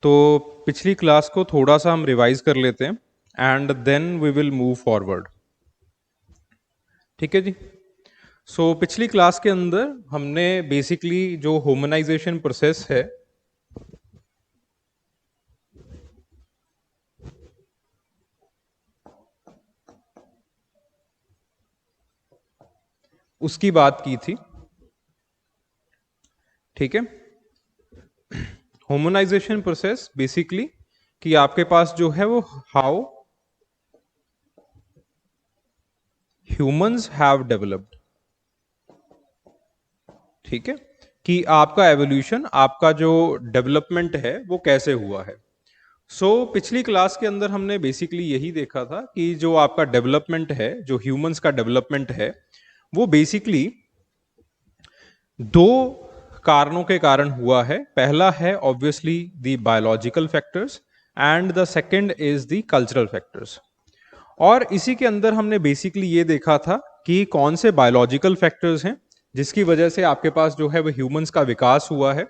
तो पिछली क्लास को थोड़ा सा हम रिवाइज कर लेते हैं and then we will move forward. ठीक है जी। पिछली क्लास के अंदर हमने बेसिकली जो ह्यूमनाइजेशन प्रोसेस है उसकी बात की थी। ठीक है। ह्यूमनाइजेशन प्रोसेस बेसिकली कि आपके पास जो है वो हाउ ह्यूमंस हैव डेवलप्ड। ठीक है, कि आपका एवोल्यूशन, आपका जो डेवलपमेंट है वो कैसे हुआ है। पिछली क्लास के अंदर हमने बेसिकली यही देखा था कि जो आपका डेवलपमेंट है, जो ह्यूमंस का डेवलपमेंट है, वो बेसिकली दो कारणों के कारण हुआ है। पहला है obviously the biological factors and the second is the cultural factors. और इसी के अंदर हमने बेसिकली ये देखा था कि कौन से बायोलॉजिकल फैक्टर्स हैं जिसकी वजह से आपके पास जो है वो ह्यूमंस का विकास हुआ है,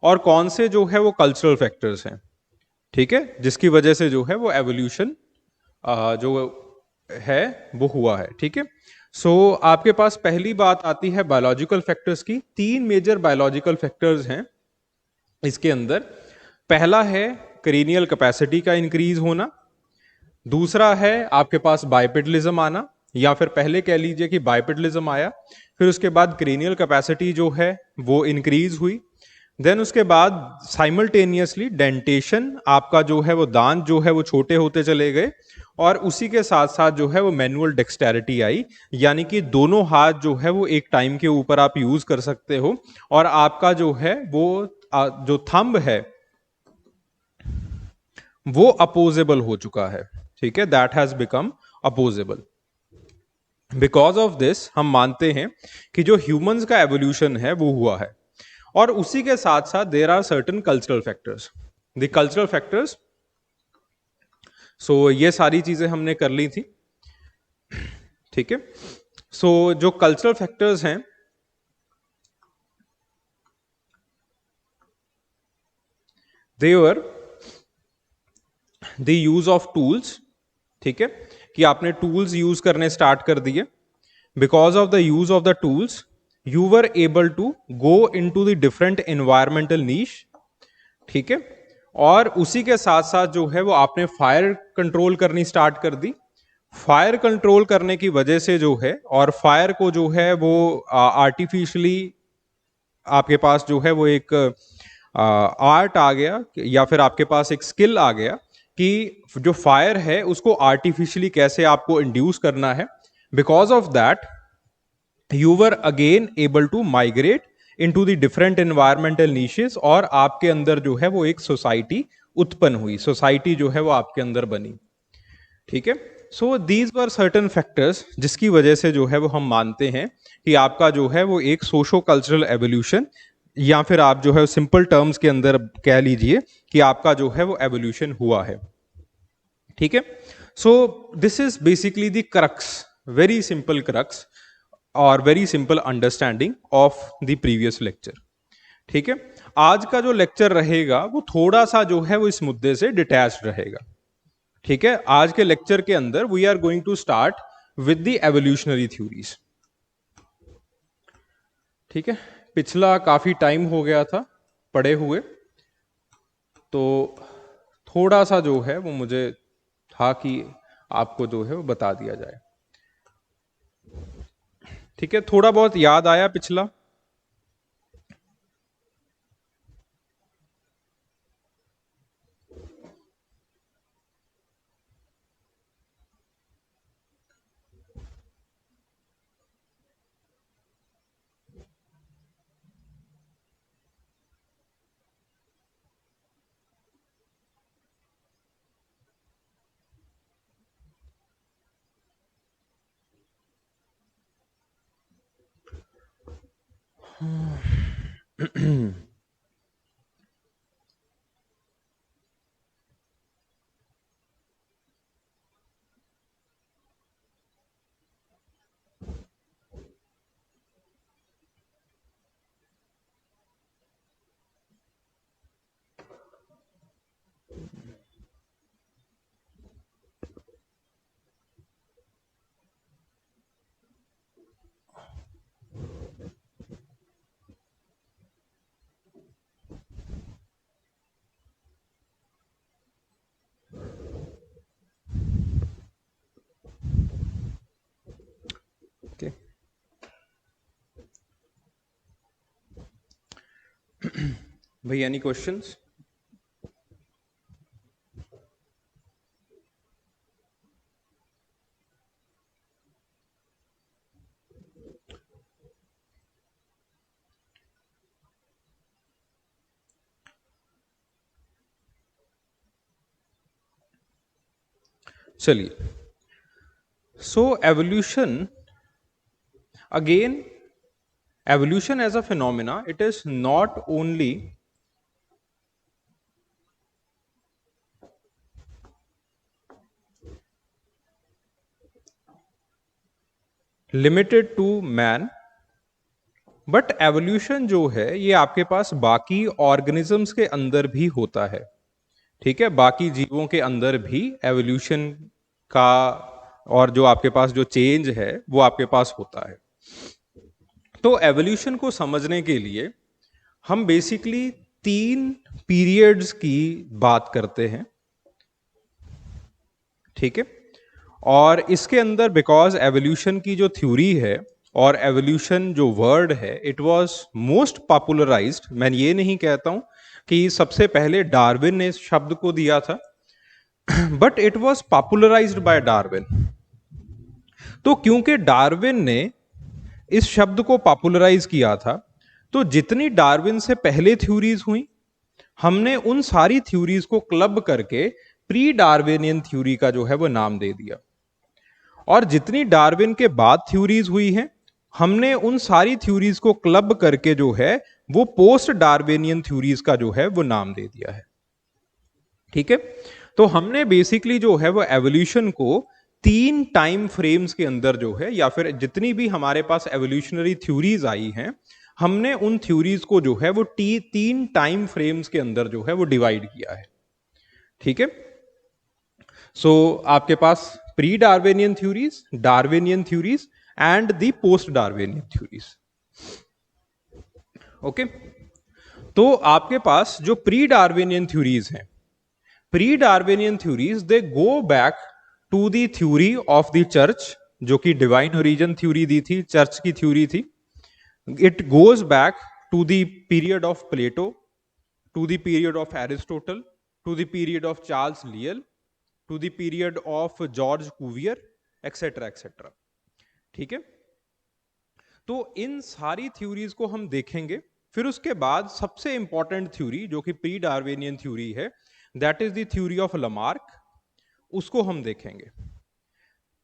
और कौन से जो है वो कल्चरल फैक्टर्स हैं। ठीक है, जिसकी वजह से जो है वो एवोल्यूशन जो है वो हुआ है। ठीक है। आपके पास पहली बात आती है बायोलॉजिकल फैक्टर्स की। तीन मेजर बायोलॉजिकल फैक्टर्स हैं इसके अंदर। पहला है क्रेनियल कैपेसिटी का इंक्रीज होना, दूसरा है आपके पास बाइपेडलिज्म आना, या फिर पहले कह लीजिए कि बाइपेडलिज्म आया, फिर उसके बाद क्रेनियल कैपेसिटी जो है वो इंक्रीज हुई, देन उसके बाद साइमल्टेनियसली डेंटेशन, आपका जो है वो दांत जो है वो छोटे होते चले गए, और उसी के साथ साथ जो है वो मैनुअल डेक्सटेरिटी आई, यानी कि दोनों हाथ जो है वो एक टाइम के ऊपर आप यूज कर सकते हो, और आपका जो है वो जो थंब है वो अपोजेबल हो चुका है। ठीक है, that has become opposable. Because of this हम मानते हैं कि जो ह्यूमंस का एवोल्यूशन है वो हुआ है। और उसी के साथ साथ there are certain cultural factors. The cultural factors, ये सारी चीजें हमने कर ली थी। ठीक है। जो कल्चरल फैक्टर्स हैं, they were the use of tools. ठीक है, कि आपने टूल्स यूज करने स्टार्ट कर दिए। Because of the use of the tools you were able to go into the different environmental niche. ठीक है। और उसी के साथ साथ जो है वो आपने फायर कंट्रोल करनी स्टार्ट कर दी। फायर कंट्रोल करने की वजह से जो है, और फायर को जो है वो आर्टिफिशियली आपके पास जो है वो एक आर्ट आ गया, या फिर आपके पास एक स्किल आ गया कि जो फायर है उसको आर्टिफिशियली कैसे आपको इंड्यूस करना है। Because of that you were again able to migrate into the different environmental niches, और आपके अंदर जो है वो एक सोसाइटी उत्पन्न हुई, सोसाइटी जो है वो आपके अंदर बनी। ठीक है। दीज वर सर्टन फैक्टर्स जिसकी वजह से जो है वो हम मानते हैं कि आपका जो है वो एक सोशो कल्चरल एवोल्यूशन, या फिर आप जो है सिंपल टर्म्स के अंदर कह लीजिए कि आपका जो है वो एवोल्यूशन हुआ है। ठीक है। This is basically the crux, very simple crux और very simple understanding of the previous lecture. ठीक है। आज का जो लेक्चर रहेगा वो थोड़ा सा जो है वो इस मुद्दे से डिटैच्ड रहेगा। ठीक है, आज के लेक्चर के अंदर we are going to start with the evolutionary theories. ठीक है, पिछला काफी टाइम हो गया था पढ़े हुए, तो थोड़ा सा जो है वो मुझे था कि आपको जो है वो बता दिया जाए। ठीक है, थोड़ा बहुत याद आया पिछला। भाई एनी क्वेश्चंस? चलिए, सो evolution, again, evolution as a phenomena, it is not only limited to man, but evolution जो है ये आपके पास बाकी ऑर्गेनिजम्स के अंदर भी होता है। ठीक है, बाकी जीवों के अंदर भी एवोल्यूशन का और जो आपके पास जो चेंज है वो आपके पास होता है। तो एवोल्यूशन को समझने के लिए हम बेसिकली 3 पीरियड्स की बात करते हैं। ठीक है, और इसके अंदर बिकॉज एवोल्यूशन की जो थ्योरी है और एवोल्यूशन जो वर्ड है इट वाज मोस्ट पॉपुलराइज्ड, मैं ये नहीं कहता हूं कि सबसे पहले डार्विन ने इस शब्द को दिया था, but it was popularised by Darwin. तो क्योंकि डार्विन ने इस शब्द को पॉपुलराइज किया था, तो जितनी डार्विन से पहले थ्योरीज हुई हमने उन सारी थ्योरीज को क्लब करके प्री डार्विनियन थ्योरी का जो है वो नाम दे दिया, और जितनी डार्विन के बाद थ्योरीज हुई हैं हमने उन सारी थ्योरीज को क्लब करके जो है वो पोस्ट डार्विनियन थ्योरीज का जो है वो नाम दे दिया है। ठीक है, तो हमने बेसिकली जो है वो एवोल्यूशन को 3 टाइम फ्रेम्स के अंदर जो है, या फिर जितनी भी हमारे पास एवोल्यूशनरी थ्योरीज आई हैं हमने उन थ्योरीज को जो है वो 3 टाइम फ्रेम्स के अंदर जो है वो डिवाइड किया है। ठीक है, सो आपके पास pre Darwinian theories, Darwinian theories and the post Darwinian theories. Okay, तो आपके पास जो प्री डार्विनियन थ्योरीज हैं, pre Darwinian theories they go back to the theory of the church, जो कि डिवाइन ओरिजिन थ्योरी दी थी, चर्च की थ्योरी थी। It goes back to the period of Plato, to the period of Aristotle, to the period of Charles Lyell, to the period of George Cuvier, etcetera etcetera. ठीक है, तो इन सारी theories को हम देखेंगे। फिर उसके बाद सबसे इंपॉर्टेंट थ्योरी जो कि प्री डार्विनियन थ्योरी है, that is the theory of Lamarck, उसको हम देखेंगे।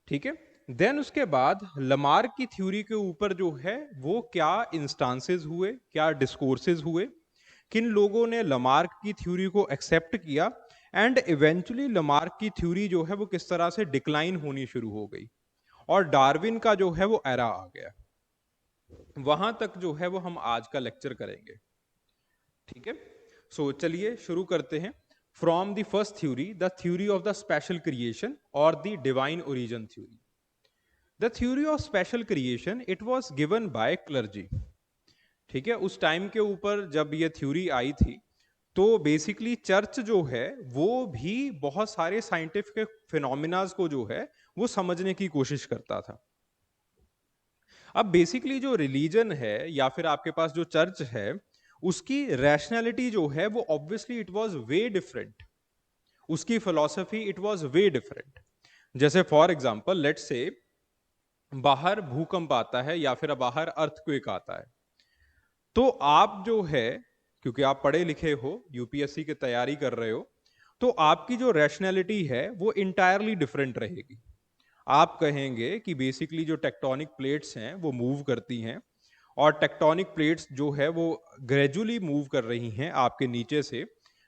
ठीक है, देन उसके बाद लमार्क की थ्योरी के ऊपर जो है वो क्या इंस्टांसेस हुए, क्या डिस्कोर्सेस हुए, किन लोगों ने लमार्क की थ्योरी को एक्सेप्ट किया, एंड इवेंचुअली लमार्क की थ्योरी जो है वो किस तरह से डिक्लाइन होनी शुरू हो गई और डार्विन का जो है वो एरा आ गया। वहां तक जो है वो हम आज का लेक्चर करेंगे। ठीक है, सो चलिए शुरू करते हैं from the first theory, the theory of the special creation और the divine origin theory. The theory of special creation it was given by clergy. ठीक है, उस टाइम के ऊपर जब ये थ्योरी आई थी तो बेसिकली चर्च जो है वो भी बहुत सारे साइंटिफिक फिनोमिनाज को जो है वो समझने की कोशिश करता था। अब बेसिकली जो रिलीजन है या फिर आपके पास जो चर्च है उसकी रैशनैलिटी जो है वो obviously it was way different, उसकी philosophy it was way different. जैसे फॉर एग्जांपल लेट्स से बाहर भूकंप आता है या फिर बाहर अर्थक्वेक आता है, तो आप जो है, क्योंकि आप पढ़े लिखे हो, यूपीएससी की तैयारी कर रहे हो, तो आपकी जो रैशनैलिटी है वो इंटायरली डिफरेंट रहेगी। आप कहेंगे कि बेसिकली जो टेक्टोनिक प्लेट्स हैं वो मूव करती हैं, और टेक्टोनिक प्लेट्स जो है वो ग्रेजुअली मूव कर रही हैं आपके नीचे से,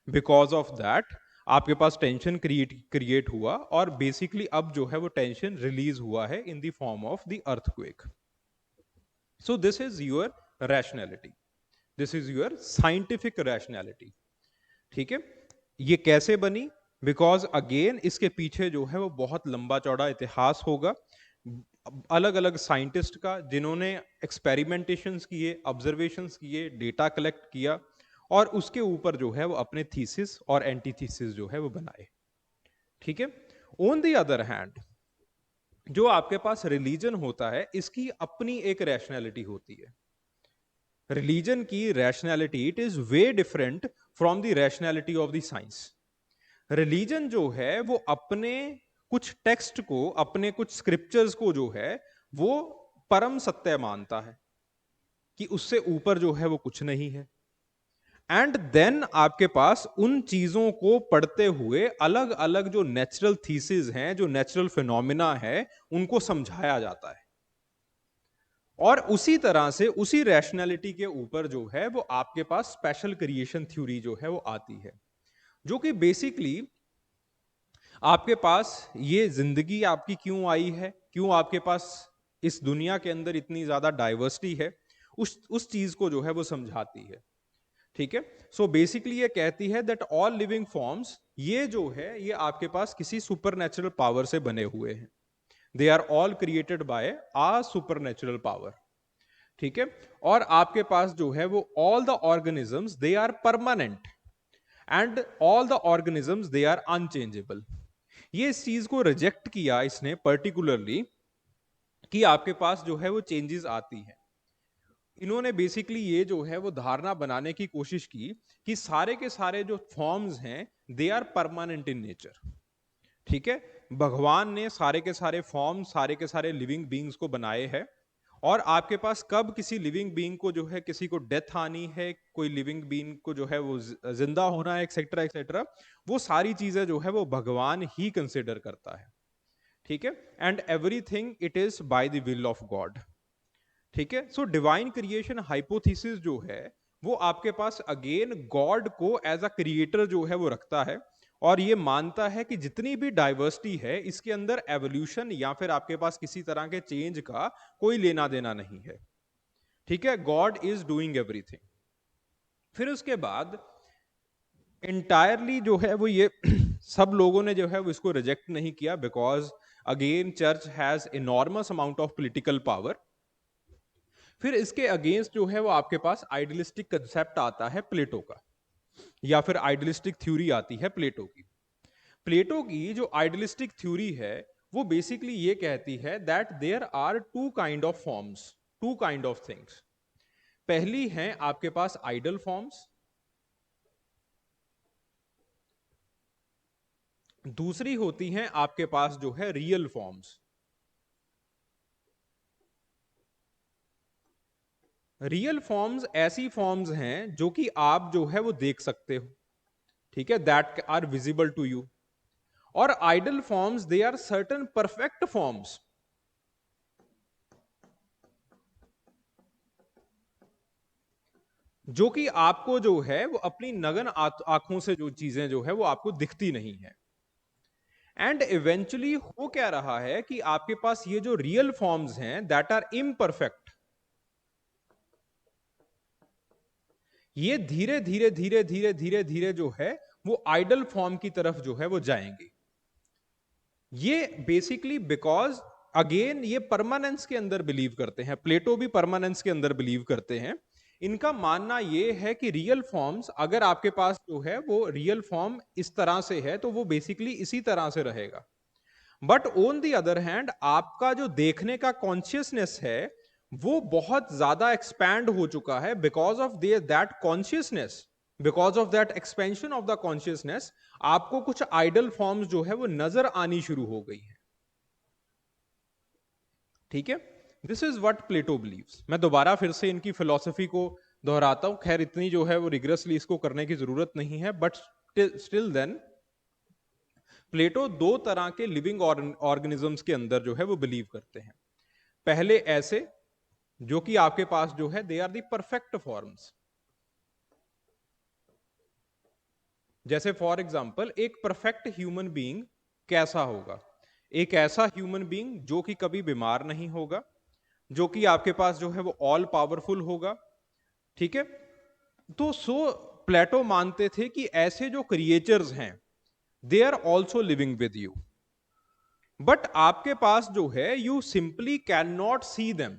बिकॉज ऑफ दैट आपके पास टेंशन क्रिएट हुआ, और बेसिकली अब जो है वो टेंशन रिलीज हुआ है in the form of the earthquake. So this is your rationality, this is your scientific rationality. ठीक है, ये कैसे बनी? बिकॉज अगेन इसके पीछे जो है वो बहुत लंबा चौड़ा इतिहास होगा, अलग अलग साइंटिस्ट का, जिन्होंने एक्सपेरिमेंटेशंस किए, ऑब्जर्वेशंस किए, डेटा कलेक्ट किया, और उसके ऊपर जो है वो अपने थीसिस और एंटीथीसिस जो है वो बनाए। ठीक है, ऑन द अदर हैंड जो आपके पास रिलीजन होता है इसकी अपनी एक रैशनैलिटी होती है। रिलीजन की rationality it is way different from the rationality of the science. Religion जो है वो अपने कुछ टेक्स्ट को, अपने कुछ स्क्रिप्चर्स को जो है वो परम सत्य मानता है कि उससे ऊपर जो है वो कुछ नहीं है। एंड देन आपके पास उन चीजों को पढ़ते हुए अलग अलग जो नेचुरल थीसिस हैं, जो नेचुरल फिनोमिना है, उनको समझाया जाता है। और उसी तरह से उसी रैशनैलिटी के ऊपर जो है वो आपके पास स्पेशल क्रिएशन थ्योरी जो है वो आती है, जो कि बेसिकली आपके पास ये जिंदगी आपकी क्यों आई है, क्यों आपके पास इस दुनिया के अंदर इतनी ज्यादा डाइवर्सिटी है, उस चीज को जो है वो समझाती है। ठीक है। सो बेसिकली ये कहती है दैट ऑल लिविंग फॉर्म्स, ये जो है ये आपके पास किसी सुपरनेचुरल पावर से बने हुए हैं। They are all created by a supernatural power. ठीक है। और आपके पास जो है वो all the organisms they are permanent and all the organisms they are unchangeable. ये इस चीज को रिजेक्ट किया इसने पर्टिकुलरली कि आपके पास जो है वो चेंजेस आती हैं। इन्होंने बेसिकली ये जो है वो धारणा बनाने की कोशिश की कि सारे के सारे जो फॉर्म्स हैं they are permanent in nature. ठीक है। भगवान ने सारे के सारे फॉर्म, सारे के सारे लिविंग बींग्स को बनाए हैं। और आपके पास कब किसी लिविंग बीइंग को जो है किसी को डेथ आनी है, कोई लिविंग बीइंग को जो है वो जिंदा होना है, एक्सेट्रा एक्सेट्रा, वो सारी चीजें जो है वो भगवान ही कंसिडर करता है। ठीक है। And everything it is by the will of God. ठीक है। सो डिवाइन क्रिएशन हाइपोथेसिस जो है वो आपके पास अगेन गॉड को एज अ क्रिएटर जो है वो रखता है, और ये मानता है कि जितनी भी डाइवर्सिटी है इसके अंदर एवोल्यूशन या फिर आपके पास किसी तरह के चेंज का कोई लेना देना नहीं है। ठीक है। God is doing everything. फिर उसके बाद इंटायरली जो है वो ये सब लोगों ने जो है वो इसको रिजेक्ट नहीं किया, because again church has enormous amount of political power. फिर इसके अगेंस्ट जो है वो आपके पास आइडियलिस्टिक कंसेप्ट आता है प्लेटो का, या फिर आइडियलिस्टिक थ्योरी आती है प्लेटो की। प्लेटो की जो आइडियलिस्टिक थ्योरी है वो बेसिकली ये कहती है that there are two kind of forms, two kind of things. पहली है आपके पास आइडल फॉर्म्स, दूसरी होती हैं आपके पास जो है रियल फॉर्म्स। रियल फॉर्म्स ऐसी फॉर्म्स हैं जो कि आप जो है वो देख सकते हो। ठीक है। That are visible to you. और ideal forms they are certain perfect forms, जो कि आपको जो है वो अपनी नगन आंखों से जो चीजें जो है वो आपको दिखती नहीं है। एंड इवेंचुअली हो क्या रहा है कि आपके पास ये जो रियल फॉर्म्स हैं दैट आर इम्परफेक्ट, ये धीरे धीरे धीरे धीरे धीरे धीरे जो है वो आइडल फॉर्म की तरफ जो है वो जाएंगे। ये बेसिकली बिकॉज अगेन ये परमानेंस के अंदर बिलीव करते हैं, प्लेटो भी परमानेंस के अंदर बिलीव करते हैं। इनका मानना ये है कि रियल फॉर्म्स, अगर आपके पास जो है वो रियल फॉर्म इस तरह से है तो वो बेसिकली इसी तरह से रहेगा। But on the other hand आपका जो देखने का कॉन्शियसनेस है वो बहुत ज्यादा एक्सपैंड हो चुका है, because of that consciousness, because of that expansion of the consciousness, आपको कुछ आइडल फॉर्म्स जो है वो नजर आनी शुरू हो गई है। ठीक है। This is what Plato believes. मैं दोबारा फिर से इनकी फिलॉसफी को दोहराता हूं, खैर इतनी जो है वो रिग्रेसली इसको करने की जरूरत नहीं है, बट स्टिल देन प्लेटो दो तरह के लिविंग ऑर्गेनिजम्स के अंदर जो है वो बिलीव करते हैं। पहले ऐसे जो कि आपके पास जो है they are the perfect forms. जैसे फॉर एग्जाम्पल एक परफेक्ट ह्यूमन बीइंग कैसा होगा? एक ऐसा ह्यूमन बीइंग जो कि कभी बीमार नहीं होगा, जो कि आपके पास जो है वो ऑल पावरफुल होगा। ठीक है। तो प्लेटो मानते थे कि ऐसे जो क्रिएचर्स हैं they are also living with you, but आपके पास जो है you simply can not see them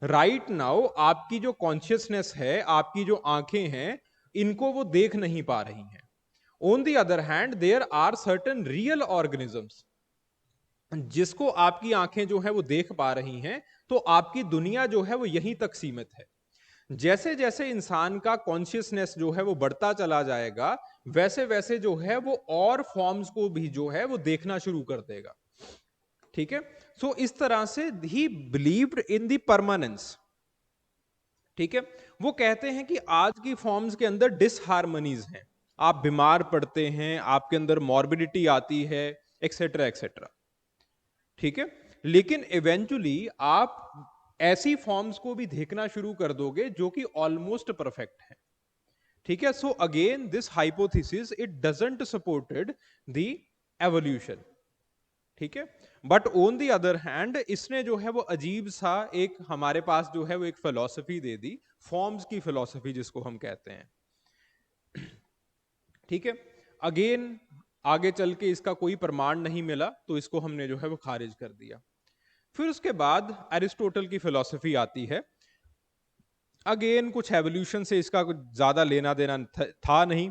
right now. आपकी जो कॉन्शियसनेस है, आपकी जो आंखें हैं, इनको वो देख नहीं पा रही हैं। On the other hand there are certain real organisms जिसको आपकी आंखें जो है वो देख पा रही हैं, तो आपकी दुनिया जो है वो यहीं तक सीमित है। जैसे जैसे इंसान का कॉन्शियसनेस जो है वो बढ़ता चला जाएगा, वैसे वैसे जो है वो और फॉर्म्स को भी जो है वो देखना शुरू कर देगा। ठीक है, सो इस तरह से ही बिलीव्ड इन द परमानेंस। ठीक है, वो कहते हैं कि आज की फॉर्म्स के अंदर डिसहार्मनीज हैं, आप बीमार पड़ते हैं, आपके अंदर मॉर्बिडिटी आती है, एक्सेट्रा एक्सेट्रा। ठीक है, लेकिन इवेंचुअली आप ऐसी फॉर्म्स को भी देखना शुरू कर दोगे जो कि ऑलमोस्ट परफेक्ट है। ठीक है, so again this hypothesis it doesn't supported the evolution. ठीक है, but on the other hand इसने जो है वो अजीब सा एक हमारे पास जो है वो एक फिलॉसफी दे दी, फॉर्म्स की फिलॉसफी जिसको हम कहते हैं। ठीक है, अगेन आगे चल के इसका कोई प्रमाण नहीं मिला, तो इसको हमने जो है वो खारिज कर दिया। फिर उसके बाद एरिस्टोटल की फिलॉसफी आती है। अगेन कुछ एवोल्यूशन से इसका कुछ ज्यादा लेना देना था नहीं,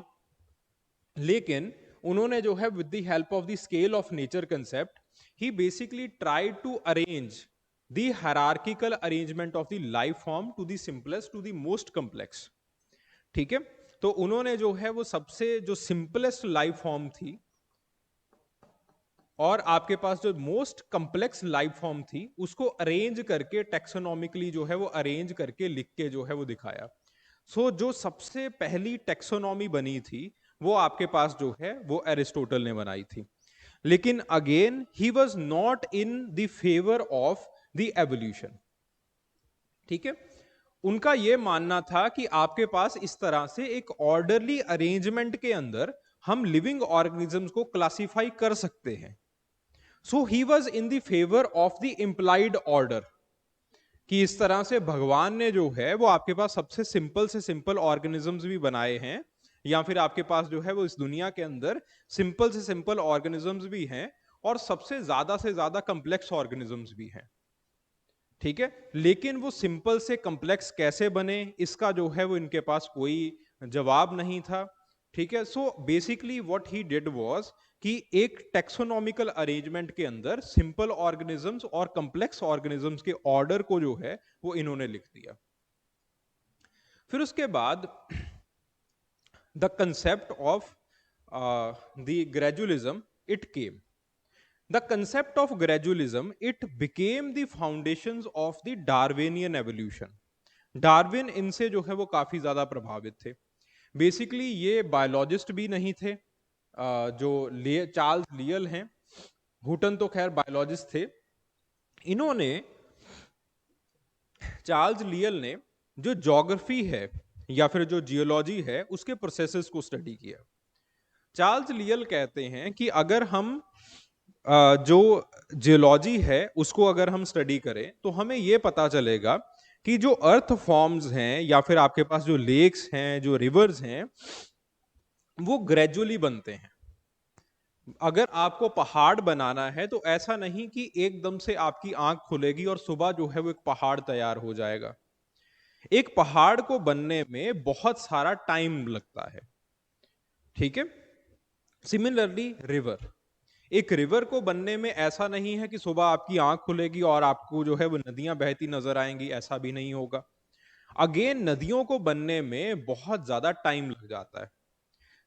लेकिन उन्होंने जो है with the help of the scale of nature concept ही basically tried to arrange the hierarchical arrangement of the life form to the simplest to the most complex. ठीक है, तो उन्होंने जो है वो सबसे जो सिंपलेस्ट लाइफ फॉर्म थी और आपके पास जो मोस्ट कॉम्प्लेक्स लाइफ फॉर्म थी उसको अरेंज करके टेक्सोनॉमिकली जो है वो अरेंज करके लिख के जो है वो दिखाया। सो जो सबसे पहली टेक्सोनॉमी बनी थी वो आपके पास जो है वो एरिस्टोटल ने बनाई थी। लेकिन again he was not in the favour of the evolution. ठीक है, उनका यह मानना था कि आपके पास इस तरह से एक ऑर्डरली अरेंजमेंट के अंदर हम लिविंग ऑर्गेनिजम्स को क्लासिफाई कर सकते हैं। So he was in the favour of the implied order, कि इस तरह से भगवान ने जो है वो आपके पास सबसे सिंपल से सिंपल ऑर्गेनिजम्स भी बनाए हैं, या फिर आपके पास जो है वो इस दुनिया के अंदर सिंपल से सिंपल ऑर्गेनिजम्स भी हैं और सबसे से ज्यादा कॉम्प्लेक्स ऑर्गेनिजम्स भी हैं। ठीक है, लेकिन वो सिंपल से कॉम्प्लेक्स कैसे बने इसका जो है वो इनके पास कोई जवाब नहीं था। ठीक है, so basically what he did was कि एक टेक्सोनॉमिकल अरेंजमेंट के अंदर सिंपल ऑर्गेनिजम्स और कॉम्प्लेक्स ऑर्गेनिजम्स के ऑर्डर को जो है वो इन्होंने लिख दिया। फिर उसके बाद the concept of the gradualism it came. The concept of gradualism, it became the foundations of the Darwinian evolution. Darwin इनसे जो है वो काफी ज्यादा प्रभावित थे। बेसिकली ये बायोलॉजिस्ट भी नहीं थे, जो चार्ल्स लियल हैं, हुटन तो खैर बायोलॉजिस्ट थे। इन्होंने चार्ल्स लियल ने जो ज्योग्राफी है या फिर जो जियोलॉजी है उसके प्रोसेसेस को स्टडी किया। चार्ल्स लियल कहते हैं कि अगर हम जो जियोलॉजी है उसको अगर हम स्टडी करें तो हमें यह पता चलेगा कि जो अर्थ फॉर्म्स हैं या फिर आपके पास जो लेक्स हैं, जो रिवर्स हैं, वो ग्रेजुअली बनते हैं। अगर आपको पहाड़ बनाना है तो ऐसा नहीं कि एकदम से आपकी आंख खुलेगी और सुबह जो है वो एक पहाड़ तैयार हो जाएगा। एक पहाड़ को बनने में बहुत सारा टाइम लगता है। ठीक है, सिमिलरली रिवर, एक रिवर को बनने में ऐसा नहीं है कि सुबह आपकी आंख खुलेगी और आपको जो है वो नदियां बहती नजर आएंगी, ऐसा भी नहीं होगा। अगेन नदियों को बनने में बहुत ज्यादा टाइम लग जाता है,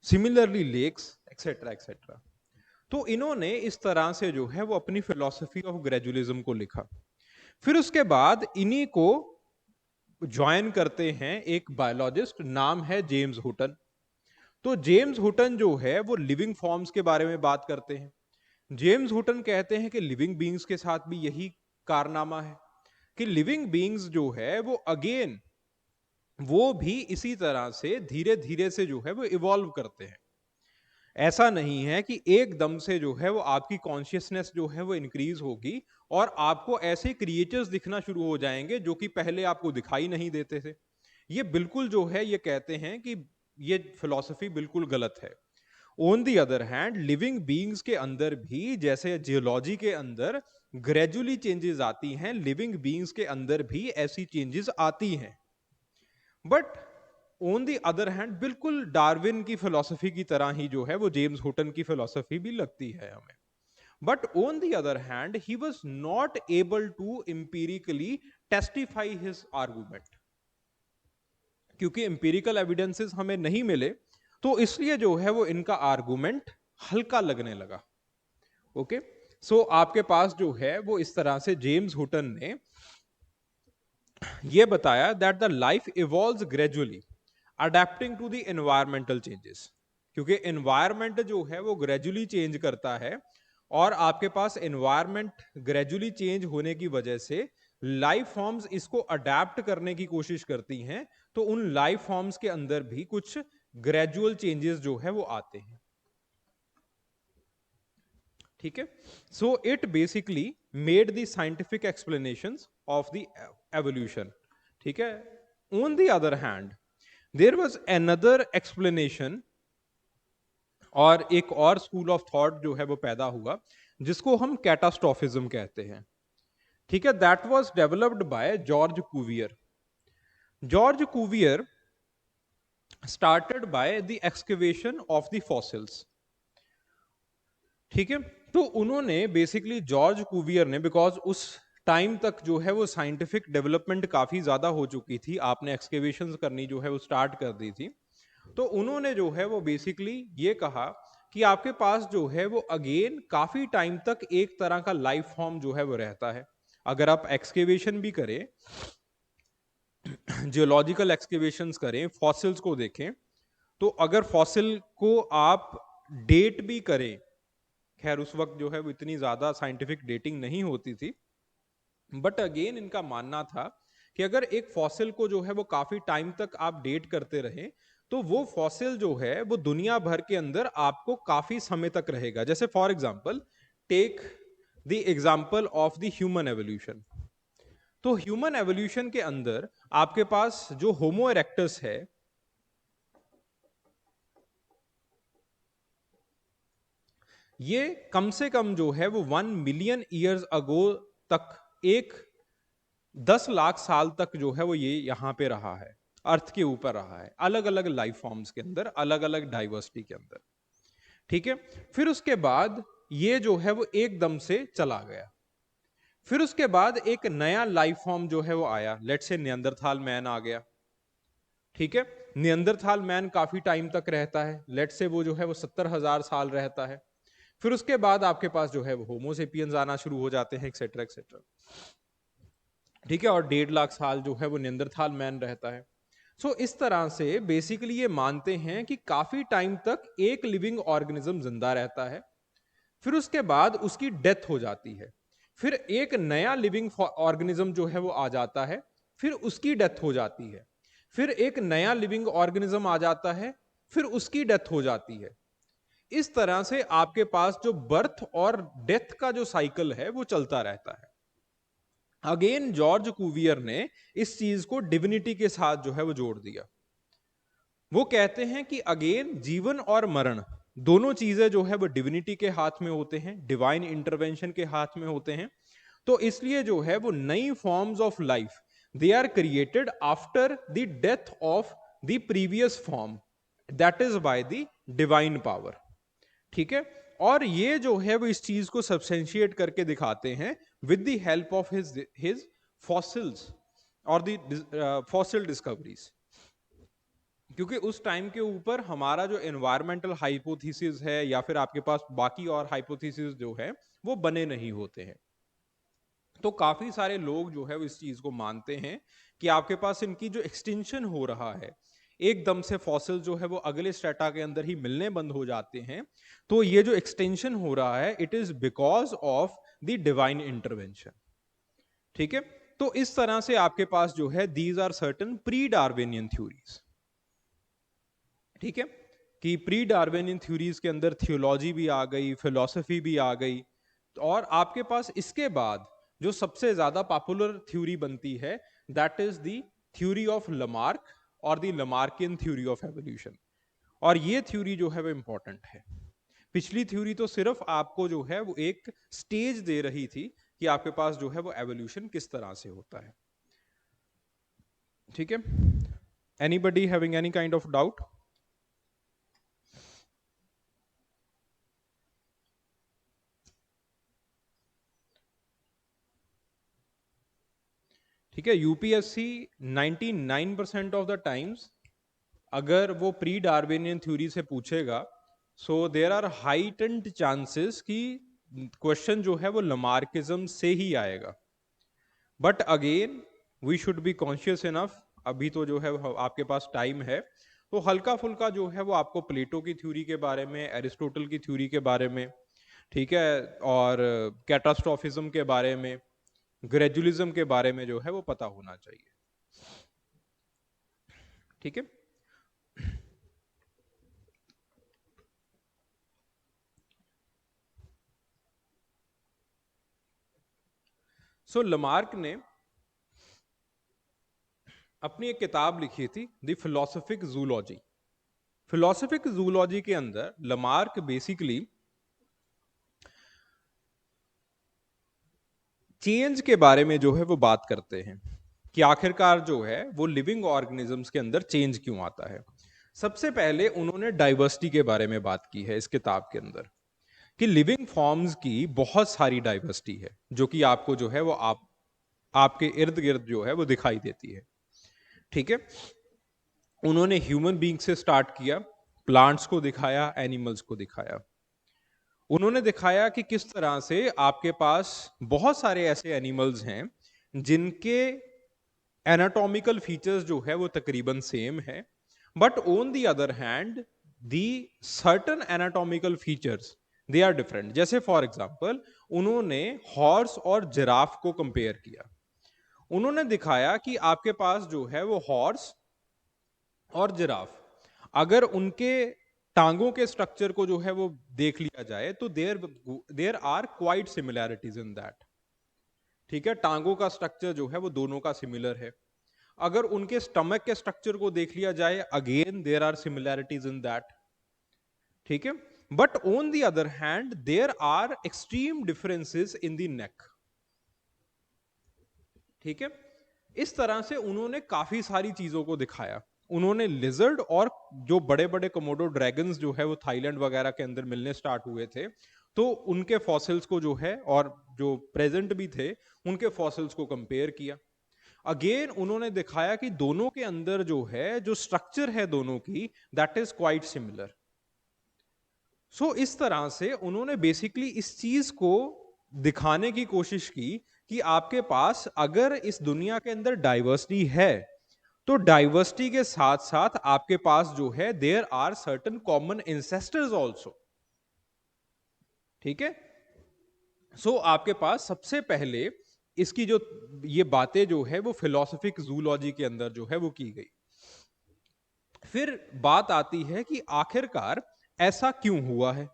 सिमिलरली लेक्स एक्सेट्रा एक्सेट्रा। तो इन्होंने इस तरह से जो है वो अपनी फिलॉसफी ऑफ ग्रेजुअलिज्म को लिखा। फिर उसके बाद इन्हीं को ज्वाइन करते हैं एक बायोलॉजिस्ट, नाम है जेम्स हुटन। तो जेम्स हुटन जो है वो लिविंग फॉर्म्स के बारे में बात करते हैं। जेम्स हुटन कहते हैं कि लिविंग बीइंग्स के साथ भी यही कारनामा है, कि लिविंग बीइंग्स जो है वो अगेन वो भी इसी तरह से धीरे धीरे से जो है वो इवॉल्व करते हैं। ऐसा नहीं है कि एकदम से जो है वो आपकी कॉन्शियसनेस जो है वो इंक्रीज होगी और आपको ऐसे क्रिएचर्स दिखना शुरू हो जाएंगे जो कि पहले आपको दिखाई नहीं देते थे। ये बिल्कुल जो है ये कहते हैं कि ये फिलॉसफी बिल्कुल गलत है। On the other hand living beings के अंदर भी जैसे जियोलॉजी के अंदर ग्रेजुअली चेंजेस आती हैं, लिविंग बीइंग्स के अंदर भी ऐसी चेंजेस आती हैं। But on the other hand बिल्कुल डार्विन की फिलॉसफी की तरह ही जो है वो जेम्स हुटन की फिलॉसफी भी लगती है हमें। But on the other hand he was not able to empirically testify his argument. क्योंकि एम्पिरिकल एविडेंसेस हमें नहीं मिले, तो इसलिए जो है वो इनका आर्गुमेंट हल्का लगने लगा। ओके, सो आपके पास जो है वो इस तरह से जेम्स हुटन ने ये बताया that the life evolves gradually adapting to the environmental changes, क्योंकि एनवायरमेंट जो है वो ग्रेजुअली चेंज करता है, और आपके पास एनवायरमेंट ग्रेजुअली चेंज होने की वजह से लाइफ फॉर्म्स इसको अडेप्ट करने की कोशिश करती हैं, तो उन लाइफ फॉर्म्स के अंदर भी कुछ ग्रेजुअल चेंजेस जो है वो आते हैं। ठीक है, so it basically made the scientific explanations of the evolution. ठीक है, on the other hand there was another explanation, और एक और स्कूल ऑफ थॉट जो है वो पैदा हुआ, जिसको हम कैटास्ट्रोफिज्म कहते हैं। ठीक है, that was developed by George Cuvier. George Cuvier started by the excavation of the fossils. ठीक है, तो उन्होंने बेसिकली जॉर्ज कुवियर ने, बिकॉज उस टाइम तक जो है वो साइंटिफिक डेवलपमेंट काफी ज्यादा हो चुकी थी, आपने एक्सकेवेशंस करनी जो है वो स्टार्ट कर दी थी, तो उन्होंने जो है वो बेसिकली ये कहा कि आपके पास जो है वो अगेन काफी टाइम तक एक तरह का लाइफ फॉर्म जो है वो रहता है। अगर आप एक्सकेवेशन भी करें, जियोलॉजिकल एक्सकेवेशंस करें, फॉसिल्स को देखें, तो अगर फॉसिल को आप डेट भी करें, खैर उस वक्त जो है वो इतनी ज्यादा साइंटिफिक डेटिंग नहीं होती थी, बट अगेन इनका मानना था कि अगर एक फॉसिल को जो है वो काफी टाइम तक आप डेट करते रहे, तो वो फॉसिल जो है वो दुनिया भर के अंदर आपको काफी समय तक रहेगा। जैसे for example take the example of the human evolution. तो ह्यूमन एवोल्यूशन के अंदर आपके पास जो होमो इरेक्टस है, ये कम से कम जो है वो 1 मिलियन ईयर्स अगो तक, एक 10 लाख साल तक जो है वो ये यहां पे रहा है, अर्थ के ऊपर रहा है, अलग अलग लाइफ फॉर्म्स के अंदर, अलग अलग डाइवर्सिटी के अंदर। ठीक है, फिर उसके बाद ये जो है वो एकदम से चला गया। फिर उसके बाद एक नया लाइफ फॉर्म जो है वो आया, लेट से नियंदरथाल मैन आ गया। ठीक है, नियंदरथाल मैन काफी टाइम तक रहता है, लेट से वो जो है वो 70,000 साल रहता है। फिर उसके बाद आपके पास जो है वो होमोसेपियंस आना शुरू हो जाते हैं, एक्सेट्रा एक्सेट्रा। ठीक है, और 1.5 लाख साल जो है वो नियंदरथाल मैन रहता है। सो इस तरह से बेसिकली ये मानते हैं कि काफी टाइम तक एक लिविंग ऑर्गेनिज्म जिंदा रहता है, फिर उसके बाद उसकी डेथ हो जाती है, फिर एक नया लिविंग ऑर्गेनिज्म जो है वो आ जाता है, फिर उसकी डेथ हो जाती है, फिर एक नया लिविंग ऑर्गेनिज्म आ जाता है, फिर उसकी डेथ हो जाती है। इस तरह से आपके पास जो बर्थ और डेथ का जो साइकिल है वो चलता रहता है। अगेन जॉर्ज कुवियर ने इस चीज को डिविनिटी के साथ जो है वो जोड़ दिया। वो कहते हैं कि अगेन जीवन और मरण दोनों चीजें जो है वो डिविनिटी के हाथ में होते हैं, डिवाइन इंटरवेंशन के हाथ में होते हैं। तो इसलिए जो है वो नई forms of life they are created after the death of the previous form, that is by the divine power. ठीक है, और ये जो है वो इस चीज को सब्सटेंशिएट करके दिखाते हैं with the help of his fossils और द फॉसिल डिस्कवरीज। क्योंकि उस टाइम के ऊपर हमारा जो एनवायरमेंटल हाइपोथेसिस है, या फिर आपके पास बाकी और हाइपोथेसिस जो है वो बने नहीं होते हैं, तो काफी सारे लोग जो है वो इस चीज को मानते हैं कि आपके पास इनकी जो एक्सटेंशन हो रहा है, एकदम से फॉसिल जो है वो अगले स्ट्रेटा के अंदर ही मिलने बंद हो जाते हैं, तो ये जो एक्सटेंशन हो रहा है it is because of the divine intervention. ठीक है, तो इस तरह से आपके पास जो है these are certain pre Darwinian theories. ठीक है, कि प्री डार्विनियन थ्योरीज के अंदर थियोलॉजी भी आ गई, फिलॉसफी भी आ गई, और आपके पास इसके बाद जो सबसे ज्यादा पॉपुलर थ्योरी बनती है that is the theory of Lamarck और द लमार्कियन थ्योरी ऑफ एवोल्यूशन। और ये थ्योरी जो है वो इंपॉर्टेंट है। पिछली थ्योरी तो सिर्फ आपको जो है वो एक स्टेज दे रही थी कि आपके पास जो है वो एवोल्यूशन किस तरह से होता है। ठीक है, anybody having any kind of doubt? ठीक है, यूपीएससी 99% ऑफ द टाइम्स अगर वो प्री डार्विनियन थ्योरी से पूछेगा, so there are heightened chances कि क्वेश्चन जो है वो लमार्किज्म से ही आएगा। But again we should be conscious enough, अभी तो जो है आपके पास टाइम है, तो हल्का फुल्का जो है वो आपको प्लेटो की थ्योरी के बारे में, एरिस्टोटल की थ्योरी के बारे में, ठीक है, और कैटास्ट्रोफिज्म के बारे में, ग्रेजुअलिज्म के बारे में जो है वो पता होना चाहिए। ठीक है, सो लमार्क ने अपनी एक किताब लिखी थी the philosophic zoology. Philosophic zoology के अंदर लमार्क बेसिकली चेंज के बारे में जो है वो बात करते हैं कि आखिरकार जो है वो लिविंग ऑर्गेनिजम्स के अंदर चेंज क्यों आता है। सबसे पहले उन्होंने डाइवर्सिटी के बारे में बात की है इस किताब के अंदर, कि लिविंग फॉर्म्स की बहुत सारी डाइवर्सिटी है जो कि आपको जो है वो आपके इर्द गिर्द जो है वो दिखाई देती है। ठीक है, उन्होंने ह्यूमन बींग से स्टार्ट किया, प्लांट्स को दिखाया, एनिमल्स को दिखाया। उन्होंने दिखाया कि किस तरह से आपके पास बहुत सारे ऐसे एनिमल्स हैं जिनके एनाटॉमिकल फीचर्स जो है वो तकरीबन सेम है, but on the other hand the certain anatomical features they are different. जैसे फॉर एग्जांपल उन्होंने हॉर्स और जिराफ को कंपेयर किया। उन्होंने दिखाया कि आपके पास जो है वो हॉर्स और जिराफ, अगर उनके टांगों के स्ट्रक्चर को जो है वो देख लिया जाए तो there there are quite similarities in that. ठीक है, टांगों का स्ट्रक्चर जो है वो दोनों का सिमिलर है। अगर उनके स्टमक के स्ट्रक्चर को देख लिया जाए, again there are similarities in that. ठीक है, but on the other hand there are extreme differences in the neck. ठीक है, इस तरह से उन्होंने काफी सारी चीजों को दिखाया। उन्होंने लिजर्ड और जो बड़े बड़े कोमोडो ड्रैगन्स जो है वो थाईलैंड वगैरह के अंदर मिलने स्टार्ट हुए थे, तो उनके फॉसिल्स को जो है, और जो प्रेजेंट भी थे उनके फॉसिल्स को कंपेयर किया। अगेन उन्होंने दिखाया कि दोनों के अंदर जो है जो स्ट्रक्चर है दोनों की, दैट इज क्वाइट सिमिलर। सो इस तरह से उन्होंने बेसिकली इस चीज को दिखाने की कोशिश की कि आपके पास अगर इस दुनिया के अंदर डाइवर्सिटी है, तो डाइवर्सिटी के साथ साथ आपके पास जो है there are certain common ancestors also. ठीक है, सो आपके पास सबसे पहले इसकी जो ये बातें जो है वो फिलोसफिक जूलॉजी के अंदर जो है वो की गई। फिर बात आती है कि आखिरकार ऐसा क्यों हुआ है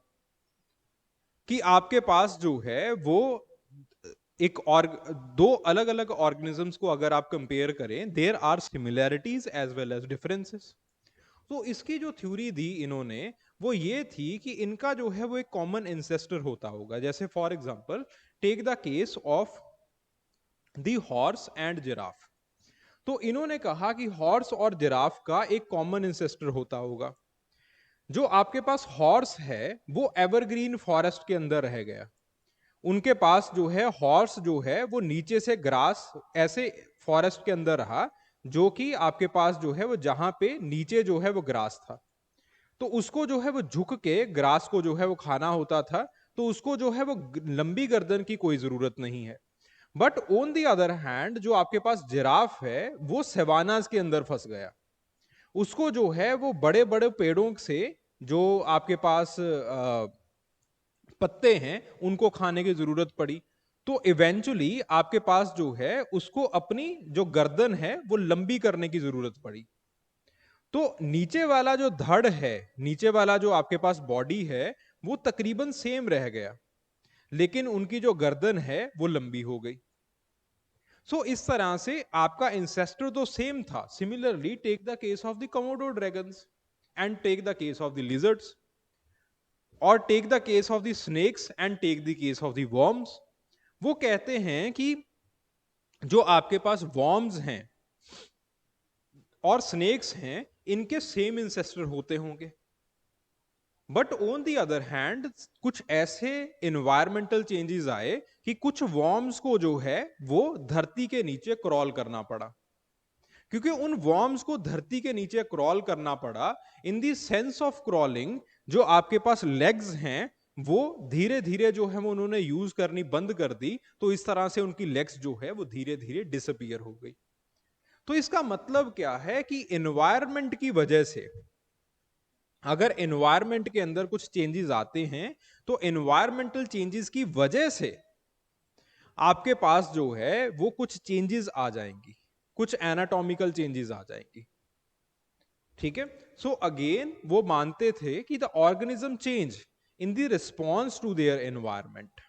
कि आपके पास जो है वो एक और दो अलग अलग ऑर्गेनिजम्स को अगर आप कंपेयर करें, there are similarities as well as differences. तो इसकी जो थ्योरी दी इन्होंने वो ये थी कि इनका जो है वो एक कॉमन इंसेस्टर होता होगा। जैसे for example take the case of the horse and giraffe. तो इन्होंने कहा कि हॉर्स और जिराफ का एक कॉमन इंसेस्टर होता होगा। जो आपके पास हॉर्स है वो एवरग्रीन फॉरेस्ट के अंदर रह गया, उनके पास जो है हॉर्स जो है वो नीचे से ग्रास ऐसे फॉरेस्ट के अंदर रहा, जो कि आपके पास जो है वो जहां पे नीचे जो है वो ग्रास था, तो उसको जो है वो झुक के ग्रास को जो है वो खाना होता था, तो उसको जो है वो लंबी गर्दन की कोई जरूरत नहीं है। But on the other hand जो आपके पास जिराफ है वो सेवानास के अंदर फंस गया, उसको जो है वो बड़े बड़े पेड़ों से जो आपके पास पत्ते हैं उनको खाने की जरूरत पड़ी। तो इवेंचुअली आपके पास जो है उसको अपनी जो गर्दन है वो लंबी करने की जरूरत पड़ी। तो नीचे वाला जो धड़ है, नीचे वाला जो आपके पास बॉडी है वो तकरीबन सेम रह गया, लेकिन उनकी जो गर्दन है वो लंबी हो गई। सो इस तरह से आपका इंसेस्टर तो सेम था। Similarly take the case of the Komodo dragons and take the case of the lizards, और take the case of the snakes and take the case of the worms. वो कहते हैं कि जो आपके पास वर्म्स हैं और स्नेक्स हैं इनके सेम इंसेस्टर होते होंगे, but on the other hand कुछ ऐसे इन्वायरमेंटल चेंजेस आए कि कुछ वॉर्म्स को जो है वो धरती के नीचे क्रॉल करना पड़ा। क्योंकि उन वॉर्म्स को धरती के नीचे क्रॉल करना पड़ा, इन दी सेंस ऑफ क्रॉलिंग, जो आपके पास लेग्स हैं वो धीरे धीरे जो है वो उन्होंने यूज करनी बंद कर दी, तो इस तरह से उनकी लेग्स जो है वो धीरे धीरे डिसअपियर हो गई। तो इसका मतलब क्या है कि एनवायरनमेंट की वजह से, अगर एनवायरनमेंट के अंदर कुछ चेंजेस आते हैं तो एनवायरमेंटल चेंजेस की वजह से आपके पास जो है वो कुछ चेंजेस आ जाएंगी, कुछ एनाटॉमिकल चेंजेस आ जाएंगी। ठीक है, सो अगेन वो मानते थे कि the organism change in the response to their environment.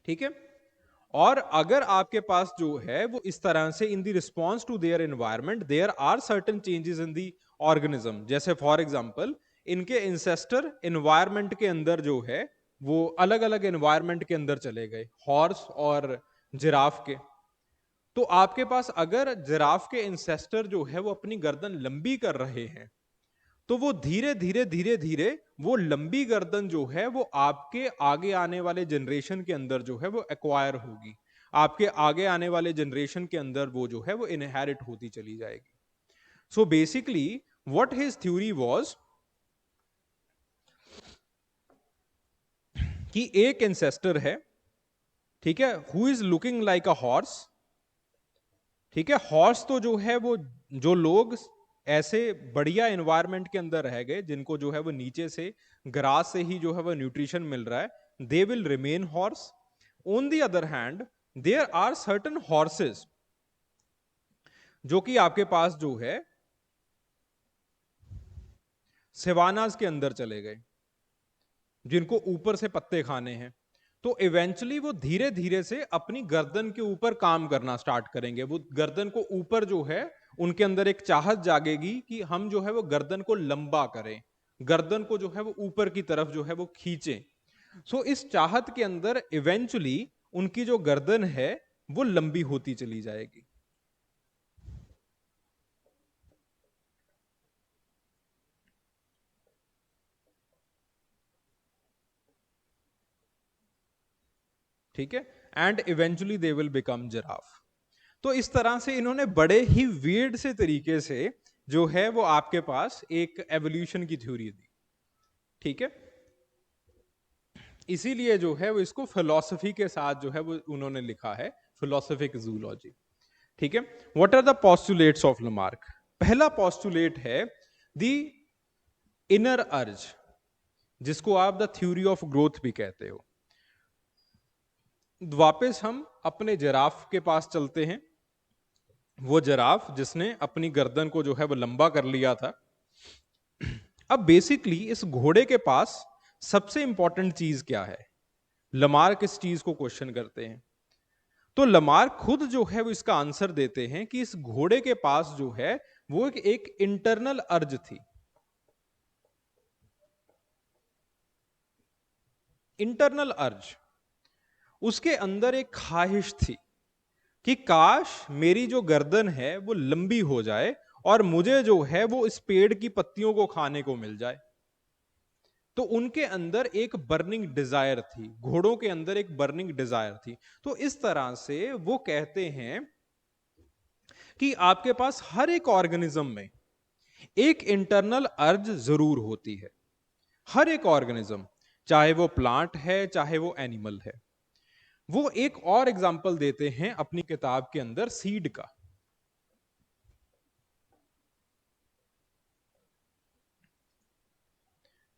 ठीक है, और अगर आपके पास जो है वो इस तरह से in the response to their environment there are certain changes in the organism, जैसे फॉर एग्जांपल इनके इंसेस्टर एनवायरमेंट के अंदर जो है वो अलग अलग एनवायरमेंट के अंदर चले गए, हॉर्स और जिराफ के। तो आपके पास अगर जिराफ के इंसेस्टर जो है वो अपनी गर्दन लंबी कर रहे हैं, तो वो धीरे धीरे धीरे धीरे वो लंबी गर्दन जो है वो आपके आगे आने वाले जनरेशन के अंदर जो है वो एक्वायर होगी, आपके आगे आने वाले जनरेशन के अंदर वो जो है वो इनहेरिट होती चली जाएगी। So basically what his theory was कि एक इंसेस्टर है, ठीक है, who is looking like a horse. ठीक है, हॉर्स तो जो है वो, जो लोग ऐसे बढ़िया एनवायरनमेंट के अंदर रह गए जिनको जो है वो नीचे से ग्रास से ही जो है वो न्यूट्रिशन मिल रहा है, they will remain horse. On the other hand there are certain horses जो कि आपके पास जो है सेवानाज के अंदर चले गए, जिनको ऊपर से पत्ते खाने हैं। तो इवेंचुअली वो धीरे धीरे से अपनी गर्दन के ऊपर काम करना स्टार्ट करेंगे, वो गर्दन को ऊपर जो है उनके अंदर एक चाहत जागेगी कि हम जो है वो गर्दन को लंबा करें, गर्दन को जो है वो ऊपर की तरफ जो है वो खींचें। सो इस चाहत के अंदर इवेंचुअली उनकी जो गर्दन है वो लंबी होती चली जाएगी। ठीक है, and eventually they will become giraffe. तो इस तरह से इन्होंने बड़े ही वियर्ड से तरीके से जो है वो आपके पास एक एवोल्यूशन की थ्योरी दी। ठीक है, इसीलिए जो है वो इसको फिलॉसफी के साथ जो है वो उन्होंने लिखा है, फिलोसफिक जूलॉजी। ठीक है, what are the postulates of Lamarck. पहला पोस्टुलेट है द इनर अर्ज, जिसको आप द थ्योरी ऑफ ग्रोथ भी कहते हो। वापस हम अपने जिराफ के पास चलते हैं, वो जिराफ जिसने अपनी गर्दन को जो है वो लंबा कर लिया था। अब बेसिकली इस घोड़े के पास सबसे इंपॉर्टेंट चीज क्या है, लमार्क इस चीज को क्वेश्चन करते हैं। तो लमार्क खुद जो है वो इसका आंसर देते हैं कि इस घोड़े के पास जो है वो एक इंटरनल अर्ज थी। इंटरनल अर्ज, उसके अंदर एक ख्वाहिश थी कि काश मेरी जो गर्दन है वो लंबी हो जाए और मुझे जो है वो इस पेड़ की पत्तियों को खाने को मिल जाए। तो उनके अंदर एक बर्निंग डिजायर थी, घोड़ों के अंदर एक बर्निंग डिजायर थी। तो इस तरह से वो कहते हैं कि आपके पास हर एक ऑर्गेनिज्म में एक इंटरनल अर्ज जरूर होती है, हर एक ऑर्गेनिज्म, चाहे वो प्लांट है चाहे वो एनिमल है। वो एक और एग्जांपल देते हैं अपनी किताब के अंदर सीड का।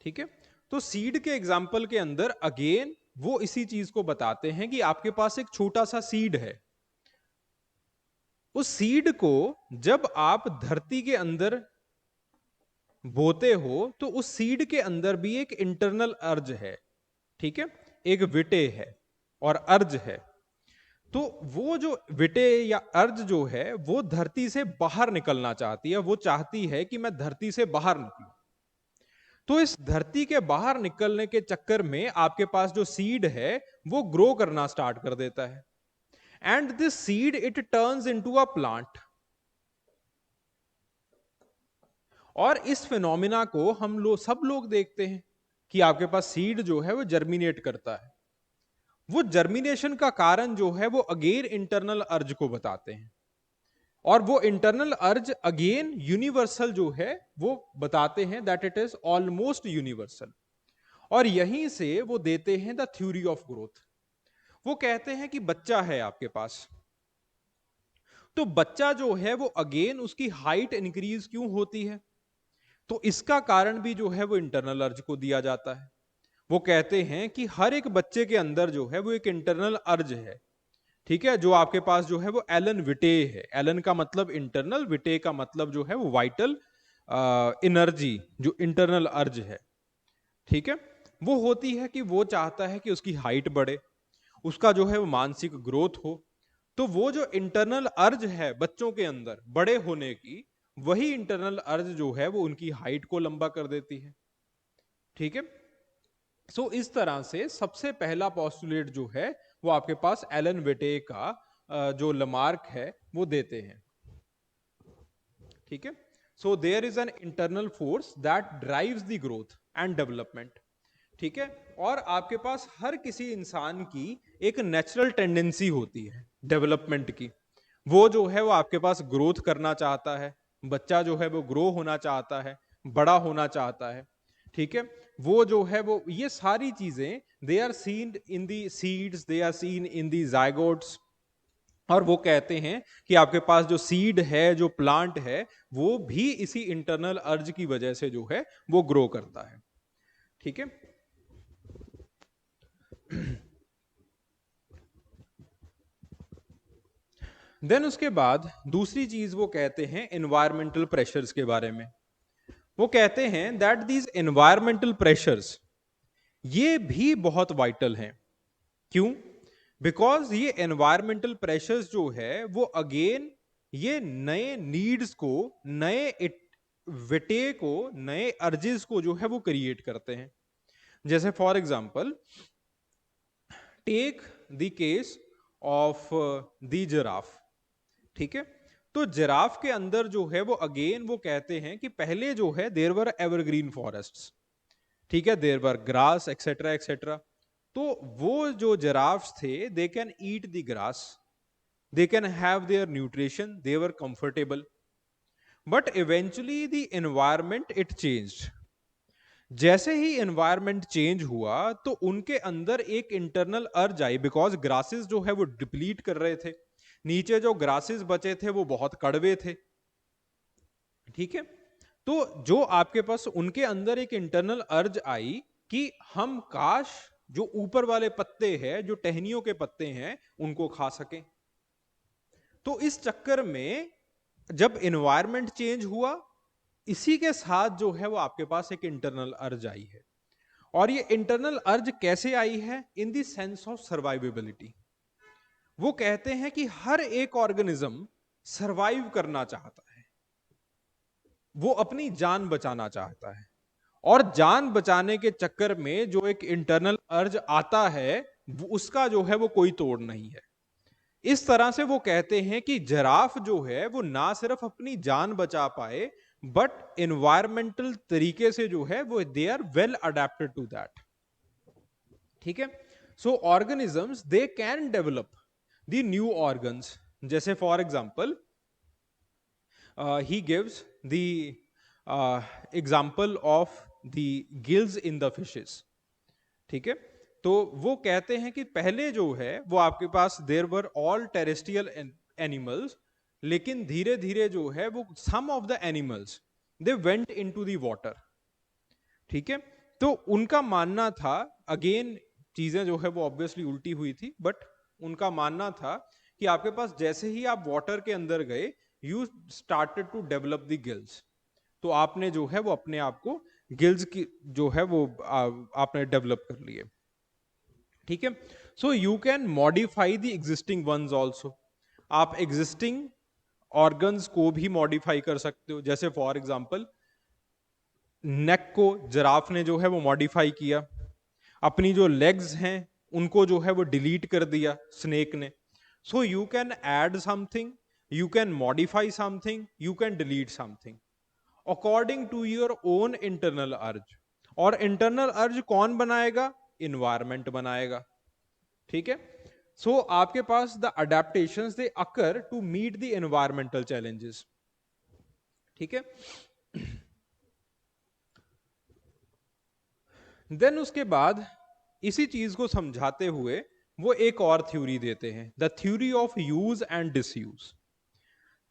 ठीक है, तो सीड के एग्जाम्पल के अंदर अगेन वो इसी चीज को बताते हैं कि आपके पास एक छोटा सा सीड है, उस सीड को जब आप धरती के अंदर बोते हो तो उस सीड के अंदर भी एक इंटरनल अर्ज है। ठीक है, एक विटे है और अर्ज है। तो वो जो विटे या अर्ज जो है वो धरती से बाहर निकलना चाहती है, वो चाहती है कि मैं धरती से बाहर निकलूं। तो इस धरती के बाहर निकलने के चक्कर में आपके पास जो सीड है वो ग्रो करना स्टार्ट कर देता है, and this seed it turns into a plant. और इस फिनोमिना को हम लोग सब लोग देखते हैं कि आपके पास सीड जो है वो जर्मिनेट करता है। वो जर्मिनेशन का कारण जो है वो अगेन इंटरनल अर्ज को बताते हैं, और वो इंटरनल अर्ज अगेन यूनिवर्सल जो है वो बताते हैं that it is almost universal. और यहीं से वो देते हैं द थ्योरी ऑफ ग्रोथ। वो कहते हैं कि बच्चा है आपके पास, तो बच्चा जो है वो अगेन उसकी हाइट इंक्रीज क्यों होती है, तो इसका कारण भी जो है वो इंटरनल अर्ज को दिया जाता है। वो कहते हैं कि हर एक बच्चे के अंदर जो है वो एक इंटरनल अर्ज है, ठीक है, जो आपके पास जो है वो एलन विटे है। एलन का मतलब इंटरनल, विटे का मतलब जो है वो वाइटल एनर्जी, जो इंटरनल अर्ज है, ठीक है। वो होती है कि वो चाहता है कि उसकी हाइट बढ़े, उसका जो है वो मानसिक ग्रोथ हो। तो वो जो इंटरनल अर्ज है बच्चों के अंदर बड़े होने की, वही इंटरनल अर्ज जो है वो उनकी हाइट को लंबा कर देती है, ठीक है। सो इस तरह से सबसे पहला पॉस्टुलेट जो है वो आपके पास एलन वेटे का जो लमार्क है वो देते हैं, ठीक है। So there is an internal force that drives the growth and development, ठीक है। और आपके पास हर किसी इंसान की एक नेचुरल टेंडेंसी होती है डेवलपमेंट की। वो जो है वो आपके पास ग्रोथ करना चाहता है, बच्चा जो है वो ग्रो होना चाहता है, बड़ा होना चाहता है, ठीक है। वो जो है वो ये सारी चीजें they are seen in the seeds, they are seen in the zygotes. और वो कहते हैं कि आपके पास जो सीड है, जो प्लांट है, वो भी इसी इंटरनल अर्ज की वजह से जो है वो ग्रो करता है, ठीक है। देन उसके बाद दूसरी चीज वो कहते हैं एनवायरमेंटल प्रेशर्स के बारे में। वो कहते हैं दैट दीज एनवायरमेंटल प्रेशर्स ये भी बहुत वाइटल हैं। क्यों? बिकॉज ये एनवायरमेंटल प्रेशर्स जो है वो अगेन ये नए नीड्स को, नए विटे को, नए अर्जेस को जो है वो क्रिएट करते हैं। जैसे for example take the case of the giraffe, ठीक है। तो जिराफ के अंदर जो है वो अगेन वो कहते हैं कि पहले जो है देयर वर एवरग्रीन फॉरेस्ट्स, ठीक है, there were grass etcetera etcetera. तो वो जो जिराफ्स थे they can eat the grass, they can have their nutrition, they were comfortable. But eventually the environment it changed. जैसे ही एनवायरमेंट चेंज हुआ तो उनके अंदर एक इंटरनल अर्ज आई, बिकॉज ग्रासेस जो है वो डिप्लीट कर रहे थे, नीचे जो ग्रासेस बचे थे वो बहुत कड़वे थे, ठीक है। तो जो आपके पास उनके अंदर एक इंटरनल अर्ज आई कि हम काश जो ऊपर वाले पत्ते हैं, जो टहनियों के पत्ते हैं, उनको खा सकें। तो इस चक्कर में जब एनवायरमेंट चेंज हुआ, इसी के साथ जो है वो आपके पास एक इंटरनल अर्ज आई है। और ये इंटरनल अर्ज कैसे आई है? In the sense of survivability. वो कहते हैं कि हर एक ऑर्गेनिज्म सरवाइव करना चाहता है, वो अपनी जान बचाना चाहता है, और जान बचाने के चक्कर में जो एक इंटरनल अर्ज आता है उसका जो है वो कोई तोड़ नहीं है। इस तरह से वो कहते हैं कि जिराफ जो है वो ना सिर्फ अपनी जान बचा पाए, बट एनवायरमेंटल तरीके से जो है वो they are well adapted to that, ठीक है। So organisms they can develop the new organs. जैसे for example he gives the example of the gills in the fishes, ठीक है। तो वो कहते हैं कि पहले जो है वो आपके पास there were all terrestrial animals, लेकिन धीरे धीरे जो है वो some of the animals they went into the water, ठीक है। तो उनका मानना था, अगेन चीजें जो है वो ऑब्वियसली उल्टी हुई थी, बट उनका मानना था कि आपके पास जैसे ही आप वाटर के अंदर गए, you started to develop the gills. तो आपने जो है वो अपने आप को गिल्स की जो है वो आपने डेवलप कर लिए, ठीक है। सो you can modify the existing once also. आप एग्जिस्टिंग ऑर्गन्स को भी मॉडिफाई कर सकते हो। जैसे फॉर एग्जाम्पल नेक को जिराफ ने जो है वो मॉडिफाई किया, अपनी जो लेग्स हैं उनको जो है वो डिलीट कर दिया स्नेक ने। So you can add something, you can modify something, you can delete something. According to your own internal urge. और इंटरनल अर्ज कौन बनाएगा? इन्वायरमेंट बनाएगा। ठीक है। सो आपके पास the adaptations they occur to meet the environmental challenges. ठीक है। देन उसके बाद इसी चीज को समझाते हुए वो एक और थ्योरी देते हैं, the theory of use and disuse.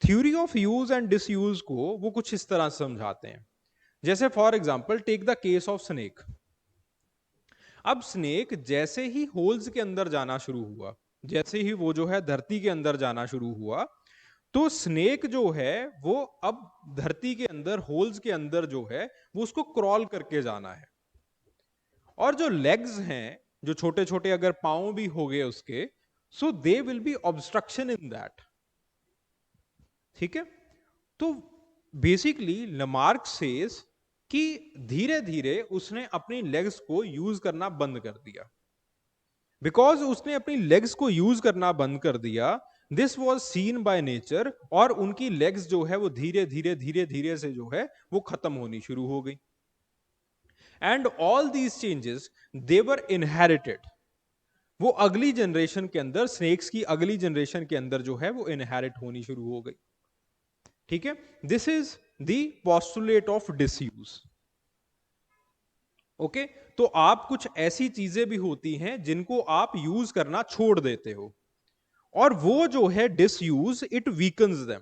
Theory of use and disuse को वो कुछ इस तरह से समझाते हैं, जैसे for example take the case of snake. अब स्नेक जैसे ही होल्स के अंदर जाना शुरू हुआ, जैसे ही वो जो है धरती के अंदर जाना शुरू हुआ, तो स्नेक जो है वो अब धरती के अंदर होल्स के अंदर जो है वो उसको क्रॉल करके जाना है। और जो लेग्स हैं, जो छोटे छोटे अगर पांव भी हो गए उसके, so they will be obstruction in that. ठीक है। तो बेसिकली लमार्क सेज कि धीरे धीरे उसने अपनी लेग्स को यूज करना बंद कर दिया। बिकॉज उसने अपनी लेग्स को यूज करना बंद कर दिया, this was seen by nature, और उनकी लेग्स जो है वो धीरे धीरे धीरे धीरे से जो है वो खत्म होनी शुरू हो गई। And all these changes they were inherited. वो अगली जनरेशन के अंदर, स्नेक्स की अगली जनरेशन के अंदर जो है वो इनहेरिट होनी शुरू हो गई। ठीक है। This is the postulate of disuse. Okay. तो आप कुछ ऐसी चीजें भी होती हैं जिनको आप यूज करना छोड़ देते हो, और वो जो है disuse, it weakens them,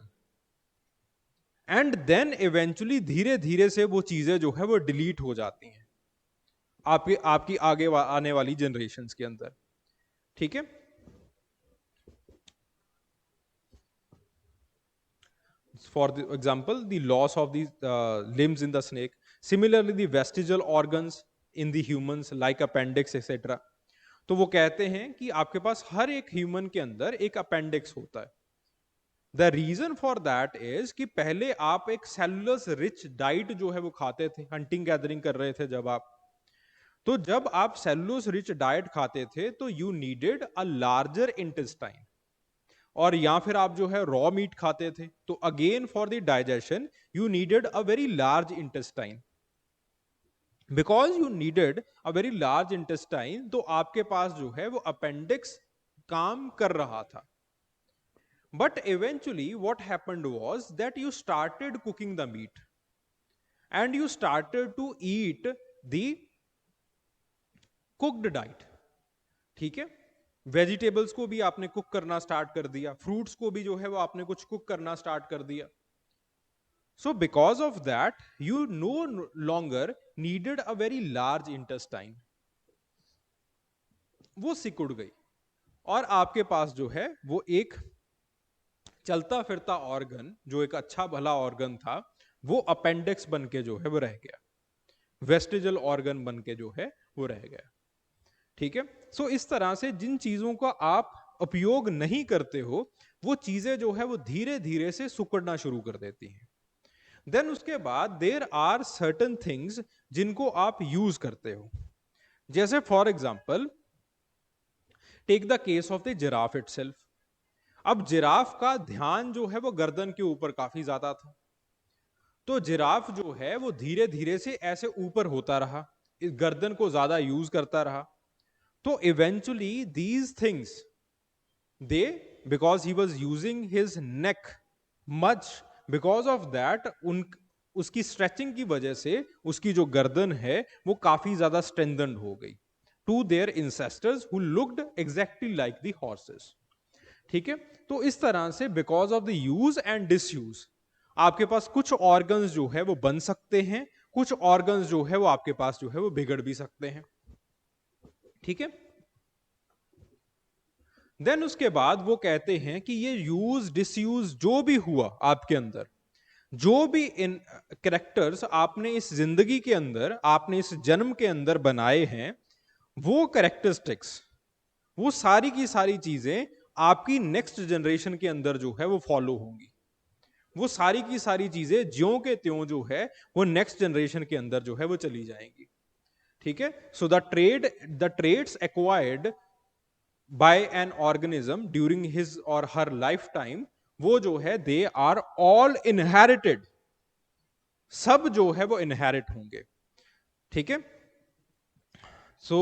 and then eventually धीरे धीरे से वो चीजें जो है वो डिलीट हो जाती हैं आपकी आपकी आगे आने वाली जनरेशन्स के अंदर। ठीक है। For the example, the loss of the limbs in the snake, similarly the vestigial organs in the humans like appendix etc. तो वो कहते हैं कि आपके पास हर एक ह्यूमन के अंदर एक अपेंडिक्स होता है। The reason for that is कि पहले आप एक सेलुलस रिच डाइट जो है वो खाते थे, हंटिंग गैदरिंग कर रहे थे जब आप, तो जब आप सेलुलोस रिच डाइट खाते थे तो you needed a larger intestine. और या फिर आप जो है रॉ मीट खाते थे, तो again for the digestion you needed a very large intestine. Because you needed a very large intestine, तो आपके पास जो है वो अपेंडिक्स काम कर रहा था। But eventually what happened was that you started cooking the meat and you started to eat the cooked diet. ठीक है। वेजिटेबल्स को भी आपने कुक करना स्टार्ट कर दिया, फ्रूट्स को भी जो है वो आपने कुछ कुक करना स्टार्ट कर दिया। So because of that you know longer needed a very large intestine. वो सिकुड़ गई, और आपके पास जो है वो एक चलता फिरता ऑर्गन, जो एक अच्छा भला ऑर्गन था, वो अपेंडिक्स बन के जो है वो रह गया, वेस्टिजल ऑर्गन बन के जो है वो रह गया। ठीक है। सो इस तरह से जिन चीजों का आप उपयोग नहीं करते हो, वो चीजें जो है वो धीरे धीरे से सिकुड़ना शुरू कर देती हैं। देन उसके बाद देयर आर सर्टन थिंग्स जिनको आप यूज करते हो, जैसे for example take the case of the giraffe itself. अब जिराफ का ध्यान जो है वो गर्दन के ऊपर काफी ज्यादा था, तो जिराफ जो है वो धीरे धीरे से ऐसे ऊपर होता रहा, इस गर्दन को ज्यादा यूज करता रहा। तो eventually these things they, because he was using his neck much, because of that उन उसकी स्ट्रेचिंग की वजह से उसकी जो गर्दन है वो काफी ज्यादा स्ट्रेंथन्ड हो गई to their ancestors who looked exactly like the horses. ठीक है। तो इस तरह से because of the use and disuse आपके पास कुछ ऑर्गन्स जो है वो बन सकते हैं, कुछ ऑर्गन्स जो है वो आपके पास जो है वो बिगड़ भी सकते हैं। ठीक है। देन उसके बाद वो कहते हैं कि ये यूज डिसयूज जो भी हुआ आपके अंदर, जो भी इन कैरेक्टर्स आपने इस जिंदगी के अंदर, आपने इस जन्म के अंदर बनाए हैं, वो कैरेक्टरिस्टिक्स, वो सारी की सारी चीजें आपकी नेक्स्ट जनरेशन के अंदर जो है वो फॉलो होंगी। वो सारी की सारी चीजें ज्यों के त्यों जो है वो नेक्स्ट जनरेशन के अंदर जो है वो चली जाएंगी। ठीक है। So the traits acquired by an organism during his or her life time, वो जो है दे आर ऑल इनहेरिटेड सब जो है वो इनहेरिट होंगे। ठीक है, सो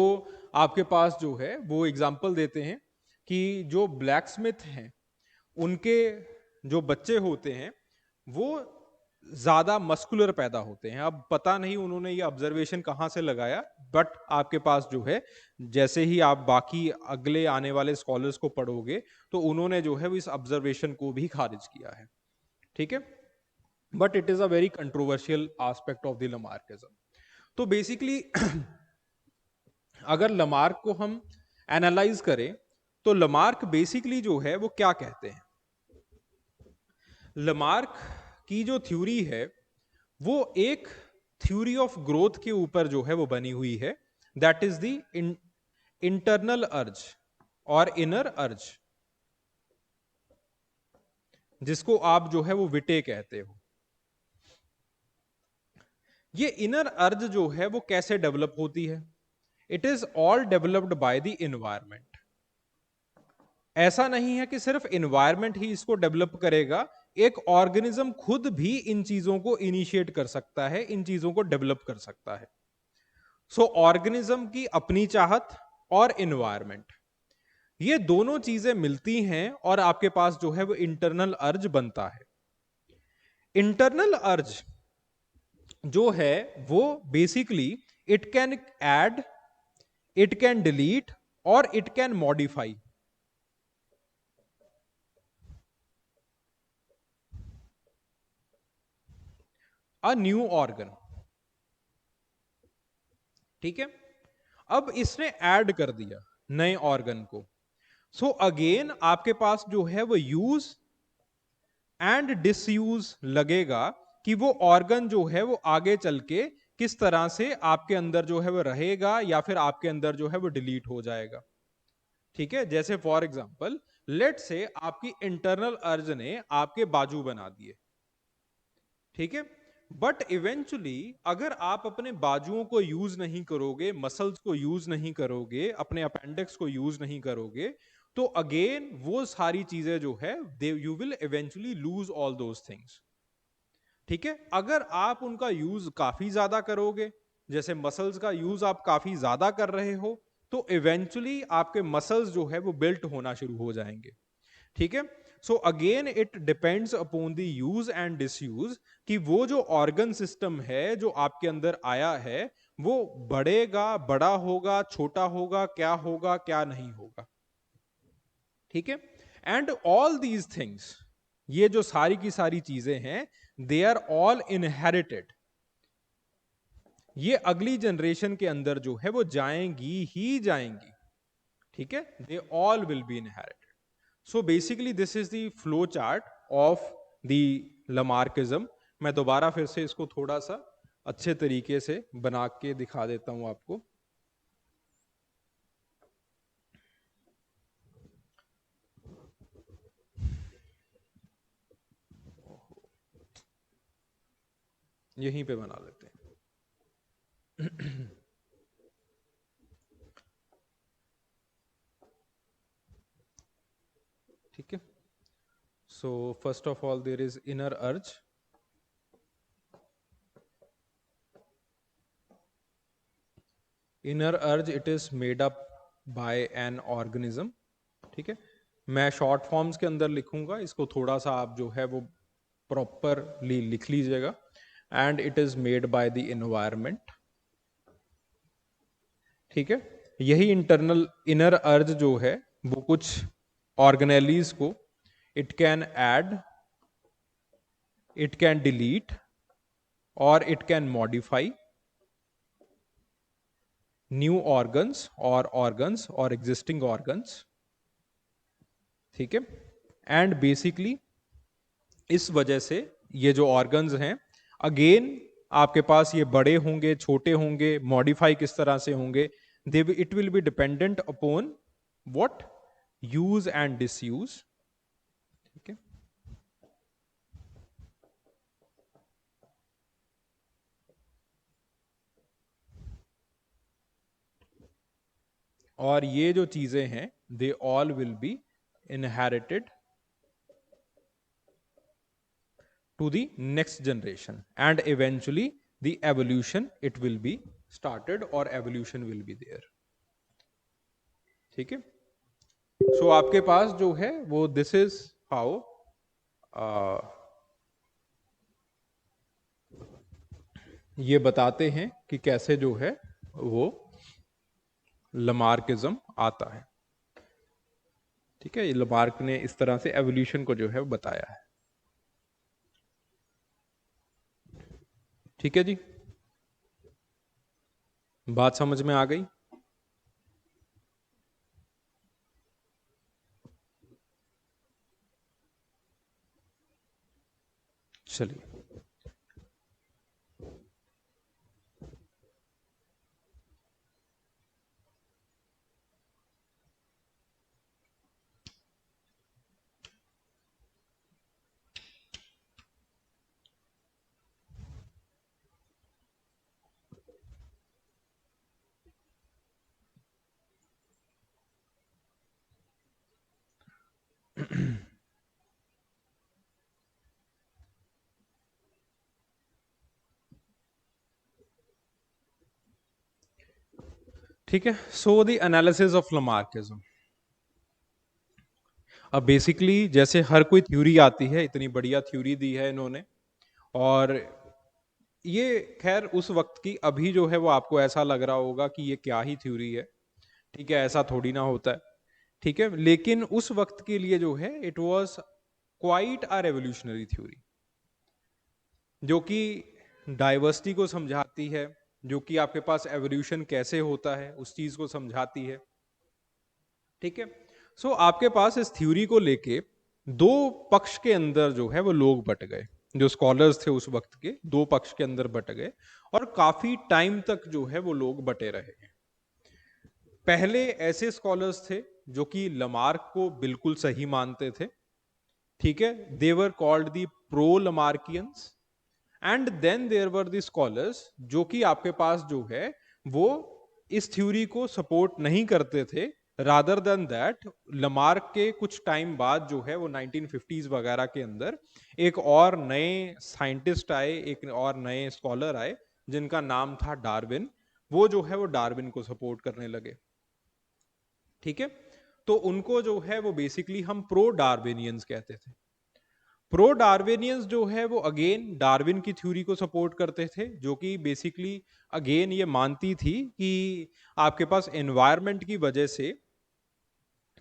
आपके पास जो है वो एग्जाम्पल देते हैं कि जो ब्लैक स्मिथ हैं उनके जो बच्चे होते हैं वो ज्यादा मस्कुलर पैदा होते हैं। अब पता नहीं उन्होंने ये ऑब्जर्वेशन कहाँ से लगाया, बट आपके पास जो है जैसे ही आप बाकी अगले आने वाले स्कॉलर्स को पढ़ोगे तो उन्होंने जो है वो इस ऑब्जर्वेशन को भी खारिज किया है। ठीक है, but it is a very controversial aspect of the लमार्किज्म। तो बेसिकली अगर लमार्क को हम एनालाइज करें तो लमार्क बेसिकली जो है वो क्या कहते हैं। लमार्क की जो थ्योरी है वो एक थ्योरी ऑफ ग्रोथ के ऊपर जो है वो बनी हुई है, that is the internal urge और इनर अर्ज, जिसको आप जो है वो विटे कहते हो। ये इनर अर्ज जो है वो कैसे डेवलप होती है? It is all developed by the environment. ऐसा नहीं है कि सिर्फ इन्वायरमेंट ही इसको डेवलप करेगा, एक ऑर्गेनिज्म खुद भी इन चीजों को इनिशिएट कर सकता है, इन चीजों को डेवलप कर सकता है। सो ऑर्गेनिज्म की अपनी चाहत और इन्वायरमेंट, ये दोनों चीजें मिलती हैं और आपके पास जो है वो इंटरनल अर्ज बनता है। इंटरनल अर्ज जो है वो basically it can add, it can delete और it can modify a new organ. ठीक है, अब इसने ऐड कर दिया नए ऑर्गन को। सो अगेन आपके पास जो है वो यूज एंड डिसयूज लगेगा कि वो ऑर्गन जो है वो आगे चल के किस तरह से आपके अंदर जो है वो रहेगा या फिर आपके अंदर जो है वो डिलीट हो जाएगा। ठीक है, जैसे फॉर एग्जांपल लेट से आपकी इंटरनल अर्ज ने आपके बाजू बना दिए। ठीक है, बट इवेंचुअली अगर आप अपने बाजुओं को यूज नहीं करोगे, मसल्स को यूज नहीं करोगे, अपने अपेंडिक्स को यूज नहीं करोगे, तो अगेन वो सारी चीजें जो है they you will eventually lose all those things. ठीक है, अगर आप उनका यूज काफी ज्यादा करोगे, जैसे मसल्स का यूज आप काफी ज्यादा कर रहे हो, तो इवेंचुअली आपके मसल्स जो है वो बिल्ट होना शुरू हो जाएंगे। ठीक है, so again it depends upon the use and disuse कि वो जो ऑर्गन सिस्टम है जो आपके अंदर आया है वो बढ़ेगा, बड़ा होगा, छोटा होगा, क्या नहीं होगा। ठीक है, एंड ऑल दीज थिंग्स, ये जो सारी की सारी चीजें हैं, दे आर ऑल इनहेरिटेड। ये अगली जनरेशन के अंदर जो है वो जाएंगी ही जाएंगी। ठीक है, दे all will be inherited. So basically this is the flow chart of the लमार्किज्म। मैं दोबारा फिर से इसको थोड़ा सा अच्छे तरीके से बना के दिखा देता हूं आपको। यहीं पे बना लेते हैं। ठीक है, so first of all there is inner urge. Inner urge it is made up by an organism. ठीक है, मैं शॉर्ट फॉर्म्स के अंदर लिखूंगा, इसको थोड़ा सा आप जो है वो प्रॉपरली लिख लीजिएगा। And it is made by the environment. ठीक है, यही इंटरनल इनर अर्ज जो है वो कुछ ऑर्गेनेलीज को it can add, it can delete और it can modify new organs और एग्जिस्टिंग ऑर्गन्स। ठीक है, एंड बेसिकली इस वजह से ये जो ऑर्गन्स हैं अगेन आपके पास ये बड़े होंगे, छोटे होंगे, मॉडिफाई किस तरह से होंगे, they it will be dependent upon what use and disuse. ठीक है, और ये जो चीजें हैं they all will be inherited to the next generation, and eventually the evolution it will be started or evolution will be there. ठीक है. So आपके पास जो है वो दिस इज हाउ ये बताते हैं कि कैसे जो है वो लमार्किज्म आता है. ठीक है, ये लमार्क ने इस तरह से एवोल्यूशन को जो है वो बताया है. ठीक है जी, बात समझ में आ गई. चलिए, ठीक है. So the analysis of लमार्किज्म. अब बेसिकली जैसे हर कोई थ्योरी आती है, इतनी बढ़िया थ्योरी दी है इन्होंने, और ये खैर उस वक्त की, अभी जो है वो आपको ऐसा लग रहा होगा कि ये क्या ही थ्योरी है. ठीक है, ऐसा थोड़ी ना होता है. ठीक है, लेकिन उस वक्त के लिए जो है it was quite a revolutionary theory, जो कि डाइवर्सिटी को समझाती है, जो कि आपके पास एवोल्यूशन कैसे होता है उस चीज को समझाती है. ठीक है. सो आपके पास इस थ्योरी को लेके दो पक्ष के अंदर जो है वो लोग बट गए. जो स्कॉलर्स थे उस वक्त के, दो पक्ष के अंदर बट गए, और काफी टाइम तक जो है वो लोग बटे रहे हैं. पहले ऐसे स्कॉलर्स थे जो कि लमार्क को बिल्कुल सही मानते थे. ठीक है, they were called the pro Lamarckians. And then there were the scholars जो कि आपके पास जो है वो इस थ्योरी को सपोर्ट नहीं करते थे. रादर देन दैट, लमार्क के कुछ टाइम बाद जो है वो 1950s वगैरह के अंदर एक और नए साइंटिस्ट आए, एक और नए स्कॉलर आए जिनका नाम था डार्विन. वो जो है वो डार्विन को सपोर्ट करने लगे. ठीक है, तो उनको जो है वो बेसिकली हम प्रो डार्विनियंस कहते थे. प्रो डार्विनियंस जो है वो अगेन डार्विन की थ्योरी को सपोर्ट करते थे, जो कि बेसिकली अगेन ये मानती थी कि आपके पास एनवायरनमेंट की वजह से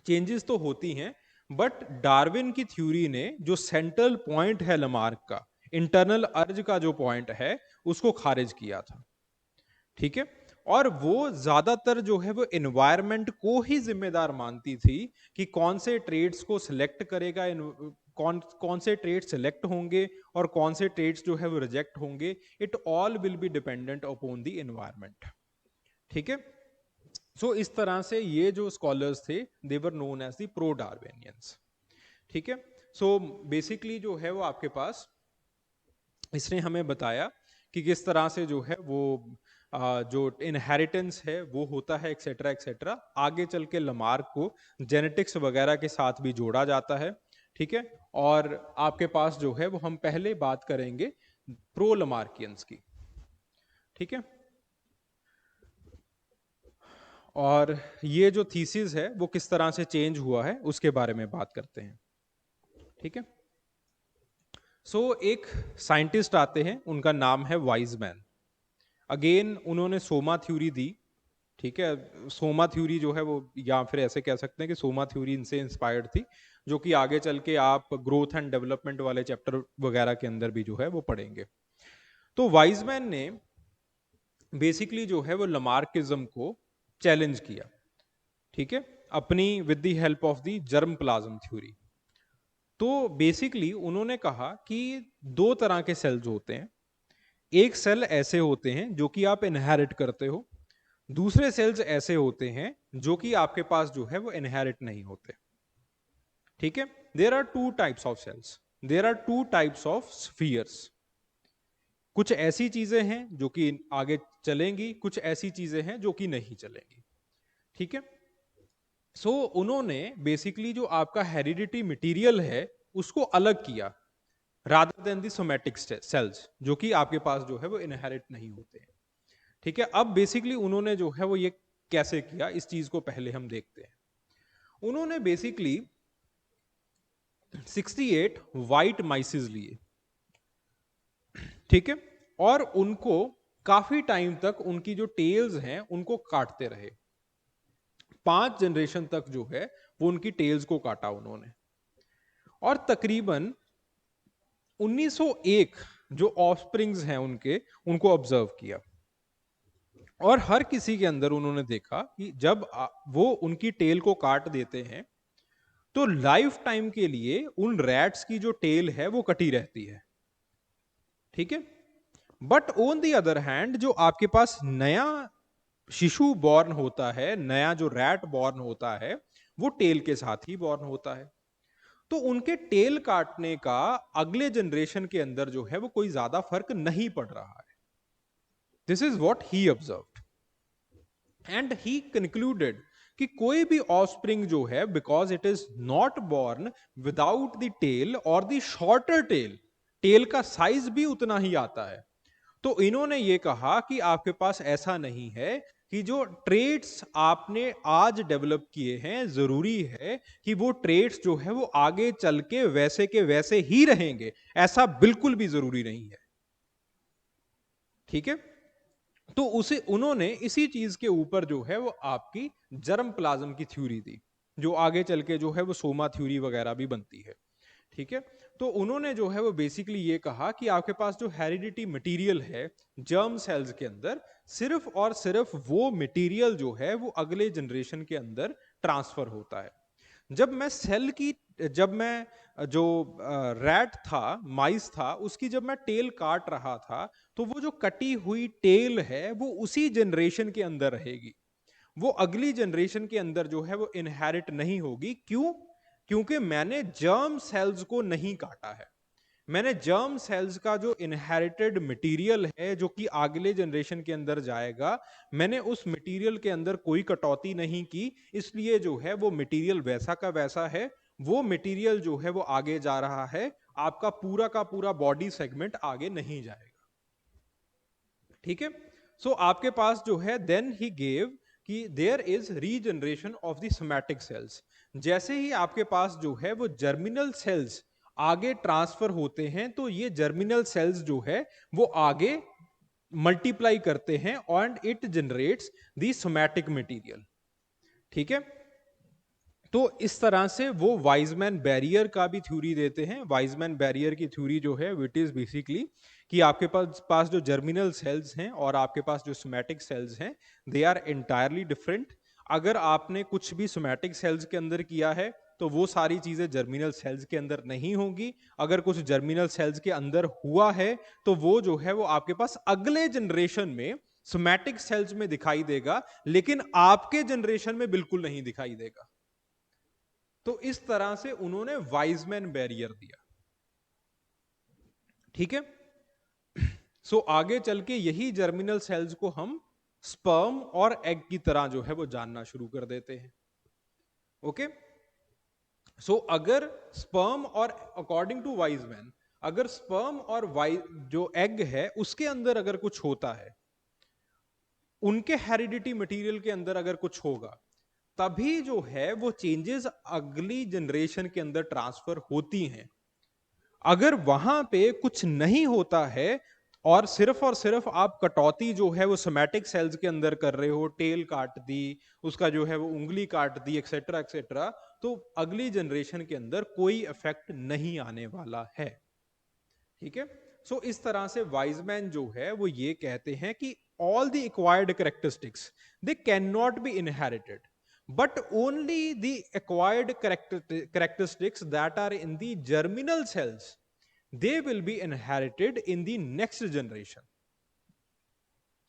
चेंजेस तो होती हैं, बट डार्विन की थ्योरी ने जो सेंट्रल पॉइंट है लमार्क का, इंटरनल अर्ज का जो पॉइंट है, उसको खारिज किया था. ठीक है, और वो ज्यादातर जो है वो एनवायरनमेंट को ही जिम्मेदार मानती थी कि कौन से ट्रेड्स को सिलेक्ट करेगा, कौन कौन से ट्रेड सिलेक्ट होंगे और कौन से ट्रेड्स जो है वो रिजेक्ट होंगे. It all will be dependent upon the environment. ठीक है, सो इस तरह से ये जो स्कॉलर्स थे they were known as the pro Darwinians. ठीक है, सो बेसिकली जो है वो आपके पास इसने हमें बताया कि किस तरह से जो है वो जो इनहेरिटेंस है वो होता है, एक्सेट्रा एक्सेट्रा. आगे चल के लमार्क को जेनेटिक्स वगैरह के साथ भी जोड़ा जाता है. ठीक है, और आपके पास जो है वो हम पहले बात करेंगे प्रो लमार्कियंस की. ठीक है, और ये जो थीसिस है वो किस तरह से चेंज हुआ है उसके बारे में बात करते हैं. ठीक है, सो एक साइंटिस्ट आते हैं, उनका नाम है वाइजमैन. अगेन उन्होंने सोमा थ्योरी दी. ठीक है, सोमा थ्योरी जो है वो, या फिर ऐसे कह सकते हैं कि सोमा थ्योरी इनसे इंस्पायर्ड थी, जो कि आगे चल के आप ग्रोथ एंड डेवलपमेंट वाले चैप्टर वगैरह के अंदर भी जो है वो पढ़ेंगे. तो वाइजमैन ने बेसिकली जो है वो लमार्किज्म को चैलेंज किया. ठीक है, अपनी with the help of the germ plasm theory. तो बेसिकली उन्होंने कहा कि दो तरह के सेल्स होते हैं. एक सेल ऐसे होते हैं जो कि आप इनहेरिट करते हो, दूसरे सेल्स ऐसे होते हैं जो कि आपके पास जो है वो इनहेरिट नहीं होते. ठीक है, there are two types of cells, there are two types of spheres. कुछ ऐसी चीजें हैं जो कि आगे चलेंगी, कुछ ऐसी चीजें हैं जो कि नहीं चलेंगी. ठीक है, सो उन्होंने बेसिकली जो आपका हेरिडिटी मटेरियल है उसको अलग किया. रादर देन दी सोमैटिक सेल्स, जो कि आपके पास जो है वो इनहेरिट नहीं होते हैं। ठीक है, अब बेसिकली उन्होंने जो है वो ये कैसे किया, इस चीज को पहले हम देखते हैं। उन्होंने बेसिकली 68 वाइट माइसेस लिए, ठीक है, और उनको काफी टाइम तक उनकी जो टेल्स हैं उनको काटते रहे। 5 जनरेशन तक जो है वो उनकी टेल्स को काटा उन्होंने, और तकरीबन 1901 जो ऑफस्प्रिंग्स हैं उनके, उनको ऑब्जर्व किया, और हर किसी के अंदर उन्होंने देखा कि जब वो उनकी टेल को काट देते हैं तो लाइफ टाइम के लिए उन रैट्स की जो टेल है वो कटी रहती है, ठीक है। But on the other hand जो आपके पास नया शिशु बॉर्न होता है, नया जो रैट बॉर्न होता है, वो टेल के साथ ही बॉर्न होता है। तो उनके टेल काटने का अगले जनरेशन के अंदर जो है वो कोई ज्यादा फर्क नहीं पड़ रहा है। This is what he observed, and he concluded कि कोई भी ऑफस्प्रिंग जो है, because it is not born without the tail or the shorter tail, tail का साइज भी उतना ही आता है। तो इन्होंने ये कहा कि आपके पास ऐसा नहीं है कि जो ट्रेड्स आपने आज डेवलप किए हैं जरूरी है कि वो ट्रेड्स जो है वो आगे चल के वैसे ही रहेंगे, ऐसा बिल्कुल भी जरूरी नहीं है, ठीक है। तो उसे उन्होंने इसी चीज के ऊपर जो है वो आपकी जर्म प्लाज्म की थ्योरी दी, जो आगे चल के जो है वो सोमा थ्योरी वगैरह भी बनती है, ठीक है। तो उन्होंने जो है वो बेसिकली ये कहा कि आपके पास जो हेरिडिटी मटेरियल है जर्म सेल्स के अंदर, सिर्फ और सिर्फ वो मटेरियल जो है वो अगले जनरेशन के अंदर ट्रांसफर होता है। जब मैं जो रैट था, माइस था, उसकी जब मैं टेल काट रहा था, तो वो जो कटी हुई टेल है वो उसी जनरेशन के अंदर रहेगी, वो अगली जनरेशन के अंदर जो है वो इनहेरिट नहीं होगी। क्यों? क्योंकि मैंने जर्म सेल्स को नहीं काटा है, मैंने जर्म सेल्स का जो इनहेरिटेड मटेरियल है जो कि अगले जनरेशन के अंदर जाएगा, मैंने उस मटेरियल के अंदर कोई कटौती नहीं की, इसलिए जो है वो मटेरियल वैसा का वैसा है, वो मटेरियल जो है वो आगे जा रहा है, आपका पूरा का पूरा बॉडी सेगमेंट आगे नहीं जाएगा, ठीक है। सो आपके पास जो है देन ही गेव कि there is regeneration of the somatic cells. जैसे ही आपके पास जो है वो जर्मिनल सेल्स आगे ट्रांसफर होते हैं, तो ये जर्मिनल सेल्स जो है वो आगे मल्टीप्लाई करते हैं and it generates the somatic material, ठीक है। तो इस तरह से वो वाइजमैन बैरियर का भी थ्योरी देते हैं। वाइजमैन बैरियर की थ्योरी जो है विट इज बेसिकली कि आपके पास जो जर्मिनल सेल्स हैं और आपके पास जो सोमैटिक सेल्स हैं, दे आर एंटायरली डिफरेंट। अगर आपने कुछ भी सोमैटिक सेल्स के अंदर किया है तो वो सारी चीजें जर्मिनल सेल्स के अंदर नहीं होंगी। अगर कुछ जर्मिनल सेल्स के अंदर हुआ है तो वो जो है वो आपके पास अगले जनरेशन में सोमैटिक सेल्स में दिखाई देगा, लेकिन आपके जनरेशन में बिल्कुल नहीं दिखाई देगा। तो इस तरह से उन्होंने वाइजमैन बैरियर दिया, ठीक है। सो आगे चल के यही जर्मिनल सेल्स को हम स्पर्म और एग की तरह जो है वो जानना शुरू कर देते हैं, ओके। सो अगर स्पर्म और अकॉर्डिंग टू वाइजमैन, अगर स्पर्म और जो एग है उसके अंदर अगर कुछ होता है, उनके हेरिडिटी मटेरियल के अंदर अगर कुछ होगा, तभी जो है वो चेंजेस अगली जनरेशन के अंदर ट्रांसफर होती हैं। अगर वहां पे कुछ नहीं होता है और सिर्फ आप कटौती जो है वो सोमैटिक सेल्स के अंदर कर रहे हो, टेल काट दी, उसका जो है वो उंगली काट दी, एक्सेट्रा एक्सेट्रा, तो अगली जनरेशन के अंदर कोई इफेक्ट नहीं आने वाला है, ठीक है। सो इस तरह से वाइजमैन जो है वो ये कहते हैं कि all the acquired characteristics they cannot be inherited, but only the acquired characteristics that are in the germinal cells they will be inherited in the next generation।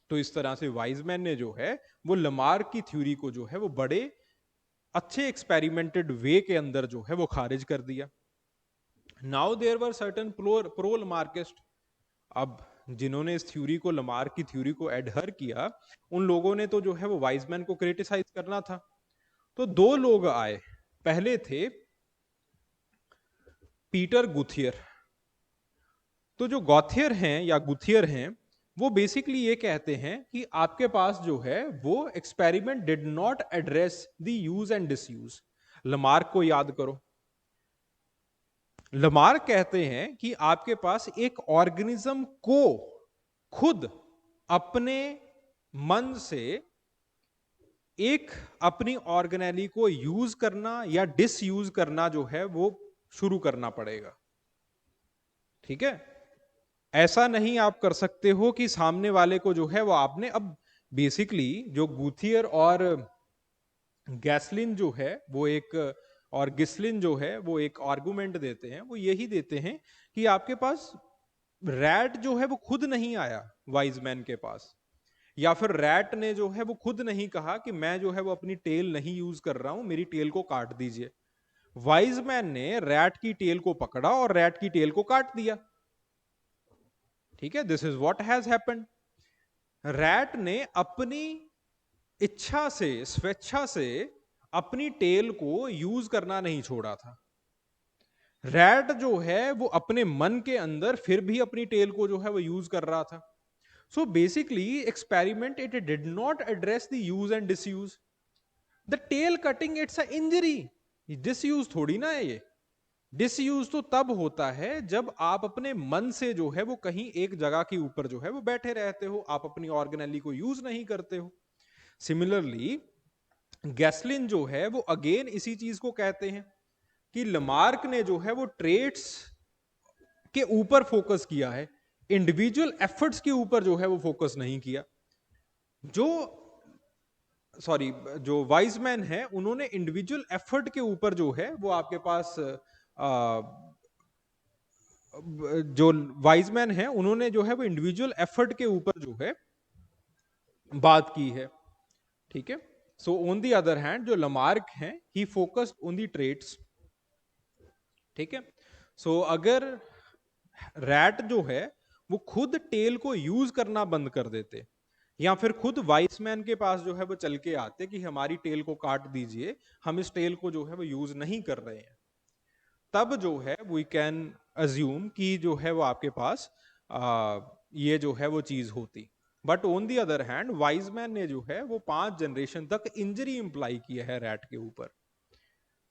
तो इस तरह से वाइजमैन ने जो है वो लमार्क की थ्योरी को जो है वो बड़े अच्छे एक्सपेरिमेंटेड वे के अंदर जो है वो खारिज कर दिया। Now there were certain pro Lamarckist. अब जिन्होंने इस थ्योरी को, लमार्क की थ्योरी को एडहर किया, उन लोगों ने तो जो है वो वाइजमैन को क्रिटिसाइज करना था। तो दो लोग आए, पहले थे पीटर गुथियर, तो जो गॉथियर हैं या गुथियर हैं, वो बेसिकली ये कहते हैं कि आपके पास जो है वो experiment did not address the use and disuse. Lamarck को याद करो। लमार्क कहते हैं कि आपके पास एक ऑर्गेनिज्म को खुद अपने मन से एक अपनी ऑर्गेनेली को यूज करना या डिसयूज करना जो है वो शुरू करना पड़ेगा। ठीक है, ऐसा नहीं आप कर सकते हो कि सामने वाले को जो है वो आपने अब बेसिकली जो गुथियर और गैसलिन जो है वो एक और गिस्लिन जो है वो एक आर्गुमेंट देते हैं, वो यही देते हैं कि आपके पास रैट जो है वो खुद नहीं आया वाइजमैन के पास, या फिर रैट ने जो है वो खुद नहीं कहा कि मैं जो है वो अपनी टेल नहीं यूज कर रहा हूं, मेरी टेल को काट दीजिए। वाइजमैन ने रैट की टेल को पकड़ा और रैट की टेल को काट दिया। ठीक है, this is what has happened. Rat ने अपनी इच्छा से, स्वेच्छा से अपनी टेल को यूज करना नहीं छोड़ा था। रैट जो है वो अपने मन के अंदर फिर भी अपनी टेल को जो है वो यूज कर रहा था। So basically experiment it did not address the use and disuse. The tail cutting it's a injury, disuse थोड़ी ना है ये। डिसयूज तो तब होता है जब आप अपने मन से जो है वो कहीं एक जगह के ऊपर जो है वो बैठे रहते हो, आप अपनी ऑर्गेनेली को यूज नहीं करते हो। सिमिलरली गैसलिन जो है वो अगेन इसी चीज को कहते हैं कि लमार्क ने जो है वो ट्रेट्स के ऊपर फोकस किया है, इंडिविजुअल एफर्ट्स के ऊपर जो है वो फोकस नहीं किया। जो जो वाइजमैन है उन्होंने इंडिविजुअल एफर्ट के ऊपर जो है वो आपके पास जो वाइजमैन है उन्होंने जो है वो इंडिविजुअल एफर्ट के ऊपर जो है बात की है। ठीक है, so on the other hand जो लमार्क है ही फोकस्ड ऑन दी ट्रेट्स। ठीक है, सो अगर रैट जो है वो खुद टेल को यूज करना बंद कर देते, या फिर खुद वाइसमैन के पास जो है वो चल के आते कि हमारी टेल को काट दीजिए, हम इस टेल को जो है वो यूज नहीं कर रहे हैं, तब जो है वी कैन अज्यूम कि जो है वो आपके पास ये जो है वो चीज होती। But on the other hand Weismann ने जो है वो 5 जनरेशन तक इंजरी इंप्लाई किया है रैट के ऊपर।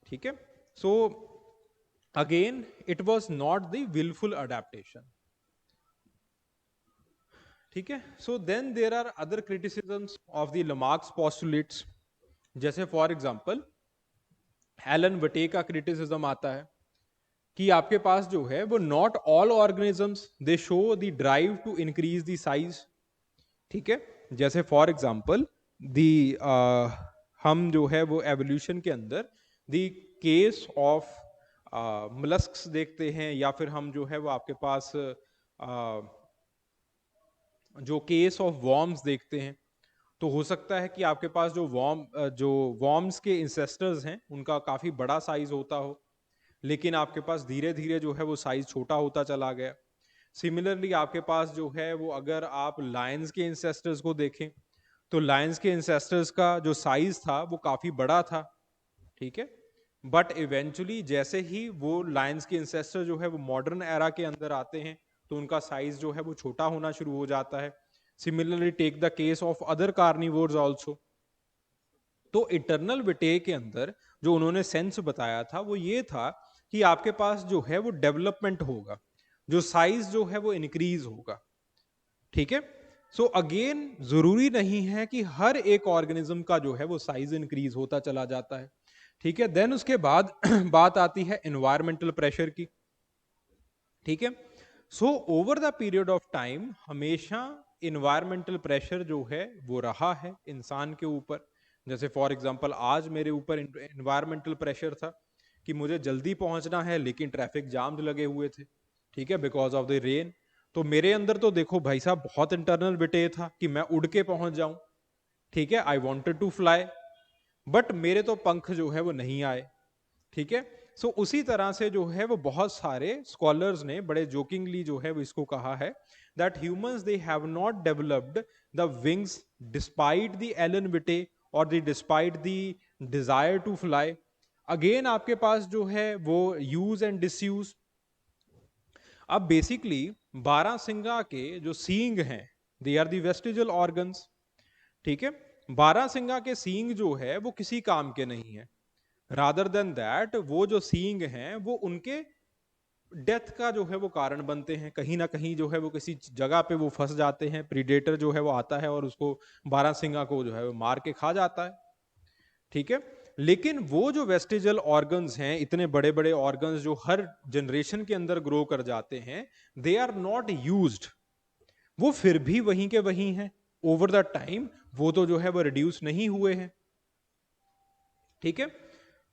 ठीक है, so again it was not the wilful adaptation. ठीक है, so then there are other criticisms of the Lamarck's postulates. जैसे फॉर एग्जांपल एलन वटे का क्रिटिसिज्म आता है कि आपके पास जो है वो not all organisms they show the drive to increase the size. ठीक है, जैसे फॉर एग्जांपल दी हम जो है वो एवोल्यूशन के अंदर द केस ऑफ मोलस्क्स देखते हैं, या फिर हम जो है वो आपके पास जो केस ऑफ वॉर्म्स देखते हैं। तो हो सकता है कि आपके पास जो वॉर्म्स के इंसेस्टर्स हैं उनका काफी बड़ा साइज होता हो, लेकिन आपके पास धीरे धीरे जो है वो साइज छोटा होता चला गया। सिमिलरली आपके पास जो है वो अगर आप लायंस के इंसेस्टर्स को देखें तो लायंस के इंसेस्टर्स का जो साइज था वो काफी बड़ा था। ठीक है, बट इवेंचुअली जैसे ही वो लायंस के इंसेस्टर जो है वो मॉडर्न एरा के अंदर आते हैं तो उनका साइज जो है वो छोटा होना शुरू हो जाता है। Similarly take the case of other carnivores also. तो इटर्नल विटे के अंदर जो उन्होंने सेंस बताया था वो ये था कि आपके पास जो है वो डेवलपमेंट होगा, जो साइज जो है वो इंक्रीज होगा। ठीक है, सो अगेन जरूरी नहीं है कि हर एक ऑर्गेनिज्म का जो है वो साइज इंक्रीज होता चला जाता है। ठीक है, देन उसके बाद बात आती है एनवायरमेंटल प्रेशर की। ठीक है, so over the period of time हमेशा इन्वायरमेंटल प्रेशर जो है वो रहा है इंसान के ऊपर। जैसे फॉर एग्जांपल आज मेरे ऊपर इन्वायरमेंटल प्रेशर था कि मुझे जल्दी पहुंचना है, लेकिन ट्रैफिक जाम लगे हुए थे। ठीक है, बिकॉज ऑफ द रेन। तो मेरे अंदर तो देखो भाई साहब बहुत इंटरनल बिटे था कि मैं उड़ के पहुंच जाऊं। ठीक है, I wanted to fly, but मेरे तो पंख जो है वो नहीं आए। ठीक है, सो उसी तरह से जो है वो बहुत सारे स्कॉलर्स ने बड़े जोकिंगली जो है वो इसको कहा है that humans they have not developed the wings despite the elan vital और the despite the desire to fly. Again आपके पास जो है वो यूज एंड डिसयूज। अब बेसिकली बारहसिंगा के जो सींग हैं, they are the vestigial organs, ठीक है। बारहसिंगा के सींग जो है वो किसी काम के नहीं है, रादर देन दैट वो जो सींग हैं वो उनके डेथ का जो है वो कारण बनते हैं। कहीं ना कहीं जो है वो किसी जगह पे वो फंस जाते हैं, प्रीडेटर जो है वो आता है और उसको बारहसिंगा को जो है वो मार के खा जाता है, ठीक है। लेकिन वो जो वेस्टिजल ऑर्गन्स हैं, इतने बड़े बड़े ऑर्गन्स जो हर जनरेशन के अंदर ग्रो कर जाते हैं, दे आर नॉट यूज्ड, वो फिर भी वहीं के वहीं हैं ओवर द टाइम, वो तो जो है वो रिड्यूस नहीं हुए हैं, ठीक है।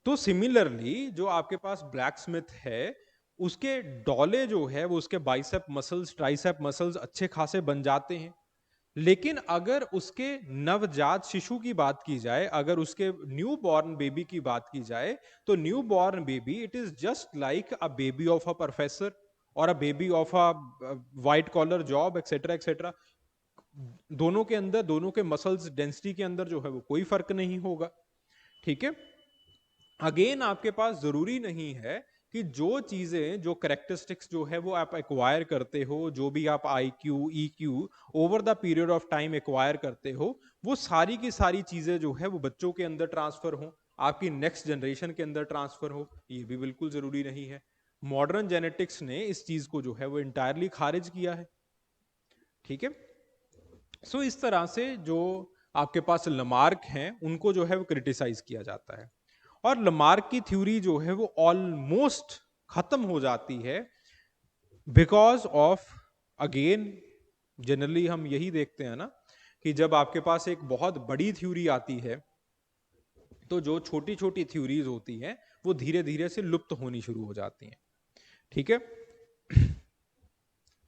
तो सिमिलरली जो आपके पास ब्लैक स्मिथ है, उसके डॉले जो है वो उसके बाइसेप मसल्स, ट्राइसेप मसल्स अच्छे खासे बन जाते हैं। लेकिन अगर उसके नवजात शिशु की बात की जाए, अगर उसके न्यू बॉर्न बेबी की बात की जाए, तो newborn baby it is just like a baby of a professor और a baby of a white collar job etcetera etcetera. दोनों के अंदर, दोनों के मसल्स डेंसिटी के अंदर जो है वो कोई फर्क नहीं होगा, ठीक है। अगेन आपके पास जरूरी नहीं है कि जो चीजें, जो करेक्टरिस्टिक्स जो है वो आप एक्वायर करते हो, जो भी आप I Q E Q over the period of time acquire करते हो, वो सारी की सारी चीजें जो है वो बच्चों के अंदर ट्रांसफर हो, आपकी नेक्स्ट जनरेशन के अंदर ट्रांसफर हो, ये भी बिल्कुल जरूरी नहीं है। मॉडर्न जेनेटिक्स ने इस चीज को जो है वो इंटायरली खारिज किया है, ठीक है। सो इस तरह से जो आपके पास लमार्क हैं उनको जो है वो क्रिटिसाइज किया जाता है, और लमार्क की थ्योरी जो है वो ऑलमोस्ट खत्म हो जाती है बिकॉज ऑफ, अगेन जनरली हम यही देखते हैं ना कि जब आपके पास एक बहुत बड़ी थ्योरी आती है तो जो छोटी छोटी थ्योरीज होती हैं वो धीरे धीरे से लुप्त होनी शुरू हो जाती हैं, ठीक है।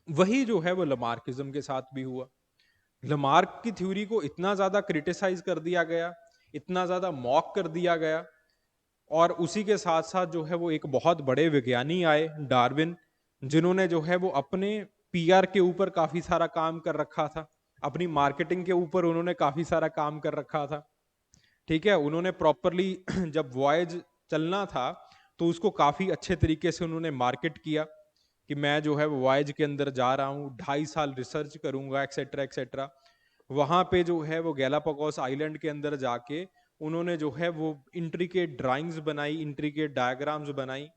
वही जो है वो लमार्किज्म के साथ भी हुआ। लमार्क की थ्योरी को इतना ज्यादा क्रिटिसाइज कर दिया गया, इतना ज्यादा मॉक कर दिया गया, और उसी के साथ साथ जो है वो एक बहुत बड़े विज्ञानी आए, डार्विन, जिन्होंने जो है वो अपने पीआर के ऊपर काफी सारा काम कर रखा था, अपनी मार्केटिंग के ऊपर उन्होंने काफी सारा काम कर रखा था, ठीक है। उन्होंने प्रॉपरली जब वॉयज चलना था तो उसको काफी अच्छे तरीके से उन्होंने मार्केट किया कि मैं जो है वो वॉयज के अंदर जा रहा हूँ, 2.5 साल रिसर्च करूंगा एक्सेट्रा एक्सेट्रा। वहां पे जो है वो गैलापागोस आइलैंड के अंदर जाके उन्होंने जो है वो इंट्रिकेट ड्राइंग्स बनाई, इंट्रिकेट डायग्राम्स बनाई,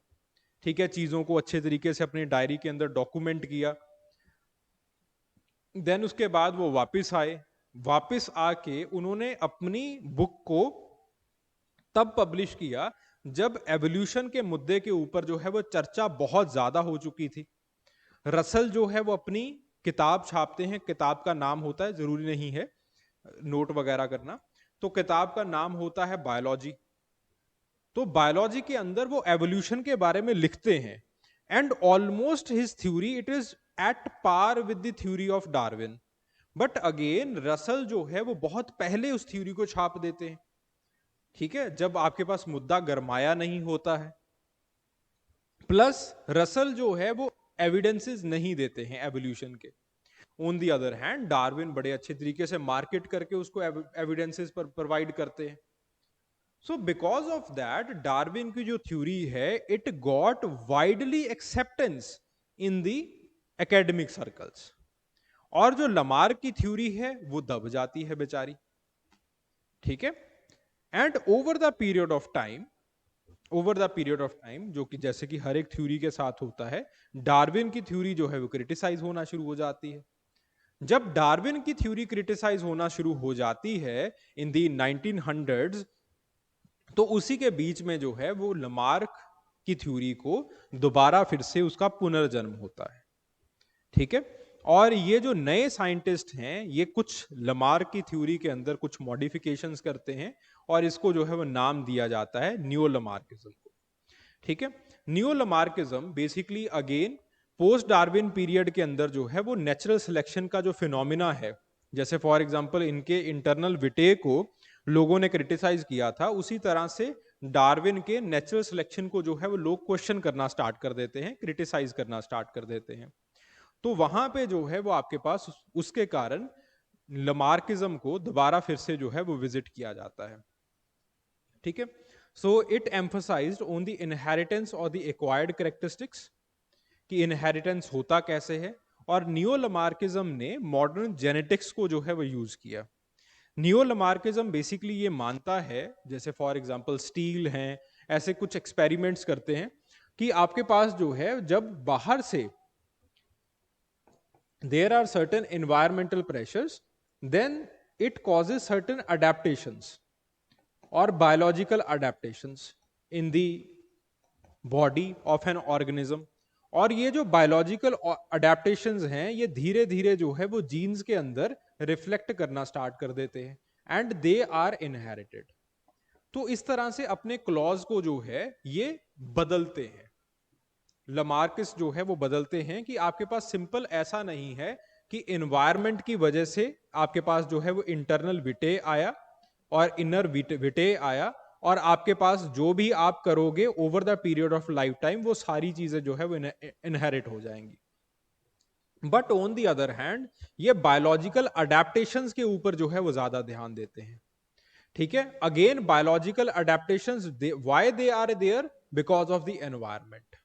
ठीक है, चीजों को अच्छे तरीके से अपनी डायरी के अंदर डॉक्यूमेंट किया। देन उसके बाद वो वापस आए, वापस आके उन्होंने अपनी बुक को तब पब्लिश किया जब एवोल्यूशन के मुद्दे के ऊपर जो है वो चर्चा बहुत ज्यादा हो चुकी थी। रसल जो है वो अपनी किताब छापते हैं, किताब का नाम होता है, जरूरी नहीं है नोट वगैरह करना, तो किताब का नाम होता है बायोलॉजी। तो बायोलॉजी के अंदर वो एवोल्यूशन के बारे में लिखते हैं, and almost his theory it is at par with the theory of Darwin. But again Russell जो है वो बहुत पहले उस थ्योरी को छाप देते हैं, ठीक है, जब आपके पास मुद्दा गरमाया नहीं होता है। प्लस रसल जो है वो एविडेंसेस नहीं देते हैं एवोल्यूशन के। On the other hand Darwin बड़े अच्छे तरीके से मार्केट करके उसको एविडेंसेस पर प्रोवाइड करते हैं। So because of that Darwin की जो थ्योरी है it got widely acceptance in the academic circles, और जो लमार्क की थ्योरी है वो दब जाती है बेचारी, ठीक है। And over the period of time, over the period of time, जो कि जैसे कि हर एक थ्योरी के साथ होता है, डार्विन की थ्योरी जो है वो क्रिटिसाइज होना शुरू हो जाती है। जब डार्विन की थ्योरी क्रिटिसाइज होना शुरू हो जाती है इन दी 1900s, तो उसी के बीच में जो है वो लमार्क की थ्योरी को दोबारा फिर से उसका पुनर्जन्म होता है, ठीक है। और ये जो नए साइंटिस्ट हैं ये कुछ लमार्क की थ्योरी के अंदर कुछ मॉडिफिकेशंस करते हैं, और इसको जो है वो नाम दिया जाता है न्यू लमार्किज्म को, ठीक है। New लमार्किज्म basically again post Darwin period के अंदर जो है वो नेचुरल सिलेक्शन का जो फिनोमिना है, जैसे फॉर एग्जांपल इनके इंटरनल विटे को लोगों ने क्रिटिसाइज किया था, उसी तरह से डार्विन के नेचुरल सिलेक्शन को जो है वो लोग क्वेश्चन करना स्टार्ट कर देते हैं, क्रिटिसाइज करना स्टार्ट कर देते हैं। तो वहां पे जो है वो आपके पास उसके कारण लमार्किज्म को दोबारा फिर से जो है वो विजिट किया जाता है, ठीक है। So it emphasised on the inheritance और द एक्वायर्ड कैरेक्टरिस्टिक्स, कि इनहेरिटेंस होता कैसे है, और नियो लमार्किज्म ने मॉडर्न जेनेटिक्स को जो है वो यूज किया। नियो लमार्किज्म बेसिकली ये मानता है, जैसे फॉर एग्जांपल स्टील हैं, ऐसे कुछ एक्सपेरिमेंट्स करते हैं कि आपके पास जो है जब बाहर से there are certain environmental pressures, then it causes certain adaptations or biological adaptations in the body of an organism। और ये जो बायोलॉजिकल अडेप्टेशंस हैं ये धीरे धीरे जो है वो जीन्स के अंदर रिफ्लेक्ट करना स्टार्ट कर देते हैं, एंड दे आर इनहेरिटेड। तो इस तरह से अपने क्लॉज को जो है ये बदलते हैं, लमार्किस जो है वो बदलते हैं कि आपके पास सिंपल ऐसा नहीं है कि एनवायरनमेंट की वजह से आपके पास जो है वो इंटरनल विटे आया और इनर विटे आया, और आपके पास जो भी आप करोगे over the period of life time वो सारी चीजें जो है वो इनहेरिट हो जाएंगी। But on the other hand ये बायोलॉजिकल अडेप्टेशंस के ऊपर जो है वो ज्यादा ध्यान देते हैं। ठीक है, again biological adaptations why they are there, because of the environment.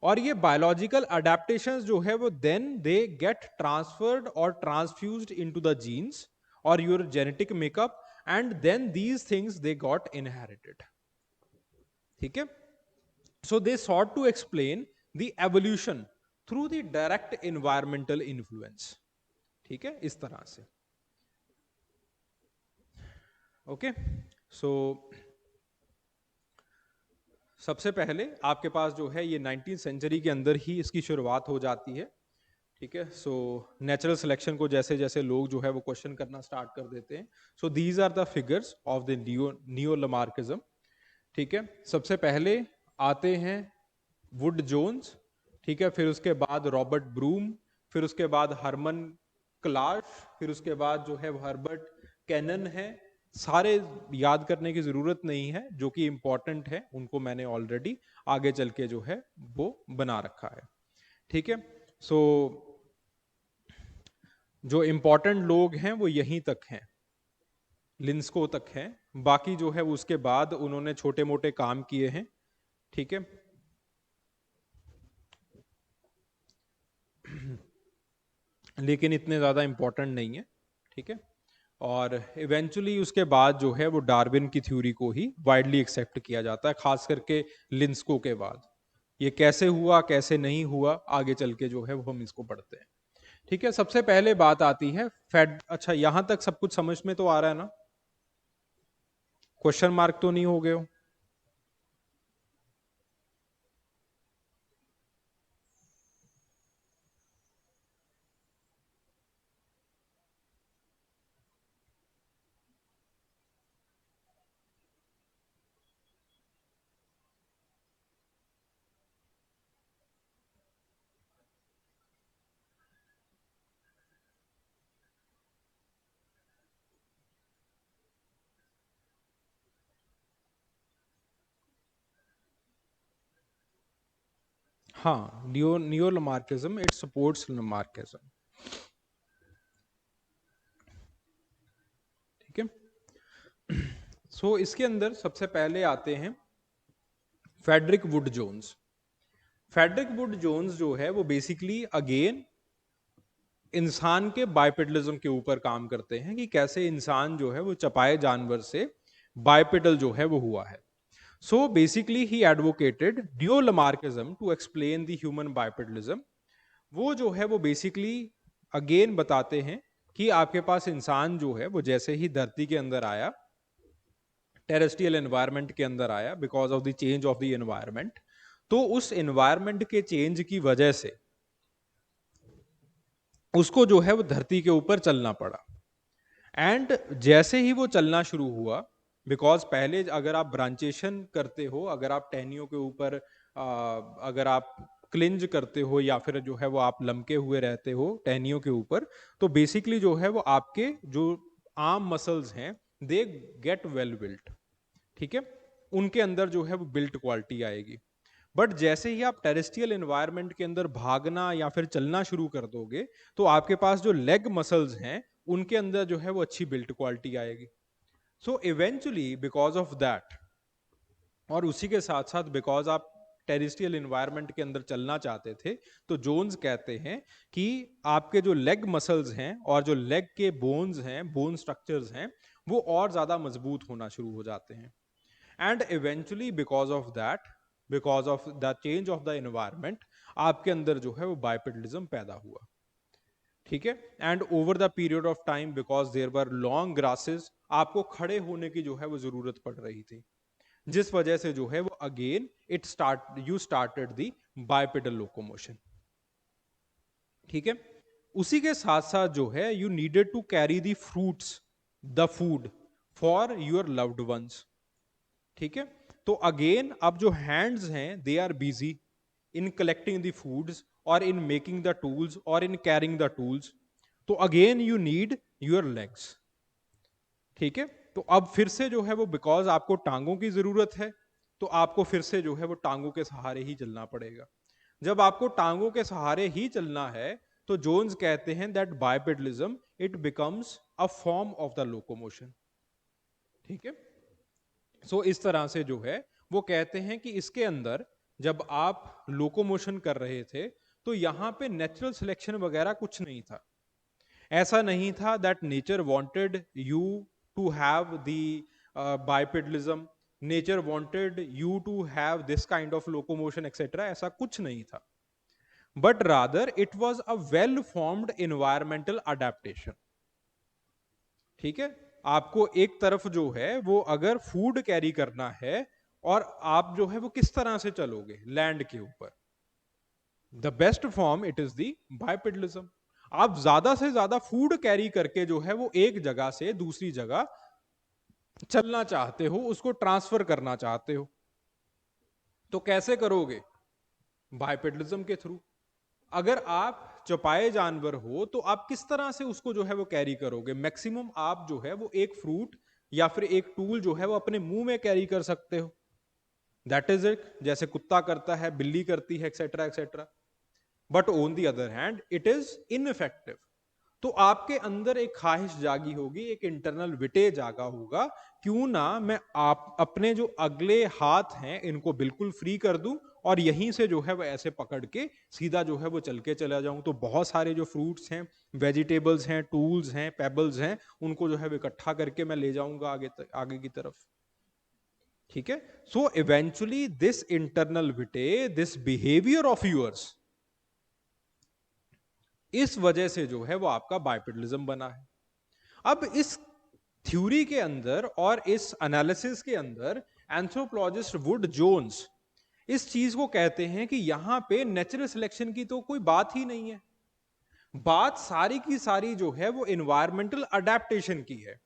और ये बायोलॉजिकल अडेप्टेशंस जो है वो देन दे गेट ट्रांसफर्ड और ट्रांसफ्यूज्ड इनटू द जीन्स और your genetic makeup, and then these things they got inherited. ठीक है, so they sought to explain the evolution through the direct environmental influence. ठीक है, इस तरह से। ओके, सो सबसे पहले आपके पास जो है ये 19th सेंचुरी के अंदर ही इसकी शुरुआत हो जाती है। ठीक है, सो नेचुरल सिलेक्शन को जैसे जैसे लोग जो है वो क्वेश्चन करना स्टार्ट कर देते हैं। So these are the figures of the neo Lamarckism. ठीक है, सबसे पहले आते हैं वुड जोन्स। ठीक है, फिर उसके बाद रॉबर्ट ब्रूम, फिर उसके बाद हरमन क्लार्क, फिर उसके बाद जो है वो हर्बर्ट कैनन है। सारे याद करने की जरूरत नहीं है, जो कि इंपॉर्टेंट है उनको मैंने ऑलरेडी आगे चल के जो है वो बना रखा है। ठीक है, सो जो इंपॉर्टेंट लोग हैं वो यहीं तक हैं, लिंस्को तक हैं। बाकी जो है उसके बाद उन्होंने छोटे मोटे काम किए हैं। ठीक है, लेकिन इतने ज्यादा इंपॉर्टेंट नहीं है। ठीक है, और इवेंचुअली उसके बाद जो है वो डार्विन की थ्योरी को ही वाइडली एक्सेप्ट किया जाता है, खास करके लिंस्को के बाद। ये कैसे हुआ कैसे नहीं हुआ आगे चल के जो है वो हम इसको पढ़ते हैं। ठीक है, सबसे पहले बात आती है फेड। अच्छा, यहां तक सब कुछ समझ में तो आ रहा है ना? क्वेश्चन मार्क तो नहीं हो गए हो? हाँ, neo Lamarckism it supports Lamarckism. ठीक है, सो इसके अंदर सबसे पहले आते हैं Frederick Wood Jones. Frederick Wood Jones जो है वो बेसिकली अगेन इंसान के बाइपेडलिज्म के ऊपर काम करते हैं कि कैसे इंसान जो है वो चपाए जानवर से बाइपेडल जो है वो हुआ है। So basically he advocated neo Lamarckism to explain the human bipedalism. वो जो है वो बेसिकली अगेन बताते हैं कि आपके पास इंसान जो है वो जैसे ही धरती के अंदर आया, टेरेस्ट्रियल एनवायरनमेंट के अंदर आया because of the change of the environment, तो उस एनवायरनमेंट के चेंज की वजह से उसको जो है वो धरती के ऊपर चलना पड़ा। एंड जैसे ही वो चलना शुरू हुआ, बिकॉज पहले अगर आप ब्रांचेशन करते हो, अगर आप टहनियों के ऊपर अगर आप क्लिंज करते हो या फिर जो है वो आप लमके हुए रहते हो टहनियों के ऊपर, तो बेसिकली जो है वो आपके जो आर्म मसल्स हैं दे गेट वेल बिल्ट। ठीक है, उनके अंदर जो है वो बिल्ट क्वालिटी आएगी। बट जैसे ही आप टेरेस्ट्रियल एनवायरनमेंट के अंदर भागना या फिर चलना शुरू कर दोगे, तो आपके पास जो लेग मसल्स हैं उनके अंदर जो है वो अच्छी बिल्ट क्वालिटी आएगी। So eventually because of that, और उसी के साथ साथ बिकॉज आप टेरेस्ट्रियल इन्वायरमेंट के अंदर चलना चाहते थे, तो जोन्स कहते हैं कि आपके जो लेग मसल्स हैं और जो लेग के बोन्स हैं, बोन स्ट्रक्चर्स हैं, वो और ज़्यादा मजबूत होना शुरू हो जाते हैं। And eventually because of the change of the environment, आपके अंदर जो है वो बाइपेडलिज्म पैदा हुआ। ठीक है, and over the period of time, because there were long grasses, आपको खड़े होने की जो है वो जरूरत पड़ रही थी, जिस वजह से जो है वो again you started the bipedal locomotion. ठीक है, उसी के साथ साथ जो है you needed to carry the fruits, the food for your loved ones. ठीक है, तो अगेन अब जो हैंड्स हैं they are busy in collecting the foods और इन मेकिंग द टूल्स और इन कैरिंग द टूल्स, तो again you need your legs. ठीक है, तो अब फिर से जो है वो बिकॉज आपको टांगों की जरूरत है, तो आपको फिर से जो है वो टांगों के सहारे ही चलना पड़ेगा। जब आपको टांगों के सहारे ही चलना है, तो जोन्स कहते हैं that bipedalism it becomes a form of the locomotion. ठीक है, सो इस तरह से जो है वो कहते हैं कि इसके अंदर जब आप लोकोमोशन कर रहे थे, तो यहां पे नेचुरल सिलेक्शन वगैरह कुछ नहीं था। ऐसा नहीं था that nature wanted you to have the bipedalism, nature wanted you to have this kind of locomotion etcetera, ऐसा कुछ नहीं था। But rather it was a well formed environmental adaptation. ठीक है, आपको एक तरफ जो है वो अगर फूड कैरी करना है, और आप जो है वो किस तरह से चलोगे लैंड के ऊपर, the best form it is the bipedalism. आप ज्यादा से ज्यादा फूड कैरी करके जो है वो एक जगह से दूसरी जगह चलना चाहते हो, उसको ट्रांसफर करना चाहते हो, तो कैसे करोगे? बाइपेडलिज्म के थ्रू। अगर आप चौपाए जानवर हो, तो आप किस तरह से उसको जो है वो कैरी करोगे? मैक्सिमम आप जो है वो एक फ्रूट या फिर एक टूल जो है वो अपने मुंह में कैरी कर सकते हो, दैट इज इट, जैसे कुत्ता करता है, बिल्ली करती है, etcetera etcetera. But on the other hand it is ineffective. तो आपके अंदर एक ख्वाहिश जागी होगी, एक इंटरनल विटे जागा होगा, क्यों ना मैं आप अपने जो अगले हाथ हैं इनको बिल्कुल फ्री कर दूं और यहीं से जो है वो ऐसे पकड़ के सीधा जो है वो चल के चला जाऊं। तो बहुत सारे जो फ्रूट्स हैं, वेजिटेबल्स हैं, टूल्स हैं, पेबल्स हैं, उनको जो है वो इकट्ठा करके मैं ले जाऊंगा आगे की तरफ। ठीक है, so eventually this internal Vite, this behaviour of yours, इस वजह से जो है वो आपका बाइपेडलिज्म बना है। अब इस थ्योरी के अंदर और इस एनालिसिस के अंदर एंथ्रोपोलॉजिस्ट वुड जोन्स इस चीज को कहते हैं कि यहां पे नेचुरल सिलेक्शन की तो कोई बात ही नहीं है, बात सारी की सारी जो है वो इन्वायरमेंटल अडेप्टेशन की है,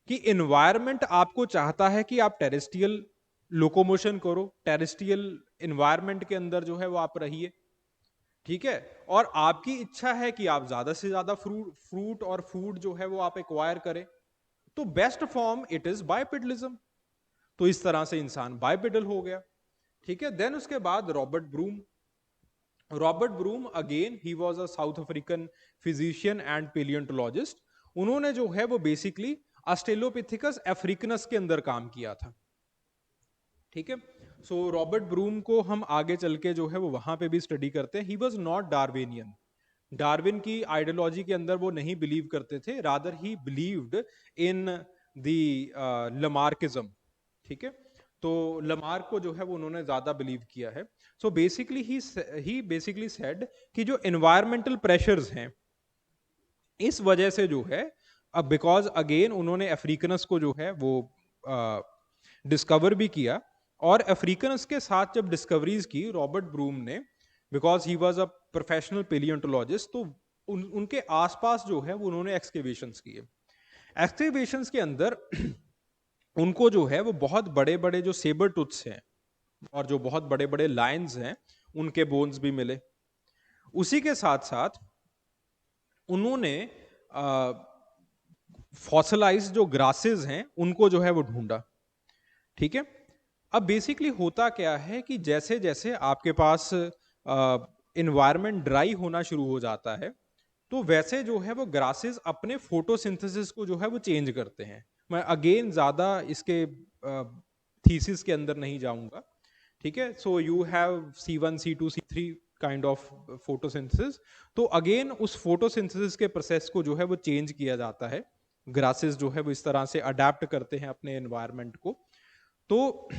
कि इन्वायरमेंट आपको चाहता है कि आप टेरेस्ट्रियल लोकोमोशन करो, टेरेस्ट्रियल इन्वायरमेंट के अंदर जो है वो आप रहिए। ठीक है, और आपकी इच्छा है कि आप ज्यादा से ज्यादा फ्रूट और फूड जो है वो आप एक्वायर करें, तो बेस्ट फॉर्म इट इज बाइपेडलिज्म। तो इस तरह से इंसान बाइपेडल हो गया। ठीक है, देन उसके बाद Robert Broom again he was a South African physician and palaeontologist. उन्होंने जो है वो बेसिकली ऑस्ट्रेलोपिथेकस अफ्रीकनस के अंदर काम किया था। ठीक है, सो रॉबर्ट ब्रूम को हम आगे चल के जो है वो वहां पे भी स्टडी करते हैं। ही वॉज नॉट डार्विनियन, डार्विन की आइडियोलॉजी के अंदर वो नहीं बिलीव करते थे, rather he believed in the लमार्किज्म। ठीक है, तो लमार्क को जो है वो उन्होंने ज्यादा बिलीव किया है। सो बेसिकली ही बेसिकली सेड कि जो एनवायरमेंटल प्रेशर्स हैं, इस वजह से जो है, अब बिकॉज अगेन उन्होंने अफ्रीकनस को जो है वो डिस्कवर भी किया, और अफ्रीकनस के साथ जब डिस्कवरीज की रॉबर्ट ब्रूम ने, because he was a professional palaeontologist, तो उनके आसपास जो है वो उन्होंने एक्सकेवेशंस किए। एक्सकेवेशंस के अंदर उनको जो है वो बहुत बड़े बड़े जो सेबर टूथ्स हैं और जो बहुत बड़े बड़े लायंस हैं, उनके बोन्स भी मिले। उसी के साथ साथ उन्होंने फॉसिलाइज जो ग्रासेस हैं उनको जो है वो ढूंढा। ठीक है, अब बेसिकली होता क्या है कि जैसे जैसे आपके पास इन्वायरमेंट ड्राई होना शुरू हो जाता है, तो वैसे जो है वो ग्रासेस अपने फोटोसिंथेसिस को जो है वो चेंज करते हैं। मैं अगेन ज़्यादा इसके थीसिस के अंदर नहीं जाऊंगा, ठीक है, so you have C1 C2 C3 kind of photosynthesis. तो अगेन उस फोटोसिंथेसिस के प्रोसेस को जो है वो चेंज किया जाता है, ग्रासेस जो है वो इस तरह से अडेप्ट करते हैं अपने एनवायरनमेंट को। तो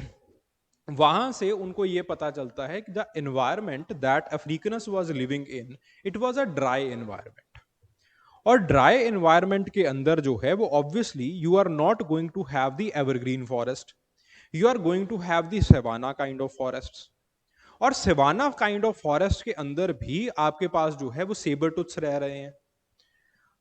वहां से उनको ये पता चलता है कि the environment that Africans was living in, it was a dry environment. और ड्राई एनवायरनमेंट के अंदर जो है वो obviously you are not going to have the evergreen forest, you are going to have the savanna kind of forest. और savanna kind of forest के अंदर भी आपके पास जो है वो सेबर टुथ्स रह रहे हैं।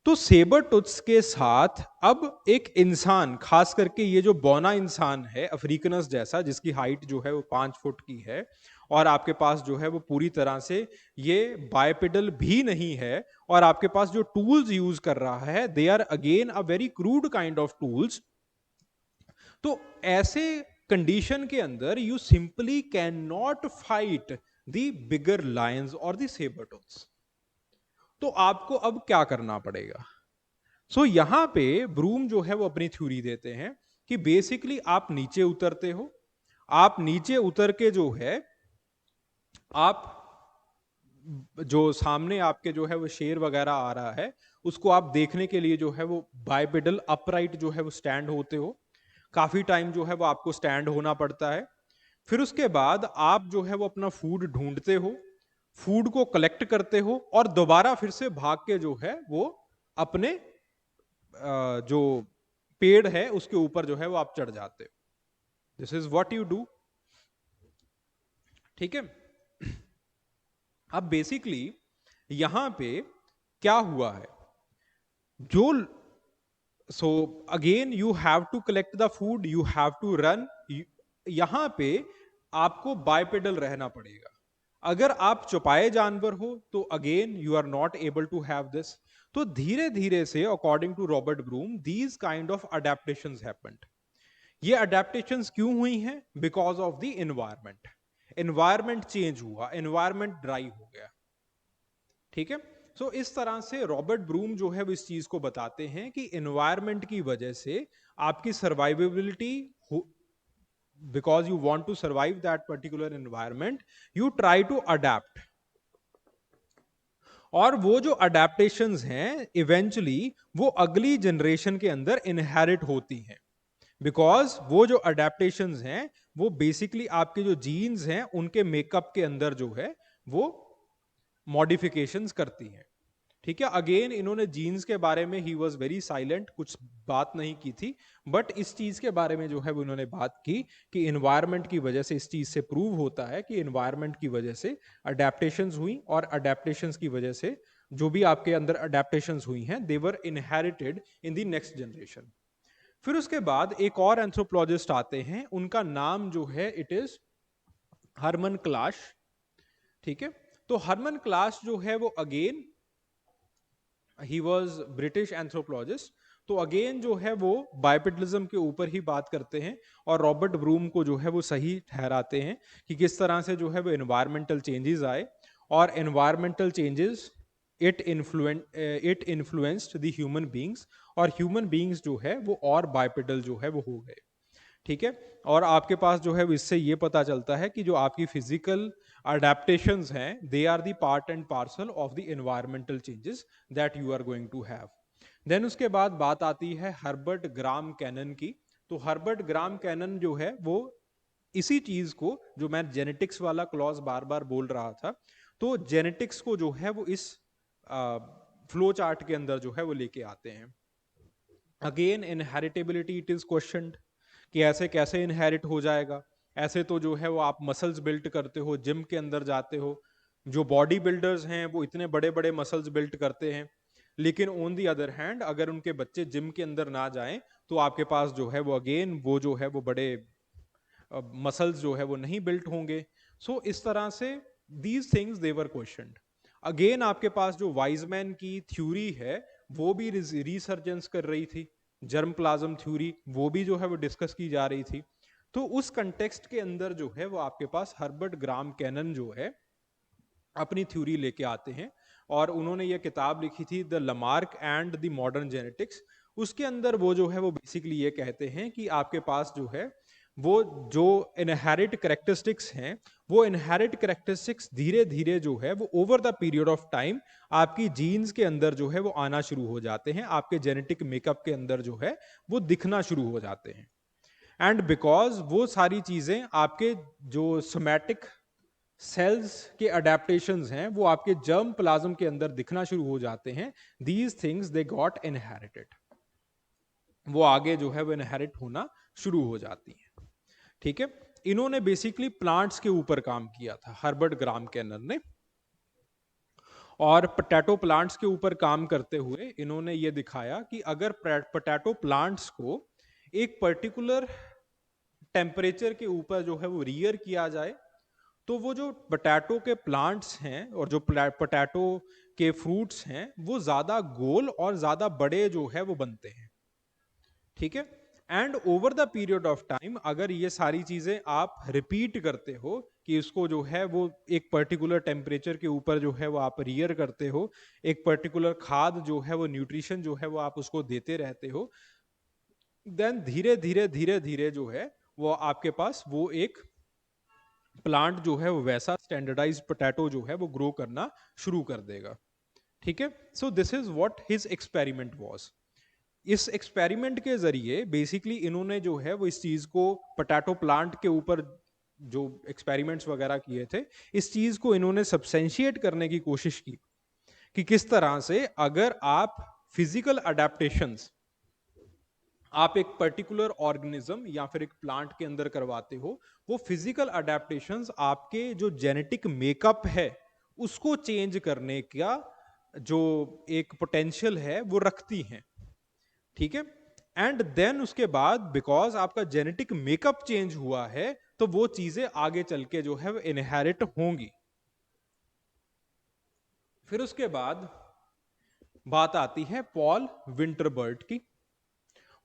तो सेबर टुथ्स के साथ अब एक इंसान, खास करके ये जो बौना इंसान है अफ्रीकनस जैसा, जिसकी हाइट जो है वो 5 फुट की है, और आपके पास जो है वो पूरी तरह से ये बायपेडल भी नहीं है, और आपके पास जो टूल्स यूज कर रहा है they are again a very crude kind of tools. तो ऐसे कंडीशन के अंदर you simply can not fight the bigger lions और द सेबर टुथ्स। तो आपको अब क्या करना पड़ेगा? सो यहां पे ब्रूम जो है वो अपनी थ्योरी देते हैं कि बेसिकली आप नीचे उतरते हो, आप नीचे उतर के जो है आप जो सामने आपके जो है वो शेर वगैरह आ रहा है उसको आप देखने के लिए जो है वो बायपेडल अपराइट जो है वो स्टैंड होते हो। काफी टाइम जो है वो आपको स्टैंड होना पड़ता है। फिर उसके बाद आप जो है वो अपना फूड ढूंढते हो, फूड को कलेक्ट करते हो, और दोबारा फिर से भाग के जो है वो अपने जो पेड़ है उसके ऊपर जो है वो आप चढ़ जाते हो। This is what you do. ठीक है, अब बेसिकली यहां पे क्या हुआ है, जो so again you have to collect the food, you have to run. यहां पे आपको बायपेडल रहना पड़ेगा। अगर आप चौपाए जानवर हो तो again you are not able to have this. तो धीरे धीरे से according to Robert Broom these kind of adaptations happened. ये अडेप्टेशंस क्यों हुई हैं? Because of the environment. Environment change हुआ, एनवायरमेंट ड्राई हो गया। ठीक है, सो इस तरह से रॉबर्ट ब्रूम जो है वो इस चीज को बताते हैं कि एनवायरमेंट की वजह से आपकी survivability, because you want to survive that particular environment, you try to adapt. और वो जो अडेप्टेशंस हैं इवेंचुअली वो अगली जनरेशन के अंदर इनहेरिट होती हैं, बिकॉज वो जो अडेप्टेशंस हैं वो बेसिकली आपके जो जीन्स हैं उनके मेकअप के अंदर जो है वो मॉडिफिकेशंस करती हैं। ठीक है, अगेन इन्होंने जीन्स के बारे में ही वॉज वेरी साइलेंट, कुछ बात नहीं की थी, बट इस चीज के बारे में जो है वो उन्होंने बात की कि इन्वायरमेंट की वजह से, इस चीज से प्रूव होता है कि इन्वायरमेंट की वजह से अडेप्टेशंस हुई, और अडेप्टेशंस की वजह से जो भी आपके अंदर अडेप्टेशंस हुई हैं they were inherited in the next generation. फिर उसके बाद एक और एंथ्रोपोलॉजिस्ट आते हैं, उनका नाम जो है इट इज हरमन क्लाश। ठीक है, तो हरमन क्लाश जो है वो again he was British anthropologist. तो अगेन जो है वो बायपेडलिज्म के ऊपर ही बात करते हैं, और रॉबर्ट ब्रूम को जो है वो सही ठहराते हैं कि किस तरह से जो है वो एनवायरमेंटल चेंजेस आए, और environmental changes it influenced the human beings, और ह्यूमन बींग्स जो है वो और बायपेडल जो है वो हो गए। ठीक है, और आपके पास जो है इससे ये पता चलता है कि जो आपकी फिजिकल अडेप्टेशंस हैं they are the part and parcel of the environmental changes that you are going to have. Then उसके बाद बात आती है हर्बर्ट ग्राम कैनन की। तो हर्बर्ट ग्राम कैनन जो है वो इसी चीज को, जो मैं जेनेटिक्स वाला क्लॉज बार बार बोल रहा था, तो जेनेटिक्स को जो है वो इस फ्लो चार्ट के अंदर जो है वो लेके आते हैं। अगेन इनहेरिटेबिलिटी इट इज क्वेश्चनड कि ऐसे कैसे इनहेरिट हो जाएगा। ऐसे तो जो है वो आप मसल्स बिल्ड करते हो, जिम के अंदर जाते हो, जो बॉडी बिल्डर्स हैं वो इतने बड़े बड़े मसल्स बिल्ड करते हैं, लेकिन ऑन दी अदर हैंड अगर उनके बच्चे जिम के अंदर ना जाएं तो आपके पास जो है वो अगेन वो जो है वो बड़े मसल्स जो है वो नहीं बिल्ट होंगे। सो इस तरह से these things they were questioned. Again आपके पास जो वाइजमैन की थ्योरी है वो भी रिसर्जेंस कर रही थी, जर्म प्लाज्म थ्योरी वो भी जो है वो डिस्कस की जा रही थी। तो उस कंटेक्स्ट के अंदर जो है वो आपके पास हर्बर्ट ग्राम कैनन जो है अपनी थ्योरी लेके आते हैं, और उन्होंने ये किताब लिखी थी the Lamarck and the modern genetics. उसके अंदर वो जो है वो बेसिकली ये कहते हैं कि आपके पास जो है वो जो इनहेरिट करेक्टरिस्टिक्स हैं, वो इनहेरिट करेक्टरिस्टिक्स धीरे धीरे जो है वो over the period of time आपकी जीन्स के अंदर जो है वो आना शुरू हो जाते हैं, आपके जेनेटिक मेकअप के अंदर जो है वो दिखना शुरू हो जाते हैं। एंड बिकॉज वो सारी चीजें आपके जो सोमैटिक सेल्स के अडेप्टेशंस हैं वो आपके जर्म प्लाज्म के अंदर दिखना शुरू हो जाते हैं, these things they got inherited, वो आगे जो है वो इनहेरिट होना शुरू हो जाती हैं। ठीक है, इन्होंने बेसिकली प्लांट्स के ऊपर काम किया था, हर्बर्ट ग्राम केनर ने। और पोटैटो प्लांट्स के ऊपर काम करते हुए इन्होंने ये दिखाया कि अगर पोटैटो प्लांट्स को एक पर्टिकुलर टेम्परेचर के ऊपर जो है वो रियर किया जाए, तो वो जो पोटैटो के प्लांट्स हैं और जो पोटैटो के फ्रूट्स हैं वो ज्यादा गोल और ज्यादा बड़े जो है वो बनते हैं। ठीक है, and over the period of time अगर ये सारी चीजें आप रिपीट करते हो कि इसको जो है वो एक पर्टिकुलर टेम्परेचर के ऊपर जो है वो आप रियर करते हो, एक पर्टिकुलर खाद जो है वो न्यूट्रिशन जो है वो आप उसको देते रहते हो, देन धीरे धीरे धीरे धीरे जो है वो आपके पास वो एक प्लांट जो है वो वैसा स्टैंडर्डाइज्ड पोटैटो जो है वो ग्रो करना शुरू कर देगा। ठीक है, so this is what his experiment was. इस एक्सपेरिमेंट के जरिए बेसिकली इन्होंने जो है वो इस चीज को पोटैटो प्लांट के ऊपर जो एक्सपेरिमेंट्स वगैरह किए थे, इस चीज को इन्होंने सब्सटेंशिएट करने की कोशिश की कि किस तरह से अगर आप फिजिकल अडेप्टेशंस आप एक पर्टिकुलर ऑर्गेनिज्म या फिर एक प्लांट के अंदर करवाते हो, वो फिजिकल अडेप्टेशंस आपके जो जेनेटिक मेकअप है उसको चेंज करने का जो एक पोटेंशियल है वो रखती हैं। ठीक है, एंड देन उसके बाद बिकॉज आपका जेनेटिक मेकअप चेंज हुआ है तो वो चीजें आगे चल के जो है इनहेरिट होंगी। फिर उसके बाद बात आती है पॉल विंटरबर्ट की।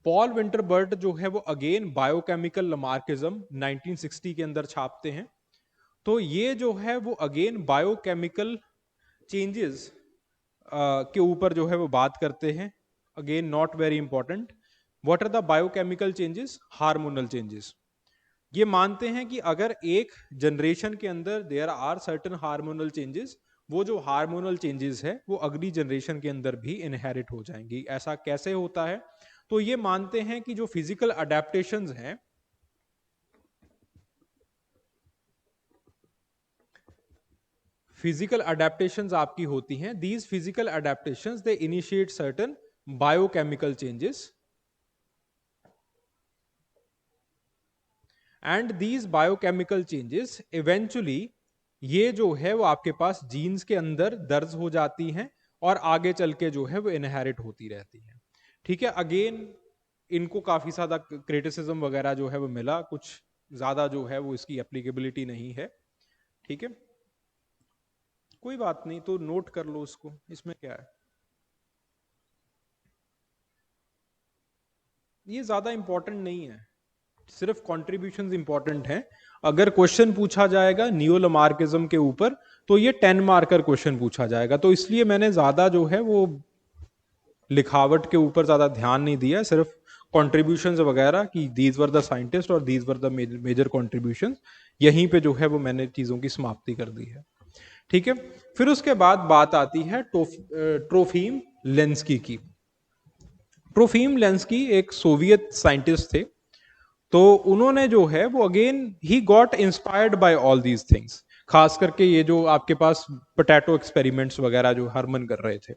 पॉल विंटरबर्ट जो है वो अगेन बायोकेमिकल लमार्किज्म 1960 के अंदर छापते हैं। तो ये जो है वो अगेन बायोकेमिकल चेंजेस के ऊपर जो है वो बात करते हैं। Again not very important. What are the biochemical changes? Hormonal changes. ये मानते हैं कि अगर एक जनरेशन के अंदर there are certain hormonal changes, वो जो हार्मोनल चेंजेस है वो अगली जनरेशन के अंदर भी इनहेरिट हो जाएंगी। ऐसा कैसे होता है? तो ये मानते हैं कि जो फिजिकल अडेप्टेशंस हैं, फिजिकल अडेप्टेशंस आपकी होती हैं, these physical adaptations they initiate certain biochemical changes and these biochemical changes eventually ये जो है वो आपके पास जीन्स के अंदर दर्ज हो जाती हैं और आगे चल के जो है वो इनहेरिट होती रहती हैं। ठीक है, अगेन इनको काफी ज्यादा क्रिटिसिज्म वगैरह जो है वो मिला, कुछ ज्यादा जो है वो इसकी एप्लीकेबिलिटी नहीं है। ठीक है, कोई बात नहीं, तो नोट कर लो उसको, इसमें क्या है, ये ज्यादा इंपॉर्टेंट नहीं है, सिर्फ कॉन्ट्रीब्यूशंस इंपॉर्टेंट हैं। अगर क्वेश्चन पूछा जाएगा नियो लमार्किज्म के ऊपर तो ये 10 मार्कर क्वेश्चन पूछा जाएगा, तो इसलिए मैंने ज्यादा जो है वो लिखावट के ऊपर ज्यादा ध्यान नहीं दिया, सिर्फ कॉन्ट्रीब्यूशंस वगैरह कि दीज वर द साइंटिस्ट और these were the major contributions, यहीं पे जो है वो मैंने चीजों की समाप्ति कर दी है। ठीक है, फिर उसके बाद बात आती है ट्रोफिम लेंस्की की। ट्रोफिम लेंस्की एक सोवियत साइंटिस्ट थे। तो उन्होंने जो है वो again he got inspired by all these things, खास करके ये जो आपके पास पोटैटो एक्सपेरिमेंट्स वगैरह जो हरमन कर रहे थे,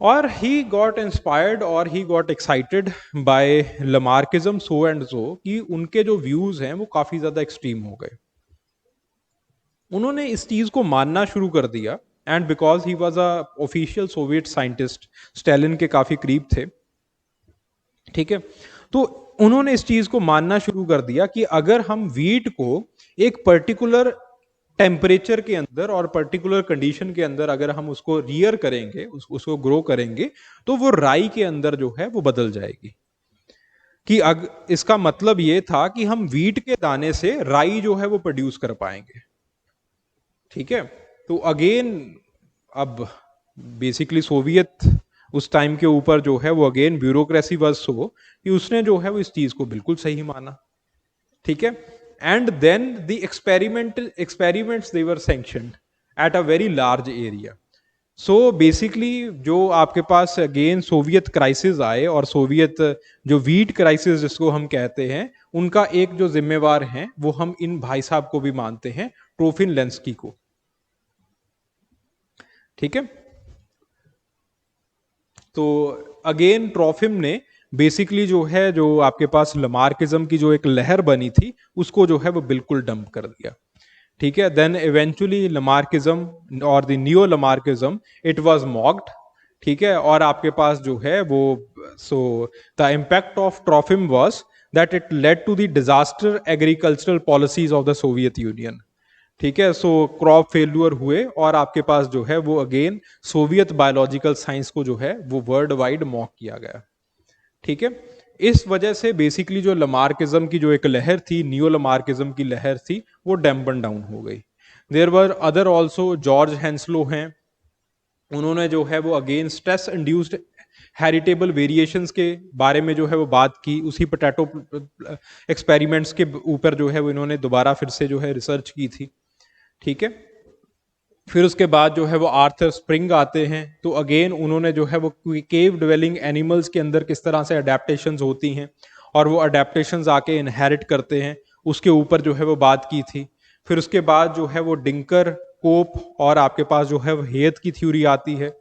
और ही गॉट इंस्पायर्ड और he got excited by लमार्किज्म so and so कि उनके जो व्यूज हैं वो काफी ज्यादा एक्सट्रीम हो गए। उन्होंने इस चीज को मानना शुरू कर दिया, and because he was a official Soviet scientist, Stalin के काफी करीब थे। ठीक है, तो उन्होंने इस चीज को मानना शुरू कर दिया कि अगर हम वीट को एक पर्टिकुलर टेम्परेचर के अंदर और पर्टिकुलर कंडीशन के अंदर अगर हम उसको रियर करेंगे, उसको ग्रो करेंगे, तो वो राई के अंदर जो है वो बदल जाएगी। कि इसका मतलब ये था कि हम वीट के दाने से राई जो है वो प्रोड्यूस कर पाएंगे। ठीक है, तो अगेन अब बेसिकली सोवियत उस टाइम के ऊपर जो है वो अगेन ब्यूरोक्रेसी वर्स हो कि उसने जो है वो इस चीज को बिल्कुल सही माना। ठीक है, and then the experiments they were sanctioned at a very large area. So basically जो आपके पास अगेन सोवियत क्राइसिस आए, और सोवियत जो वीट क्राइसिस जिसको हम कहते हैं, उनका एक जो जिम्मेवार है वो हम इन भाई साहब को भी मानते हैं, ट्रोफिन लेंस्की को. ठीक है, तो अगेन ट्रोफिम ने बेसिकली जो है, जो आपके पास लमार्किज्म की जो एक लहर बनी थी उसको जो है वो बिल्कुल डंप कर दिया. ठीक है, देन इवेंचुअली लमार्किज्म और the neo Lamarckism it was mocked. ठीक है, और आपके पास जो है वो, so the impact of Trofim was that it led to the disaster agricultural policies of the Soviet Union. ठीक है, सो क्रॉप फेल्यूर हुए, और आपके पास जो है वो अगेन सोवियत बायोलॉजिकल साइंस को जो है वो वर्ल्ड वाइड मॉक किया गया. ठीक है, इस वजह से बेसिकली जो लमार्किज्म की जो एक लहर थी, नियो लमार्किज्म की लहर थी, वो डैम्पन डाउन हो गई. There were other also, George Henslow हैं, उन्होंने जो है वो again stress induced heritable variations के बारे में जो है वो बात की. उसी पोटैटो एक्सपेरिमेंट्स के ऊपर जो है वो इन्होंने दोबारा फिर से जो है रिसर्च की थी. ठीक है, फिर उसके बाद जो है वो आर्थर स्प्रिंग आते हैं, तो अगेन उन्होंने जो है वो केव डिवेलिंग एनिमल्स के अंदर किस तरह से अडेप्टेशंस होती हैं और वो अडेप्टेशंस आके इनहेरिट करते हैं, उसके ऊपर जो है वो बात की थी. फिर उसके बाद जो है वो डिंकर, कोप और आपके पास जो है वो हेथ की थ्योरी आती है.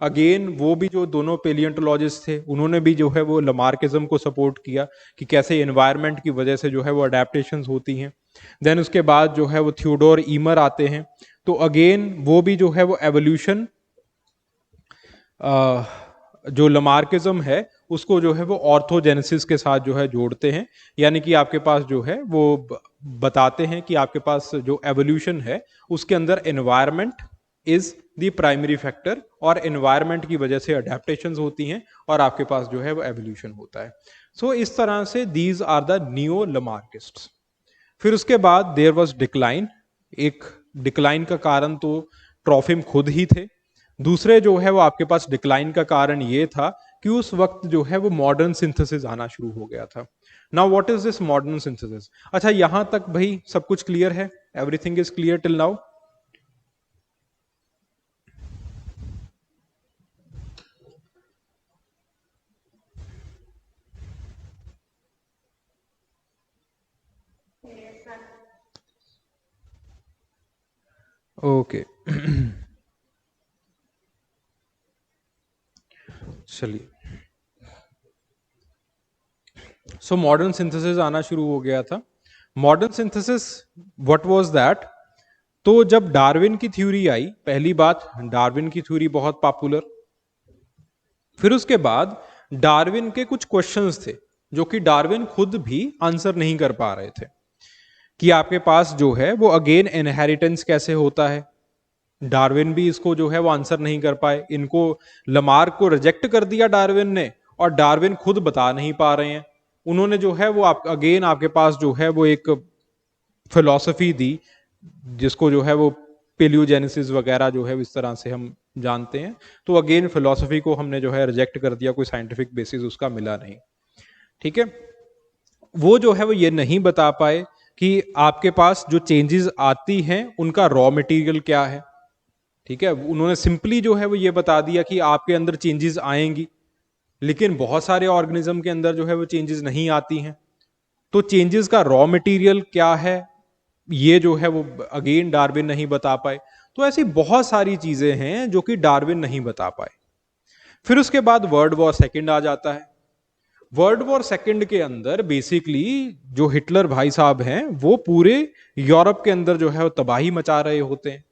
अगेन वो भी जो दोनों पेलियंटोलॉजिस्ट थे, उन्होंने भी जो है वो लमार्किज्म को सपोर्ट किया कि कैसे एनवायरनमेंट की वजह से जो है वो अडेप्टेशंस होती हैं. देन उसके बाद जो है वो थियोडोर ईमर आते हैं, तो अगेन वो भी जो है वो एवोल्यूशन, जो लमार्किज्म है उसको जो है वो ऑर्थोजेनेसिस के साथ जो है जोड़ते हैं. यानी कि आपके पास जो है वो बताते हैं कि आपके पास जो एवोल्यूशन है उसके अंदर environment is the primary factor, और एनवायरनमेंट की वजह से अडेप्टेशंस होती हैं और आपके पास जो है वो एवोल्यूशन होता है. सो इस तरह से दीज आर द नियो लमार्किस्ट्स. फिर उसके बाद देयर वाज डिक्लाइन. एक डिक्लाइन का कारण तो ट्रोफिम खुद ही थे. दूसरे जो है वो आपके पास डिक्लाइन का कारण ये था कि उस वक्त जो है वो मॉडर्न सिंथेसिस आना शुरू हो गया था. Now what is this modern synthesis? अच्छा, यहां तक भाई सब कुछ क्लियर है? Everything is clear till now? Okay, चलिए. सो मॉडर्न सिंथेसिस आना शुरू हो गया था. Modern synthesis what was that? तो जब डार्विन की थ्योरी आई, पहली बात डार्विन की थ्योरी बहुत पॉपुलर. फिर उसके बाद डार्विन के कुछ क्वेश्चंस थे जो कि डार्विन खुद भी आंसर नहीं कर पा रहे थे, कि आपके पास जो है वो अगेन इनहेरिटेंस कैसे होता है. डार्विन भी इसको जो है वो आंसर नहीं कर पाए. इनको लमार्क को रिजेक्ट कर दिया डार्विन ने, और डार्विन खुद बता नहीं पा रहे हैं. उन्होंने जो है वो अगेन आपके पास जो है वो एक फिलॉसफी दी जिसको जो है वो पेलियोजेनेसिस वगैरह जो है इस तरह से हम जानते हैं. तो अगेन फिलॉसफी को हमने जो है रिजेक्ट कर दिया, कोई साइंटिफिक बेसिस उसका मिला नहीं. ठीक है, वो जो है वो ये नहीं बता पाए कि आपके पास जो चेंजेस आती हैं उनका रॉ मटेरियल क्या है. ठीक है, उन्होंने सिंपली जो है वो ये बता दिया कि आपके अंदर चेंजेस आएंगी, लेकिन बहुत सारे ऑर्गेनिज्म के अंदर जो है वो चेंजेस नहीं आती हैं. तो चेंजेस का रॉ मटेरियल क्या है, ये जो है वो अगेन डार्विन नहीं बता पाए. तो ऐसी बहुत सारी चीजें हैं जो कि डार्विन नहीं बता पाए. फिर उसके बाद वर्ल्ड वॉर सेकंड आ जाता है. वर्ल्ड वॉर सेकंड के अंदर बेसिकली जो हिटलर भाई साहब हैं वो पूरे यूरोप के अंदर जो है वो तबाही मचा रहे होते हैं.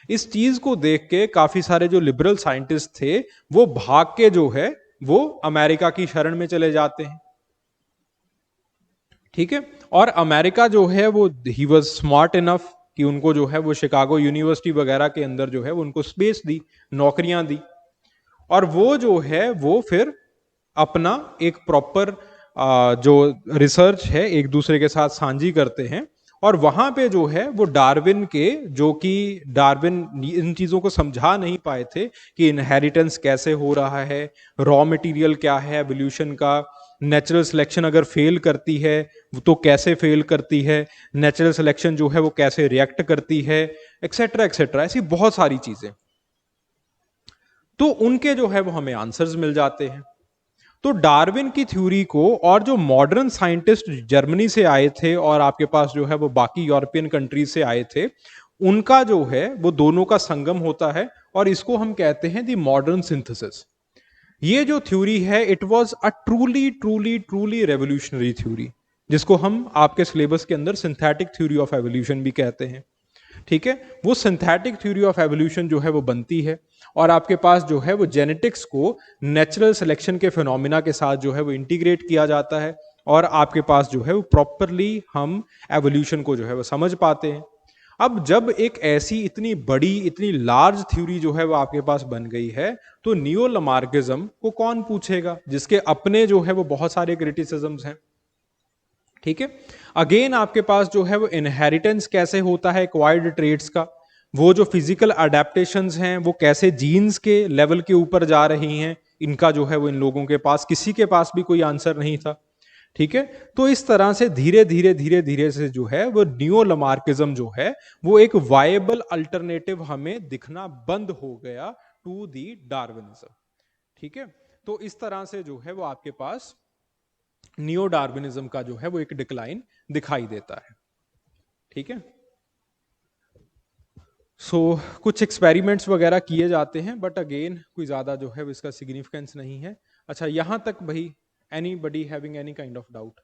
इस चीज को देख के काफी सारे जो लिबरल साइंटिस्ट थे वो भाग के जो है वो अमेरिका की शरण में चले जाते हैं. ठीक है, और अमेरिका जो है वो ही वॉज स्मार्ट इनफ कि उनको जो है वो शिकागो यूनिवर्सिटी वगैरह के अंदर जो है वो उनको स्पेस दी, नौकरियां दी, और वो जो है वो फिर अपना एक प्रॉपर जो रिसर्च है एक दूसरे के साथ साझी करते हैं. और वहां पे जो है वो डार्विन के, जो कि डार्विन इन चीजों को समझा नहीं पाए थे कि इनहेरिटेंस कैसे हो रहा है, रॉ मटेरियल क्या है एवोल्यूशन का, नेचुरल सिलेक्शन अगर फेल करती है तो कैसे फेल करती है, नेचुरल सिलेक्शन जो है वो कैसे रिएक्ट करती है, एक्सेट्रा एक्सेट्रा, ऐसी बहुत सारी चीजें। तो उनके जो है वो हमें आंसर्स मिल जाते हैं। तो डार्विन की थ्योरी को और जो मॉडर्न साइंटिस्ट जर्मनी से आए थे और आपके पास जो है वो बाकी यूरोपियन कंट्रीज से आए थे, उनका जो है वो दोनों का संगम होता है और इसको हम कहते हैं द मॉडर्न सिंथेसिस। ये जो थ्योरी है it was a truly truly truly revolutionary theory, जिसको हम आपके सिलेबस के अंदर सिंथेटिक थ्योरी ऑफ एवोल्यूशन भी कहते हैं। ठीक है, वो सिंथेटिक थ्योरी ऑफ एवोल्यूशन जो है वो बनती है और आपके पास जो है वो जेनेटिक्स को नेचुरल सिलेक्शन के फिनोमिना के साथ जो है वो इंटीग्रेट किया जाता है और आपके पास जो है वो प्रॉपरली हम एवोल्यूशन को जो है वो समझ पाते हैं। अब जब एक ऐसी इतनी बड़ी इतनी लार्ज थ्योरी जो है वो आपके पास बन गई है, तो नियो लमार्किज्म को कौन पूछेगा, जिसके अपने जो है वो बहुत सारे क्रिटिसिज्म्स हैं। ठीक है, अगेन आपके पास जो है वो इनहेरिटेंस कैसे होता है एक्वायर्ड ट्रेड्स का, वो जो फिजिकल अडेप्टेशंस हैं वो कैसे जीन्स के लेवल के ऊपर जा रही हैं, इनका जो है वो इन लोगों के पास किसी के पास भी कोई आंसर नहीं था। ठीक है, तो इस तरह से धीरे धीरे धीरे धीरे से जो है वो नियो लमार्किज्म जो है वो एक वायबल अल्टरनेटिव हमें दिखना बंद हो गया टू दी डार्विनिज्म। ठीक है, तो इस तरह से जो है वो आपके पास नियो डार्विनिज्म का जो है वो एक डिक्लाइन दिखाई देता है। ठीक है, सो कुछ एक्सपेरिमेंट्स वगैरह किए जाते हैं बट अगेन कोई ज्यादा जो है इसका सिग्निफिकेंस नहीं है। अच्छा, यहां तक भाई anybody having any kind of doubt?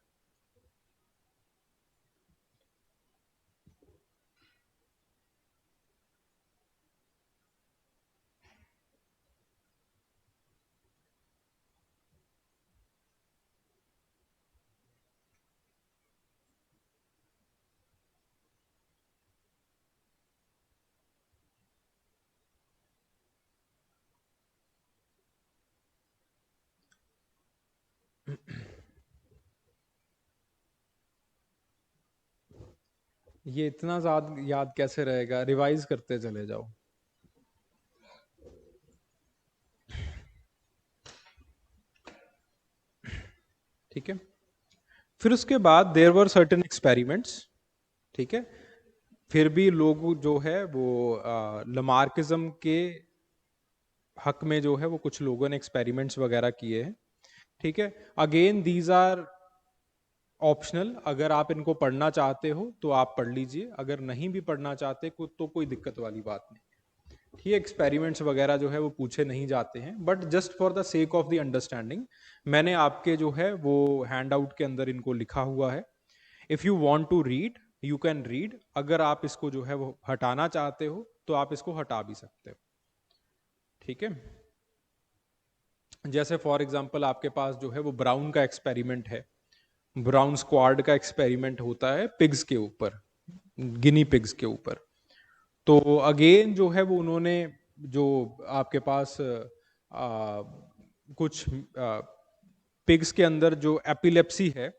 ये इतना ज्यादा याद कैसे रहेगा, रिवाइज करते चले जाओ। ठीक है, फिर उसके बाद देयर वर सर्टेन एक्सपेरिमेंट्स। ठीक है, फिर भी लोग जो है वो लमार्किज्म के हक में जो है वो कुछ लोगों ने एक्सपेरिमेंट्स वगैरह किए हैं। ठीक है, अगेन दीज आर ऑप्शनल, अगर आप इनको पढ़ना चाहते हो तो आप पढ़ लीजिए, अगर नहीं भी पढ़ना चाहते तो कोई दिक्कत वाली बात नहीं। ठीक है, एक्सपेरिमेंट्स वगैरह जो है वो पूछे नहीं जाते हैं but just for the sake of the understanding मैंने आपके जो है वो हैंड आउट के अंदर इनको लिखा हुआ है। If you want to read you can read, अगर आप इसको जो है वो हटाना चाहते हो तो आप इसको हटा भी सकते हो। ठीक है, जैसे फॉर एग्जांपल आपके पास जो है वो ब्राउन का एक्सपेरिमेंट है, ब्राउन स्क्वाड का एक्सपेरिमेंट होता है पिग्स के ऊपर, गिनी पिग्स के ऊपर। तो अगेन जो है वो उन्होंने जो आपके पास कुछ पिग्स के अंदर जो एपिलेप्सी है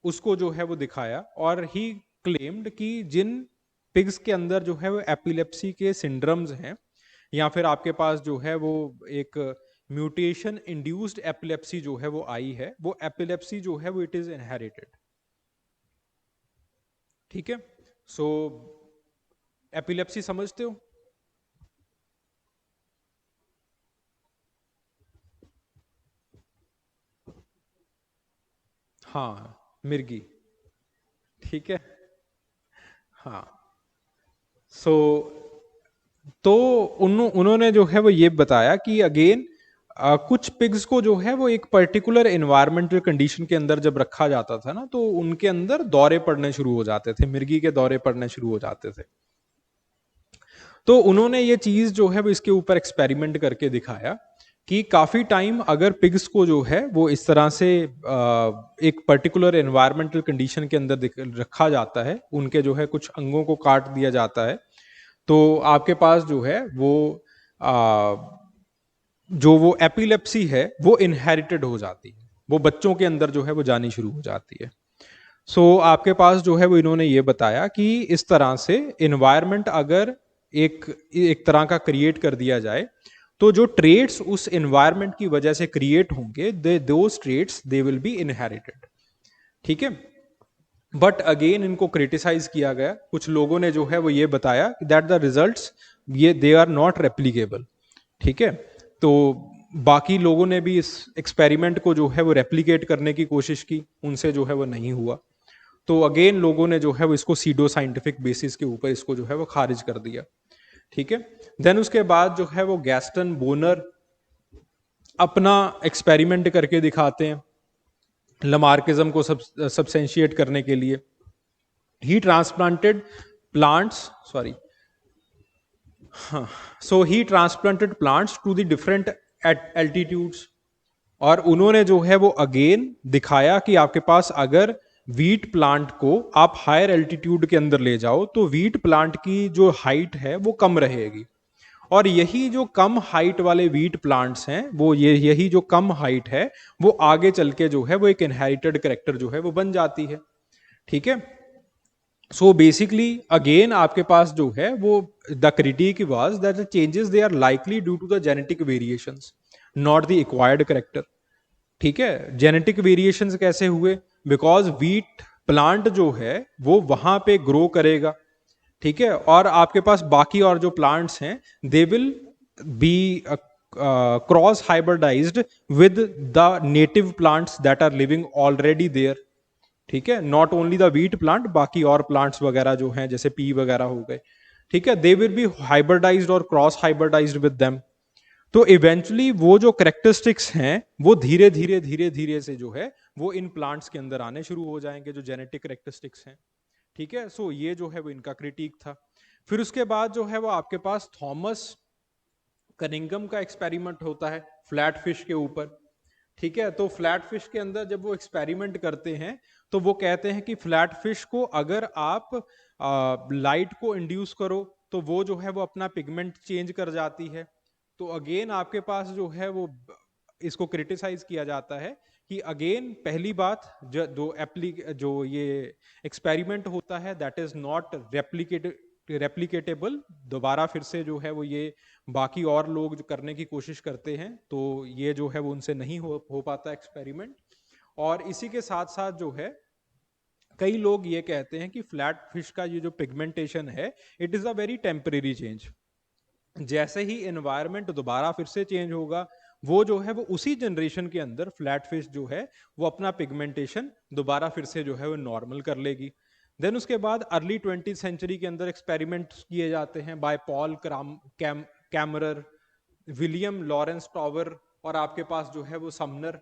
उसको जो है वो दिखाया और ही क्लेम्ड कि जिन पिग्स के अंदर जो है वो एपिलेप्सी के सिंड्रम्स हैं या फिर आपके पास जो है वो एक म्यूटेशन इंड्यूस्ड एपिलेप्सी जो है वो आई है, वो एपिलेप्सी जो है वो इट इज इनहेरिटेड। ठीक है, सो एपिलेप्सी समझते हो? हाँ, मिर्गी। ठीक है, हाँ। सो तो उन्होंने जो है वो ये बताया कि अगेन कुछ पिग्स को जो है वो एक पर्टिकुलर एनवायरमेंटल कंडीशन के अंदर जब रखा जाता था ना तो उनके अंदर दौरे पड़ने शुरू हो जाते थे, मिर्गी के दौरे पड़ने शुरू हो जाते थे। तो उन्होंने ये चीज जो है वो इसके ऊपर एक्सपेरिमेंट करके दिखाया कि काफी टाइम अगर पिग्स को जो है वो इस तरह से एक पर्टिकुलर एनवायरमेंटल कंडीशन के अंदर रखा जाता है, उनके जो है कुछ अंगों को काट दिया जाता है, तो आपके पास जो है वो जो वो एपिलेप्सी है वो इनहेरिटेड हो जाती है, वो बच्चों के अंदर जो है वो जानी शुरू हो जाती है। सो आपके पास जो है वो इन्होंने ये बताया कि इस तरह से इन्वायरमेंट अगर एक एक तरह का क्रिएट कर दिया जाए तो जो ट्रेड्स उस एनवायरनमेंट की वजह से क्रिएट होंगे, those traits they will be inherited. ठीक है, बट अगेन इनको क्रिटिसाइज किया गया, कुछ लोगों ने जो है वो ये बताया दैट द रिजल्ट्स ये दे आर नॉट रेप्लीकेबल। ठीक है, तो बाकी लोगों ने भी इस एक्सपेरिमेंट को जो है वो रेप्लिकेट करने की कोशिश की, उनसे जो है वो नहीं हुआ। तो अगेन लोगों ने जो है वो इसको सीडो साइंटिफिक बेसिस के ऊपर इसको जो है वो खारिज कर दिया। ठीक है, देन उसके बाद जो है वो गैस्टन बोनर अपना एक्सपेरिमेंट करके दिखाते हैं लमार्किज्म को सब्सटेंशिएट करने के लिए। He transplanted plants sorry so he transplanted plants to the different altitudes, और उन्होंने जो है वो अगेन दिखाया कि आपके पास अगर वीट प्लांट को आप हायर एल्टीट्यूड के अंदर ले जाओ तो वीट प्लांट की जो हाइट है वो कम रहेगी, और यही जो कम हाइट वाले वीट प्लांट्स हैं वो यही जो कम हाइट है वो आगे चल के जो है वो एक इनहेरिटेड कैरेक्टर जो है वो बन जाती है। ठीक है, सो बेसिकली अगेन आपके पास जो है वो the critic was that the changes they are likely due to the genetic variations not the acquired character. ठीक है, जेनेटिक वेरिएशंस कैसे हुए, बिकॉज वीट प्लांट जो है वो वहां पे ग्रो करेगा। ठीक है, और आपके पास बाकी और जो प्लांट्स हैं they will be cross hybridized with the native plants that are living already there. ठीक है, not only the wheat plant, बाकी और प्लांट्स वगैरह जो हैं जैसे पी वगैरह हो गए। ठीक है, दे विल बी हाइब्रिडाइज्ड और क्रॉस हाइब्रिडाइज्ड विद देम। तो इवेंचुअली वो जो करेक्टरिस्टिक्स हैं वो धीरे धीरे धीरे धीरे से जो है वो इन प्लांट्स के अंदर आने शुरू हो जाएंगे, जो जेनेटिक करेक्टरिस्टिक्स हैं। ठीक है, सो ये जो है वो इनका क्रिटिक था। फिर उसके बाद जो है वो आपके पास थॉमस कनिंगम का एक्सपेरिमेंट होता है फ्लैट फिश के ऊपर। ठीक है, तो फ्लैट फिश के अंदर जब वो एक्सपेरिमेंट करते हैं तो वो कहते हैं कि फ्लैट फिश को अगर आप लाइट को इंड्यूस करो तो वो जो है वो अपना पिगमेंट चेंज कर जाती है। तो अगेन आपके पास जो है वो इसको क्रिटिसाइज किया जाता है कि अगेन पहली बात जो ये एक्सपेरिमेंट होता है दैट इज नॉट रेप्लिकेटेबल। दोबारा फिर से जो है वो ये बाकी और लोग जो करने की कोशिश करते हैं तो ये जो है वो उनसे नहीं हो पाता एक्सपेरिमेंट। और इसी के साथ साथ जो है कई लोग ये कहते हैं कि फ्लैट फिश का ये जो पिगमेंटेशन है it is a very temporary change. जैसे ही एनवायरनमेंट दोबारा फिर से चेंज होगा वो जो है वो उसी जनरेशन के अंदर फ्लैट फिश जो है वो अपना पिगमेंटेशन दोबारा फिर से जो है वो नॉर्मल कर लेगी। देन उसके बाद अर्ली 20th सेंचुरी के अंदर एक्सपेरिमेंट किए जाते हैं by Paul Kammerer, William Lawrence Tower और आपके पास जो है वो समनर।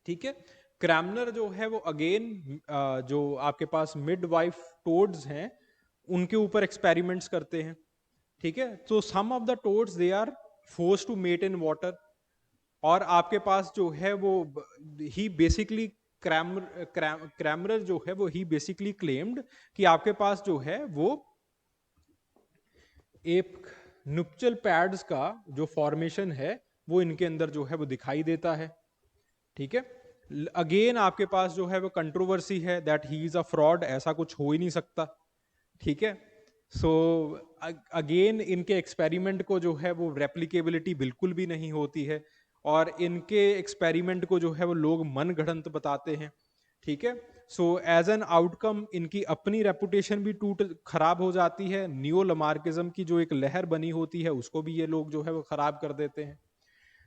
ठीक है, क्रैमनर जो है वो अगेन जो आपके पास मिडवाइफ टोड्स हैं उनके ऊपर एक्सपेरिमेंट्स करते हैं। ठीक है, तो some of the toads they are forced to mate in water, और आपके पास जो है वो ही बेसिकली क्रैमर जो है वो ही बेसिकली क्लेम्ड कि आपके पास जो है वो एक नुप्चल पैड्स का जो फॉर्मेशन है वो इनके अंदर जो है वो दिखाई देता है। ठीक है, अगेन आपके पास जो है वो कंट्रोवर्सी है that he is a fraud, ऐसा कुछ हो ही नहीं सकता। ठीक है, सो अगेन इनके एक्सपेरिमेंट को जो है वो रेप्लिकेबिलिटी बिल्कुल भी नहीं होती है, और इनके एक्सपेरिमेंट को जो है वो लोग मन गढ़ंत बताते हैं। ठीक है, सो एज एन आउटकम इनकी अपनी रेपुटेशन भी खराब हो जाती है। न्यू लमार्किज्म की जो एक लहर बनी होती है उसको भी ये लोग जो है वो खराब कर देते हैं।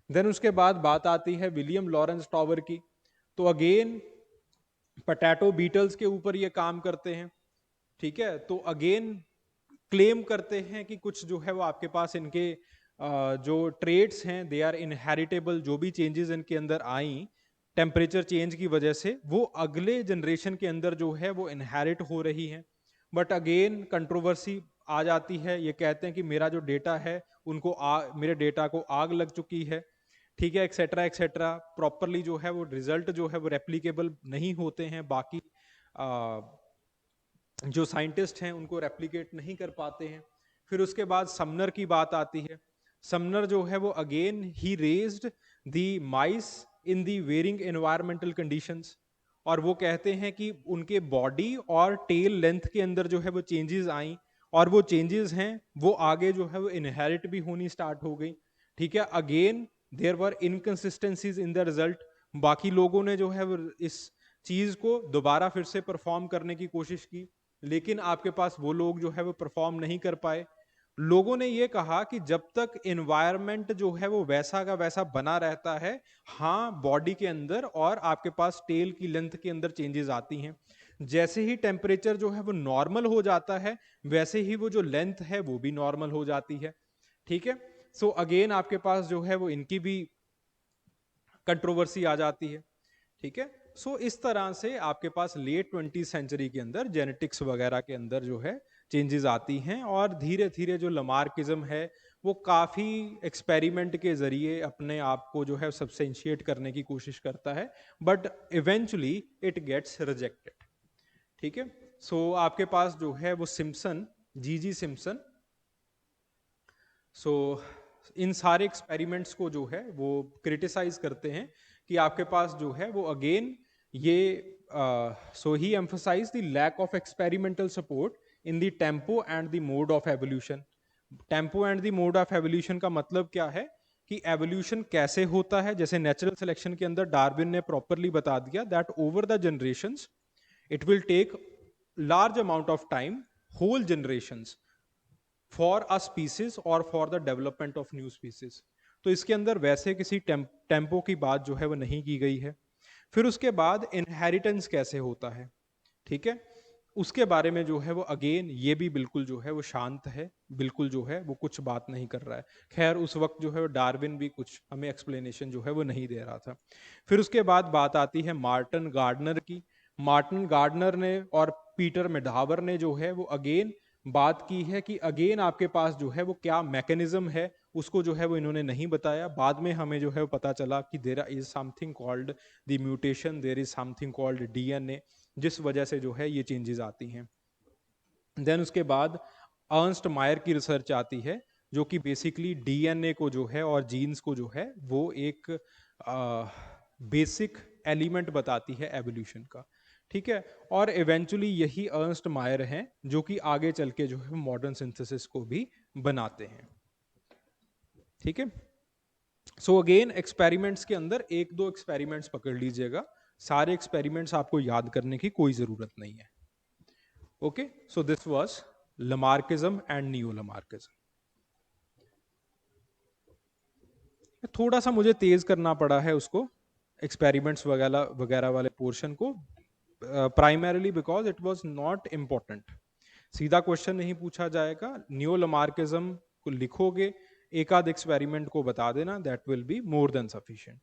देन उसके बाद बात आती है विलियम लॉरेंस टॉवर की। तो अगेन पोटैटो बीटल्स के ऊपर ये काम करते हैं। ठीक है, तो अगेन क्लेम करते हैं कि कुछ जो है वो आपके पास इनके जो ट्रेड्स हैं दे आर इनहेरिटेबल, जो भी चेंजेस इनके अंदर आई टेम्परेचर चेंज की वजह से वो अगले जनरेशन के अंदर जो है वो इनहेरिट हो रही हैं। बट अगेन कंट्रोवर्सी आ जाती है, ये कहते हैं कि मेरा जो डेटा है उनको मेरे डेटा को आग लग चुकी है। ठीक है, एक्सेट्रा एक्सेट्रा, प्रॉपरली जो है वो रिजल्ट जो है वो रेप्लिकेबल नहीं होते हैं, बाकी जो साइंटिस्ट हैं उनको रेप्लिकेट नहीं कर पाते हैं। फिर उसके बाद समनर की बात आती है। समनर जो है वो अगेन ही raised the mice in the varying environmental conditions, और वो कहते हैं कि उनके बॉडी और टेल लेंथ के अंदर जो है वो चेंजेस आई, और वो चेंजेस हैं वो आगे जो है वो इनहेरिट भी होनी स्टार्ट हो गई। ठीक है, again there were inconsistencies in the result, बाकी लोगों ने जो है वो इस चीज को दोबारा फिर से परफॉर्म करने की कोशिश की, लेकिन आपके पास वो लोग जो है वो परफॉर्म नहीं कर पाए। लोगों ने ये कहा कि जब तक एनवायरनमेंट जो है वो वैसा का वैसा बना रहता है, हाँ बॉडी के अंदर और आपके पास टेल की लेंथ के अंदर चेंजेस आती हैं। जैसे ही टेम्परेचर जो है वो नॉर्मल हो जाता है, वैसे ही वो जो लेंथ है वो भी नॉर्मल हो जाती है। ठीक है, सो अगेन आपके पास जो है वो इनकी भी कंट्रोवर्सी आ जाती है। ठीक है, सो इस तरह से आपके पास लेट 20 सेंचुरी के अंदर जेनेटिक्स वगैरह के अंदर जो है चेंजेस आती हैं, और धीरे धीरे जो लमार्किज्म है वो काफ़ी एक्सपेरिमेंट के ज़रिए अपने आप को जो है सब्सटेंशिएट करने की कोशिश करता है, but eventually it gets rejected. ठीक है, सो आपके पास जो है वो सिम्पसन, जी सिम्पसन, सो इन सारे एक्सपेरिमेंट्स को जो है वो क्रिटिसाइज करते हैं कि आपके पास जो है वो अगेन ये so he emphasize the lack of experimental support in the tempo and the mode of evolution. Tempo and the mode of evolution का मतलब क्या है कि एवोल्यूशन कैसे होता है। जैसे नेचुरल सिलेक्शन के अंदर डार्विन ने प्रॉपरली बता दिया that over the generations it will take large amount of time, whole generations, for a species और for the development of new species. तो इसके अंदर वैसे किसी टेम्पो की बात जो है वो नहीं की गई है। फिर उसके बाद इनहेरिटेंस कैसे होता है, ठीक है, उसके बारे में जो है वो अगेन ये भी बिल्कुल जो है वो शांत है, बिल्कुल जो है वो कुछ बात नहीं कर रहा है। खैर उस वक्त जो है वो डार्विन भी कुछ हमें एक्सप्लेनेशन जो है वो नहीं दे रहा था। फिर उसके बाद बात आती है मार्टिन गार्डनर की। मार्टिन गार्डनर ने और पीटर मेडावर ने जो है वो अगेन बात की है कि अगेन आपके पास जो है वो क्या मैकेनिज्म है, उसको जो है वो इन्होंने नहीं बताया। बाद में हमें जो है वो पता चला कि there is something called the mutation, there is something called DNA, जिस वजह से जो है ये चेंजेस आती हैं। देन उसके बाद अर्नस्ट मायर की रिसर्च आती है जो कि बेसिकली डीएनए को जो है और जीन्स को जो है वो एक बेसिक एलिमेंट बताती है एवोल्यूशन का। ठीक है, और इवेंचुअली यही अर्नस्ट मायर हैं जो कि आगे चल के जो है मॉडर्न सिंथेसिस को भी बनाते हैं। ठीक है, सो अगेन एक्सपेरिमेंट्स के अंदर एक दो एक्सपेरिमेंट्स पकड़ लीजिएगा, सारे एक्सपेरिमेंट्स आपको याद करने की कोई जरूरत नहीं है। Okay, so this was लमार्किज्म and neo लमार्किज्म। थोड़ा सा मुझे तेज करना पड़ा है उसको, एक्सपेरिमेंट्स वगैरह वगैरह वाले पोर्शन को, primarily because it was not important. सीधा क्वेश्चन नहीं पूछा जाएगा, न्यू लमार्किज्म को लिखोगे, एक आध एक्सपेरिमेंट को बता देना, that will be more than sufficient.